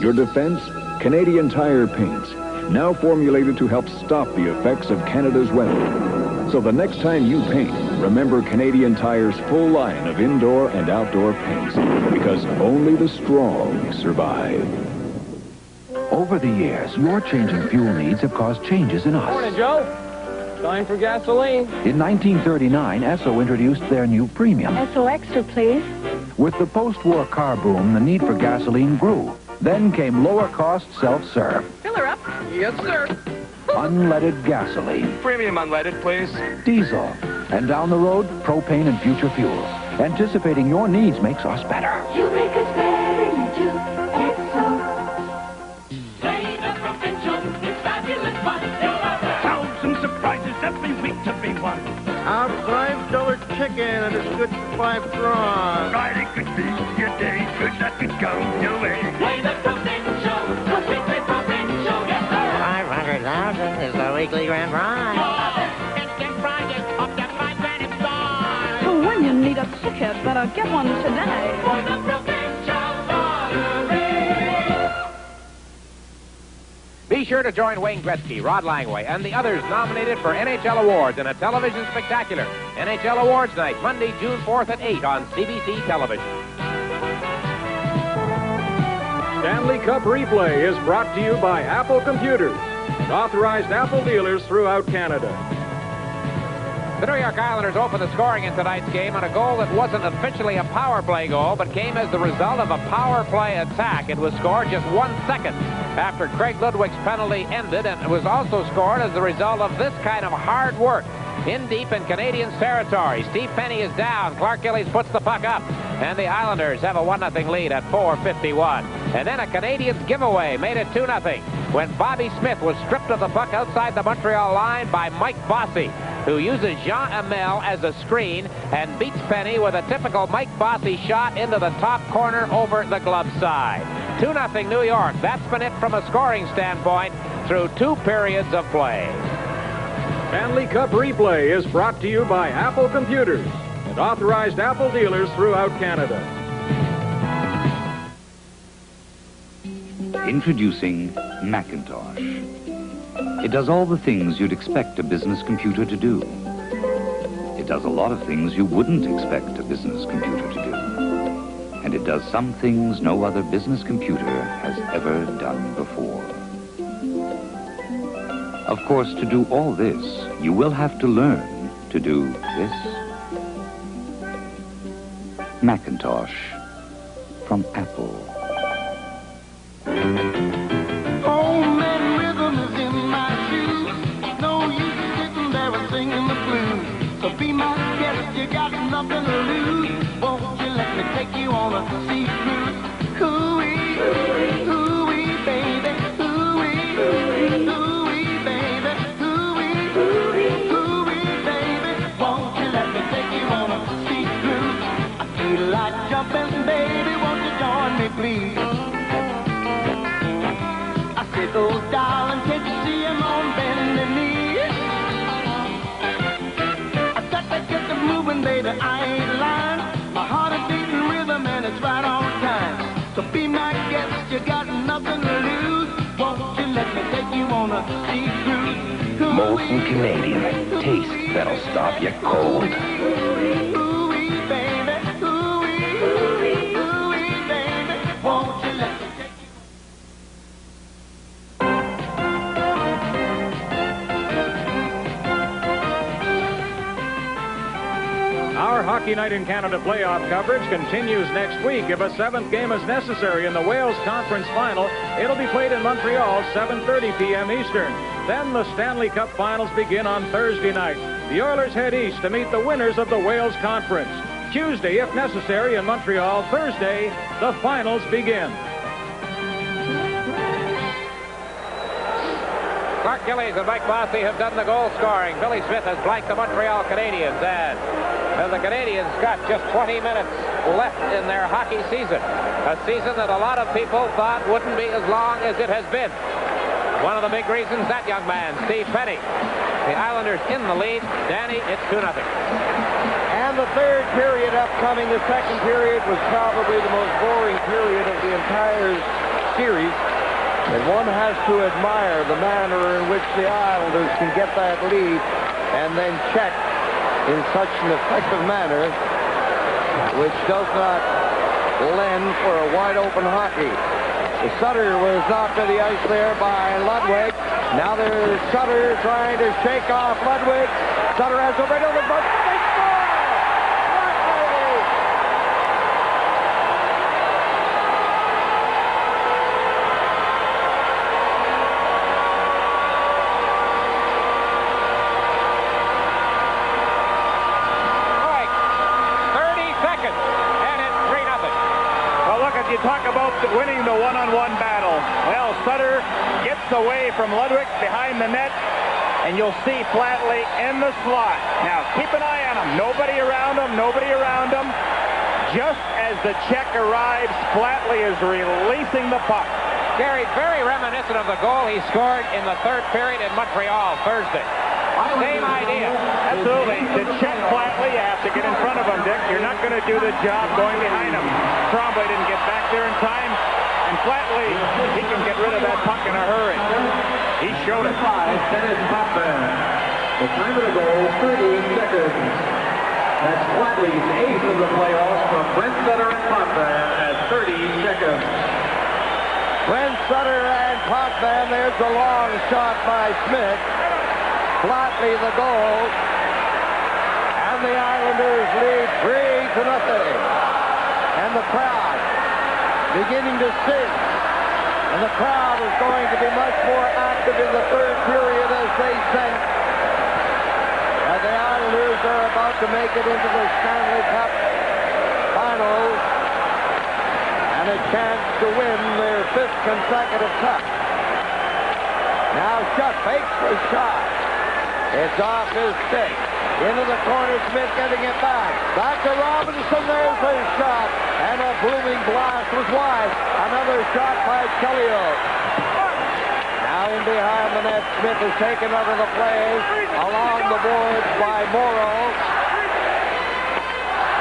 Your defense? Canadian Tire paints. Now formulated to help stop the effects of Canada's weather. So the next time you paint, remember Canadian Tire's full line of indoor and outdoor paints. Because only the strong survive. Over the years, your changing fuel needs have caused changes in us. Morning, Joe. Time for gasoline. In 1939, Esso introduced their new premium. Esso Extra, please. With the post-war car boom, the need for gasoline grew. Then came lower-cost self-serve. Fill her up. Yes, sir. Unleaded gasoline. Premium unleaded, please. Diesel. And down the road, propane and future fuels. Anticipating your needs makes us better. You make us better, you do. Exo. Play the provincial, it's fabulous fun. Thousand surprises every week to be won. Our $5 chicken and it's good for 5 strong. Friday could be your day, good that could go your way. Play the provincial, cause we play provincial, yes sir. 500,000 is the weekly grand prize. Instant prizes up to 5 grand in size. For when you need a ticket, better get one today. For the provincial lottery. Be sure to join Wayne Gretzky, Rod Langway, and the others nominated for NHL Awards in a television spectacular. NHL Awards Night, Monday, June 4th at 8 on CBC Television. Stanley Cup Replay is brought to you by Apple Computers and authorized Apple dealers throughout Canada. The New York Islanders opened the scoring in tonight's game on a goal that wasn't officially a power play goal, but came as the result of a power play attack. It was scored just 1 second after Craig Ludwig's penalty ended, and it was also scored as the result of this kind of hard work. In deep in Canadiens territory, Steve Pane is down. Clark Gillies puts the puck up, and the Islanders have a 1-0 lead at 4:51. And then a Canadiens giveaway made it 2-0 when Bobby Smith was stripped of the puck outside the Montreal line by Mike Bossy, who uses Jean Hamel as a screen and beats Pane with a typical Mike Bossy shot into the top corner over the glove side. 2-0 New York. That's been it from a scoring standpoint through 2 periods of play. Stanley Cup Replay is brought to you by Apple Computers and authorized Apple dealers throughout Canada. Introducing Macintosh. It does all the things you'd expect a business computer to do. It does a lot of things you wouldn't expect a business computer to do. And it does some things no other business computer has ever done before. Of course, to do all this, you will have to learn to do this. Macintosh from Apple. Homemade rhythm is in my shoes. No use sitting there and singing the blues. So be my guest, you got nothing to lose. Won't you let me take you on a sea cruise? Hoo-wee, hoo-wee, baby, hoo-wee, hoo-wee, baby, hoo-wee, hoo-wee, baby. Won't you let me take you on a sea cruise? I feel like jumping, baby, won't you join me, please? I said, oh, darling, can't you see I'm on bending knee? I got to get the moving, baby, I ain't lying. My heart is beating rhythm and it's right on time. So be my guest, you got nothing to lose. Won't you let me take you on a sea cruise? Molson Canadian. Taste that'll stop you cold. Ooh-wee, baby, ooh-wee, ooh-wee, ooh-wee, baby. Won't you let me take Our Hockey Night in Canada playoff coverage continues next week. If a 7th game is necessary in the Wales Conference Final, it'll be played in Montreal, 7:30 p.m. Eastern. Then the Stanley Cup Finals begin on Thursday night. The Oilers head east to meet the winners of the Wales Conference. Tuesday, if necessary, in Montreal. Thursday, the finals begin. Clark Gillies and Mike Bossy have done the goal scoring. Billy Smith has blanked the Montreal Canadiens, and the Canadiens got just 20 minutes left in their hockey season. A season that a lot of people thought wouldn't be as long as it has been. One of the big reasons, that young man, Steve Pane. The Islanders in the lead. Danny, it's 2-0. And the third period upcoming. The second period was probably the most boring period of the entire series. And one has to admire the manner in which the Islanders can get that lead and then check in such an effective manner, which does not lend for a wide-open hockey. Sutter was knocked to the ice there by Ludwig. Now there's Sutter trying to shake off Ludwig. Sutter has a right over front. They score! Flatley! Right. 30 seconds, and it's 3-0. Well, look, if you talk about winning the one-on-one battle, well, Sutter gets away from Ludwig behind the net, and you'll see Flatley in the slot. Now, keep an eye on him. Nobody around him, nobody around him. Just as the check arrives, Flatley is releasing the puck. Gary, very reminiscent of the goal he scored in the third period in Montreal Thursday. Same idea. Absolutely. To check Flatley, you have to get in front of him, Dick. You're not going to do the job going behind him. Tremblay didn't get back there in time, and Flatley, he can get rid of that puck in a hurry. He showed it. The time of the goal, 30 seconds. That's Flatley's 8th of the playoffs from Brent Sutter and Potvin at 30 seconds. Brent Sutter and Potvin, there's a long shot by Smith. Flatley the goal. And the Islanders lead 3-0. And the crowd beginning to sing. And the crowd is going to be much more active in the third period as they sing. And the Islanders are about to make it into the Stanley Cup Finals. And a chance to win their 5th consecutive cup. Now Shutt fakes the shot. It's off his stick. Into the corner, Smith getting it back. Back to Robinson, there's his shot. And a booming blast was wide. Another shot by Gillies. Now in behind the net, Smith is taken out of the play. Along the boards by Morrow.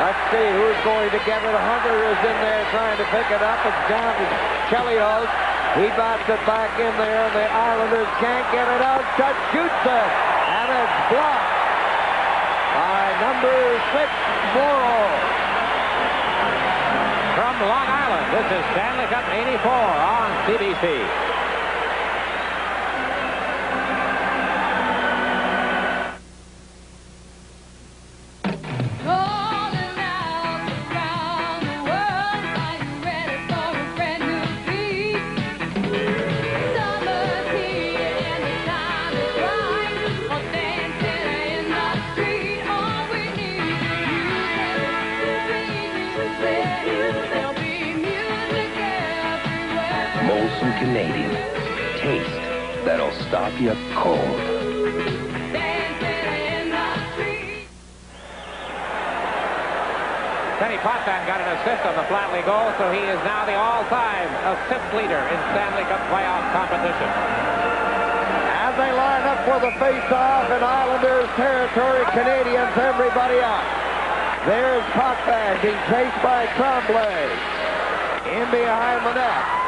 Let's see who's going to get it. Hunter is in there trying to pick it up. It's down to Gillies. He bats it back in there. The Islanders can't get it out. Shutt shoots it. And it's blocked by number 6, Morrow. From Long Island, this is Stanley Cup 84 on CBC. Canadian. Taste that'll stop you cold. Danny Potvin got an assist on the Flatley goal, so he is now the all-time assist leader in Stanley Cup playoff competition. As they line up for the face-off in Islanders territory, Canadiens, everybody out. There's Potvin being chased by Tremblay. In behind the net.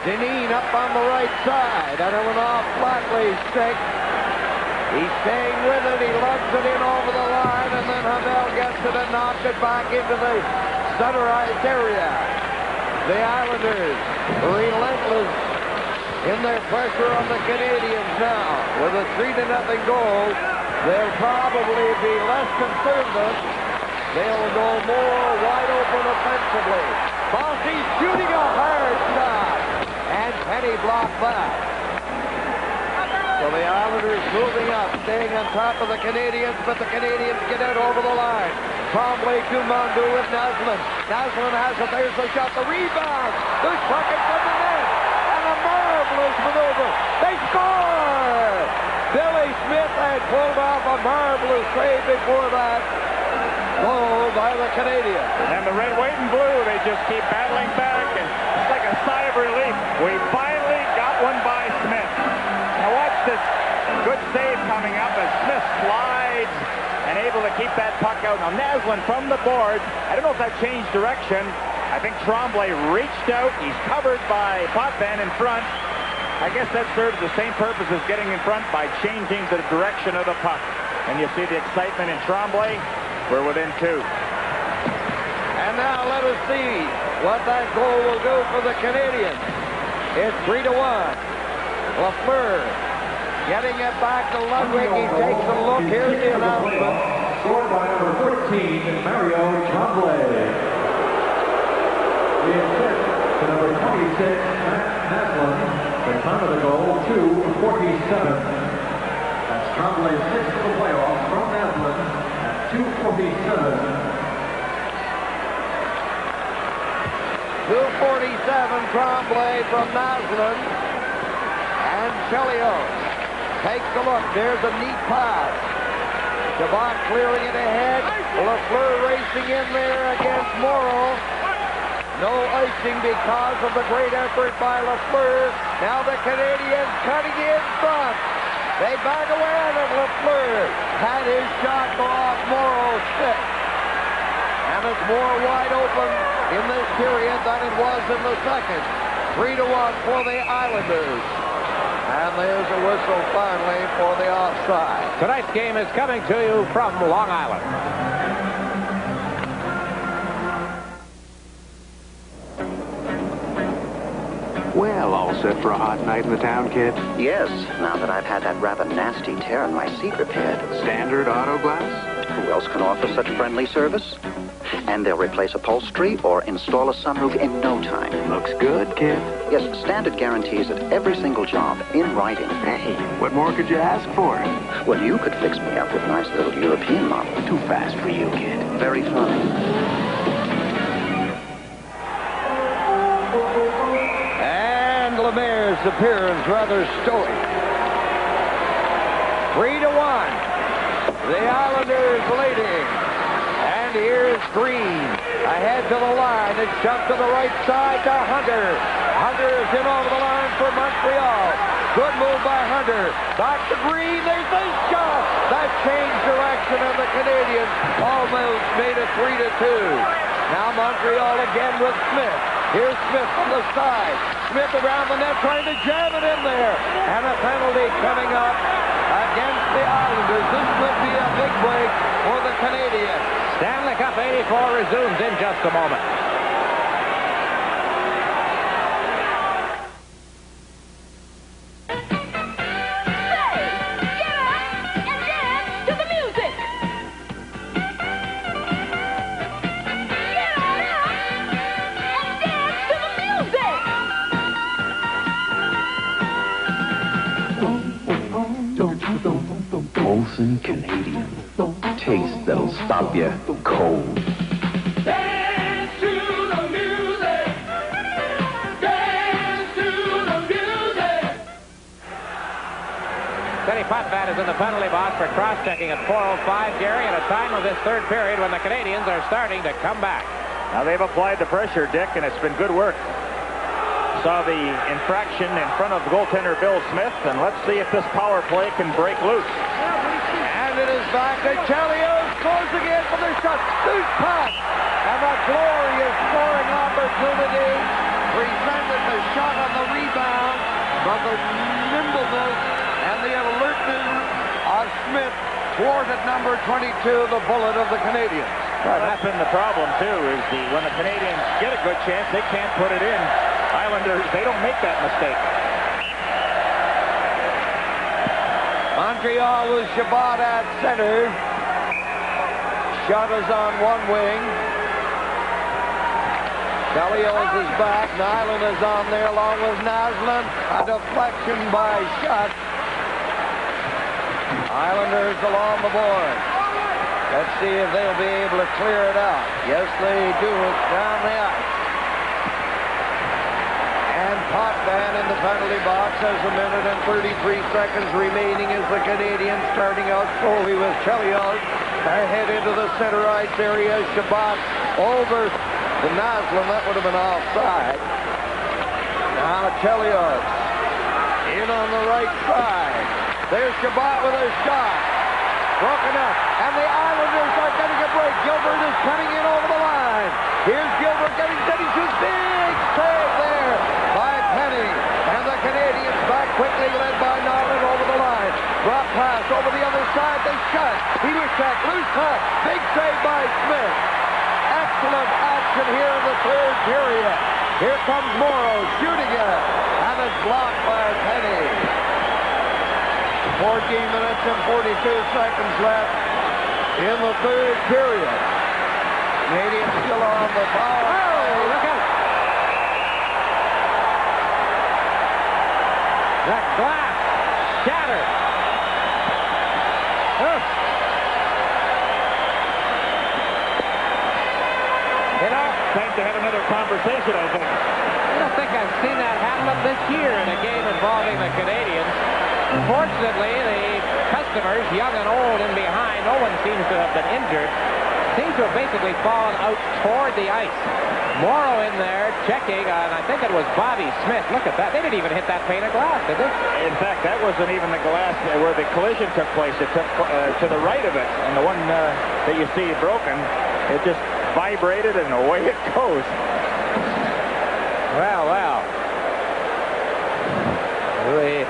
Deneen up on the right side, and it went off Flatley's stick. He's staying with it. He lugs it in over the line, and then Hamel gets it and knocks it back into the center ice area. The Islanders relentless in their pressure on the Canadiens now. With a 3-0 goal, they'll probably be less conservative. They'll go more wide open offensively. Bossy shooting a hard shot. And Pane blocked back. So the Islanders moving up, staying on top of the Canadiens, but the Canadiens get it over the line. Tremblay to Mondu with Naslund. Naslund has it. There's the shot. The rebound. The second from the net. And a marvelous maneuver. They score! Billy Smith had pulled off a marvelous save before that. Goal by the Canadiens. And the red, white, and blue, they just keep battling back, and it's like a sigh of relief. We finally got one by Smith. Now watch this good save coming up as Smith slides and able to keep that puck out. Now Naslund from the board. I don't know if that changed direction. I think Tremblay reached out. He's covered by Potvin in front. I guess that serves the same purpose as getting in front by changing the direction of the puck. And you see the excitement in Tremblay. We're within 2. And now let us see what that goal will do for the Canadiens. It's 3-1. Lafleur getting it back to Ludwig. He takes a look. Here's the announcement. Scored by number 14, Mario Tremblay. The assist to number 26, Matt Naslund. The time of the goal, 2:47. That's Tremblay's sixth of the playoffs from Naslund at 2:47. 2:47, Tremblay from Naslund. And Chelios takes a look. There's a neat pass. Shabbat clearing it ahead. Lafleur racing in there against Morrow. No icing because of the great effort by Lafleur. Now the Canadiens cutting in front. They back away and Lafleur had his shot go off Morrow's stick. And it's more wide open in this period than it was in the second. 3-1 for the Islanders. And there's a whistle finally for the offside. Tonight's game is coming to you from Long Island. Well, all set for a hot night in the town, kid? Yes, now that I've had that rather nasty tear in my seat repaired. Standard auto glass? Who else can offer such friendly service? And they'll replace upholstery or install a sunroof in no time. Looks good, kid. Yes, Standard guarantees it every single job in writing. Hey, what more could you ask for? Well, you could fix me up with a nice little European model. Too fast for you, kid. Very funny. And Lemaire's appearance rather stoic. 3-1. The Islanders leading. And here's Green. Ahead to the line. It's jumped to the right side to Hunter. Hunter is in over the line for Montreal. Good move by Hunter. Back to Green. There's a shot. That changed direction and the Canadiens almost made it 3-2. Now Montreal again with Smith. Here's Smith from the side. Smith around the net trying to jam it in there. And a penalty coming up against the Islanders. This could be a big break for the Canadiens. Stanley Cup 84 resumes in just a moment. Molson Canadian. Taste that'll stop you cold. Dance to the music. Dance to the music. Teddy Potvin is in the penalty box for cross-checking at 4:05, Gary, at a time of this third period when the Canadiens are starting to come back. Now they've applied the pressure, Dick, and it's been good work. Saw the infraction in front of goaltender Bill Smith, and let's see if this power play can break loose. And it is back to Chelios. Scores again from the shot. Loose pass. And a glorious scoring opportunity. Presented the shot on the rebound from the nimbleness and the alertness of Smith. Thwarted number 22, the bullet of the Canadiens. Well, that's been the problem, too, is when the Canadiens get a good chance, they can't put it in. Islanders, they don't make that mistake. Montreal with Shabbat at center. Shatters on one wing. Chelios is back. Nyland is on there along with Naslund. A deflection by Shutt. Islanders along the board. Let's see if they'll be able to clear it out. Yes, they do. It's down the ice. And Potvin in the penalty box has a minute and 33 seconds remaining as the Canadiens starting out slowly with Chelios ahead into the center ice area. Shabbat over to Naslund. That would have been offside. Now Chelios in on the right side. There's Shabbat with a shot. Broken up. And the Islanders are getting a break. Gilbert is coming in over the line. Here's Gilbert getting Denny Shoots. Big save there by Pane. And the Canadiens back quickly, led by Nyland over the line. Drop pass over the other side. They shut. He was checked. Loose puck. Big save by Smith. excellent action here in the third period. Here comes Morrow shooting it, and it's blocked by Pane. 14 minutes and 42 seconds left in the third period. Canadiens still on the power. Oh, look out! That glass shattered. Oh. You know, time to have another conversation, I think. I don't think I've seen that happen this year in a game involving the Canadiens. Fortunately, the customers, young and old and behind, no one seems to have been injured, seems to have basically fallen out toward the ice. Morrow in there checking on, I think it was Bobby Smith. Look at that. They didn't even hit that pane of glass, did they? In fact, that wasn't even the glass where the collision took place. It took to the right of it. And the one that you see broken, it just vibrated and away it goes. Well, well. The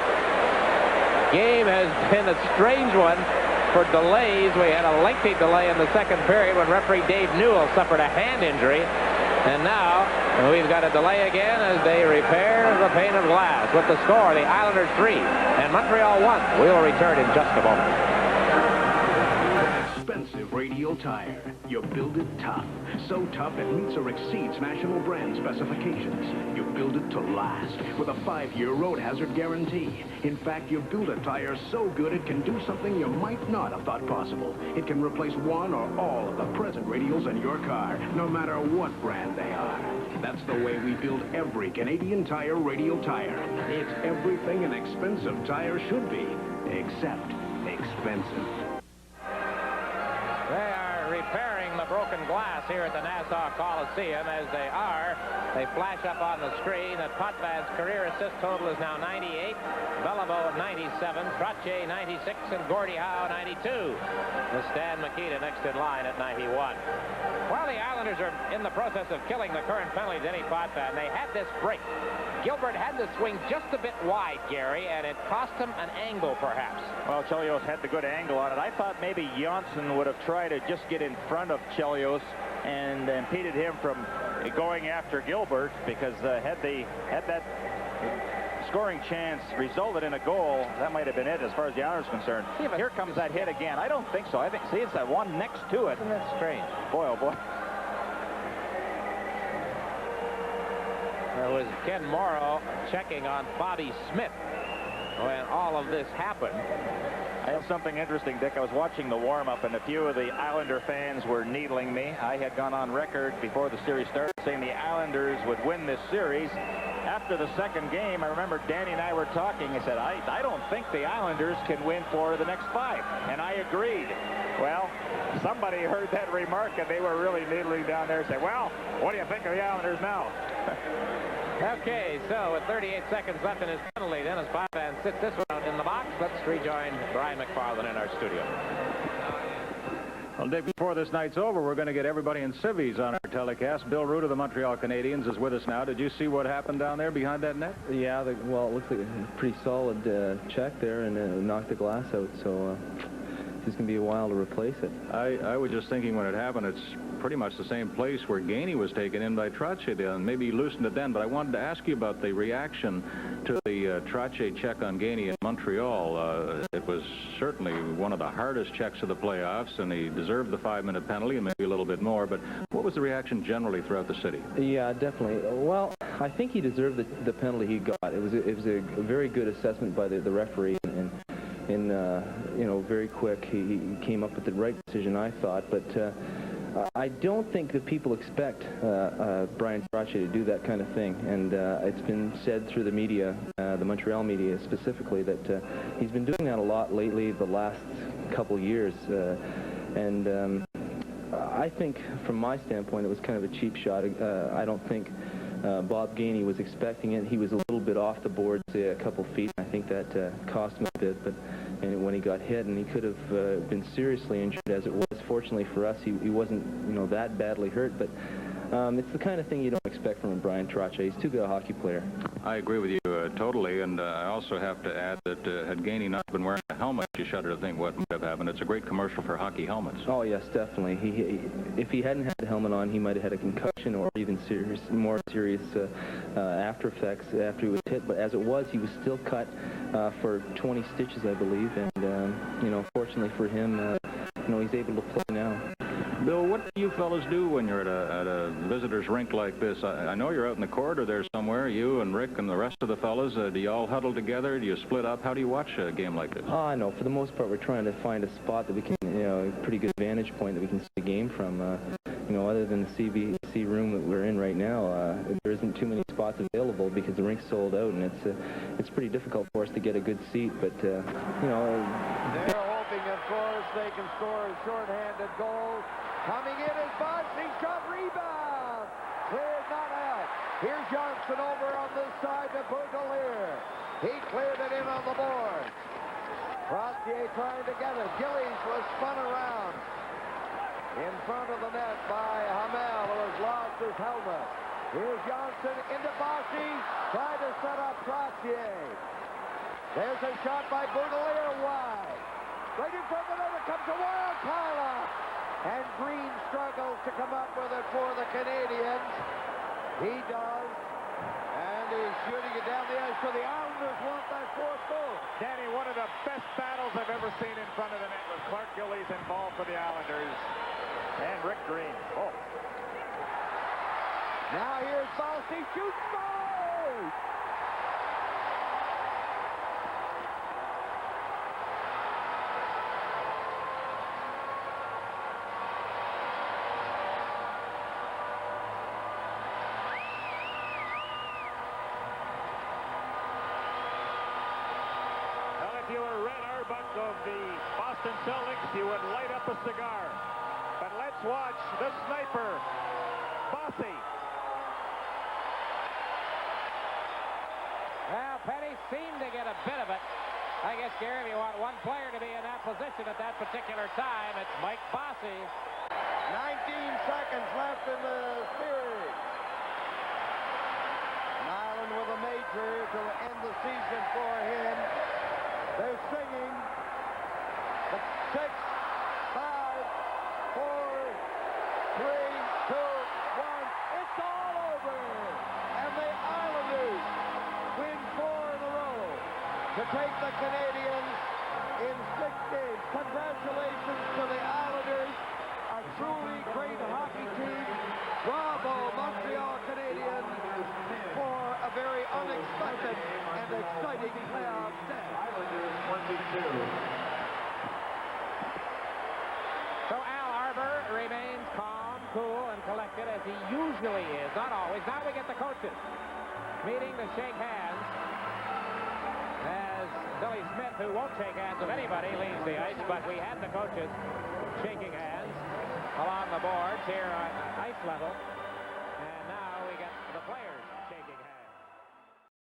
game has been a strange one for delays. We had a lengthy delay in the second period when referee Dave Newell suffered a hand injury. And now we've got a delay again as they repair the pane of glass. With the score, the Islanders 3 and Montreal 1. We'll return in just a moment. Expensive radial tire. You build it tough. So tough it meets or exceeds national brand specifications. You build it to last with a 5-year road hazard guarantee. In fact, you build a tire so good it can do something you might not have thought possible. It can replace one or all of the present radials in your car, no matter what brand they are. That's the way we build every Canadian Tire radial tire. It's everything an expensive tire should be, except expensive. They are repairing the broken glass here at the Nassau Coliseum. As they are, they flash up on the screen that Potvin's career assist total is now 98, Beliveau 97, Trottier 96, and Gordie Howe 92. With Stan Mikita next in line at 91. While the Islanders are in the process of killing the current penalty, Denny Potvin, they had this break. Gilbert had to swing just a bit wide, Gary, and it cost him an angle, perhaps. Well, Chelios had the good angle on it. I thought maybe Janssen would have tried to just get in front of Chelios and impeded him from going after Gilbert, because had that scoring chance resulted in a goal, that might have been it as far as the Islanders are concerned. Yeah, here comes that hit again. I don't think so. I think, see, it's that one next to it. Isn't that strange? Boy, oh boy. There was Ken Morrow checking on Bobby Smith when all of this happened. I have something interesting, Dick. I was watching the warm-up, and a few of the Islander fans were needling me. I had gone on record before the series started saying the Islanders would win this series. After the second game, I remember Danny and I were talking. He said, I don't think the Islanders can win 4 of the next 5. And I agreed. Well, somebody heard that remark, and they were really needling down there and said, well, what do you think of the Islanders now? Okay, so with 38 seconds left in his penalty, Dennis Potvin sits this one out in the box. Let's rejoin Brian McFarland in our studio. Well, Dick, before this night's over, we're going to get everybody in civvies on our telecast. Bill Root of the Montreal Canadiens is with us now. Did you see what happened down there behind that net? Yeah, well, it looks like a pretty solid check there, and knocked the glass out, so it's going to be a while to replace it. I was just thinking when it happened, it's pretty much the same place where Gainey was taken in by Trottier, and maybe he loosened it then, but I wanted to ask you about the reaction to the Trottier check on Gainey in Montreal. It was certainly one of the hardest checks of the playoffs, and he deserved the 5-minute penalty and maybe a little bit more, but what was the reaction generally throughout the city? Yeah, definitely. Well, I think he deserved the penalty he got. It was a very good assessment by the referee, and you know, very quick. He came up with the right decision, I thought, but I don't think that people expect Brian Trottier to do that kind of thing, and it's been said through the media, the Montreal media specifically, that he's been doing that a lot lately, the last couple years, and I think from my standpoint it was kind of a cheap shot. I don't think Bob Gainey was expecting it. He was a little bit off the board, say a couple feet. I think that cost him a bit, but when he got hit, and he could have been seriously injured as it was. Fortunately for us, he wasn't, you know, that badly hurt, but it's the kind of thing you don't expect from Brian Trottier. He's too good a hockey player. I agree with you. you totally, and I also have to add that had Gainey not been wearing a helmet, you shudder to think what might have happened. It's a great commercial for hockey helmets. Oh, yes, definitely. If he hadn't had the helmet on, he might have had a concussion or even more serious after effects after he was hit. But as it was, he was still cut for 20 stitches, I believe, and, you know, fortunately for him, you know, he's able to play now. Bill, what do you fellas do when you're at a visitor's rink like this? I know you're out in the corridor there somewhere, you and Rick and the rest of the fellas. Do you all huddle together? Do you split up? How do you watch a game like this? Oh, no. For the most part, we're trying to find a spot that we can, you know, a pretty good vantage point that we can see the game from. You know, other than the CBC room that we're in right now, there isn't too many spots available because the rink's sold out, and it's pretty difficult for us to get a good seat. But, you know... They're hoping, of course, they can score a shorthanded goal. Coming in is Bossy, shot, rebound. Cleared, not out. Here's Johnson over on this side to Boudelier. He cleared it in on the board. Crossier trying to get it. Gillies was spun around in front of the net by Hamel, who has lost his helmet. Here's Johnson into Bossy, trying to set up Crossier. There's a shot by Boudelier wide. Right in front of the net, it comes a wild pile-up. And Green struggles to come up with it for the Canadiens. He does. And he's shooting it down the ice. So the Islanders want that fourth goal. Danny, one of the best battles I've ever seen in front of the net was Clark Gillies involved for the Islanders. And Rick Green. Oh. Now here's Bossy. Shoots goal! If you were Red Auerbach of the Boston Celtics, you would light up a cigar. But let's watch the sniper, Bossy. Well, Pane seemed to get a bit of it. I guess, Gary, if you want one player to be in that position at that particular time, it's Mike Bossy. 19 seconds left in the series. Nyland with a major to end the season for him. They're singing the 6, 5, 4, 3, 2, 1. It's all over. And the Islanders win 4 in a row to take the Canadiens in 6 games. Congratulations to the Islanders, a truly great hockey team. Bravo, Montreal Canadiens, for a very unexpected and exciting playoff day. So Al Arbor remains calm, cool, and collected as he usually is. Not always. Now we get the coaches meeting to shake hands as Billy Smith, who won't shake hands with anybody, leaves the ice. But we had the coaches shaking hands along the boards here on ice level. And now we get the players.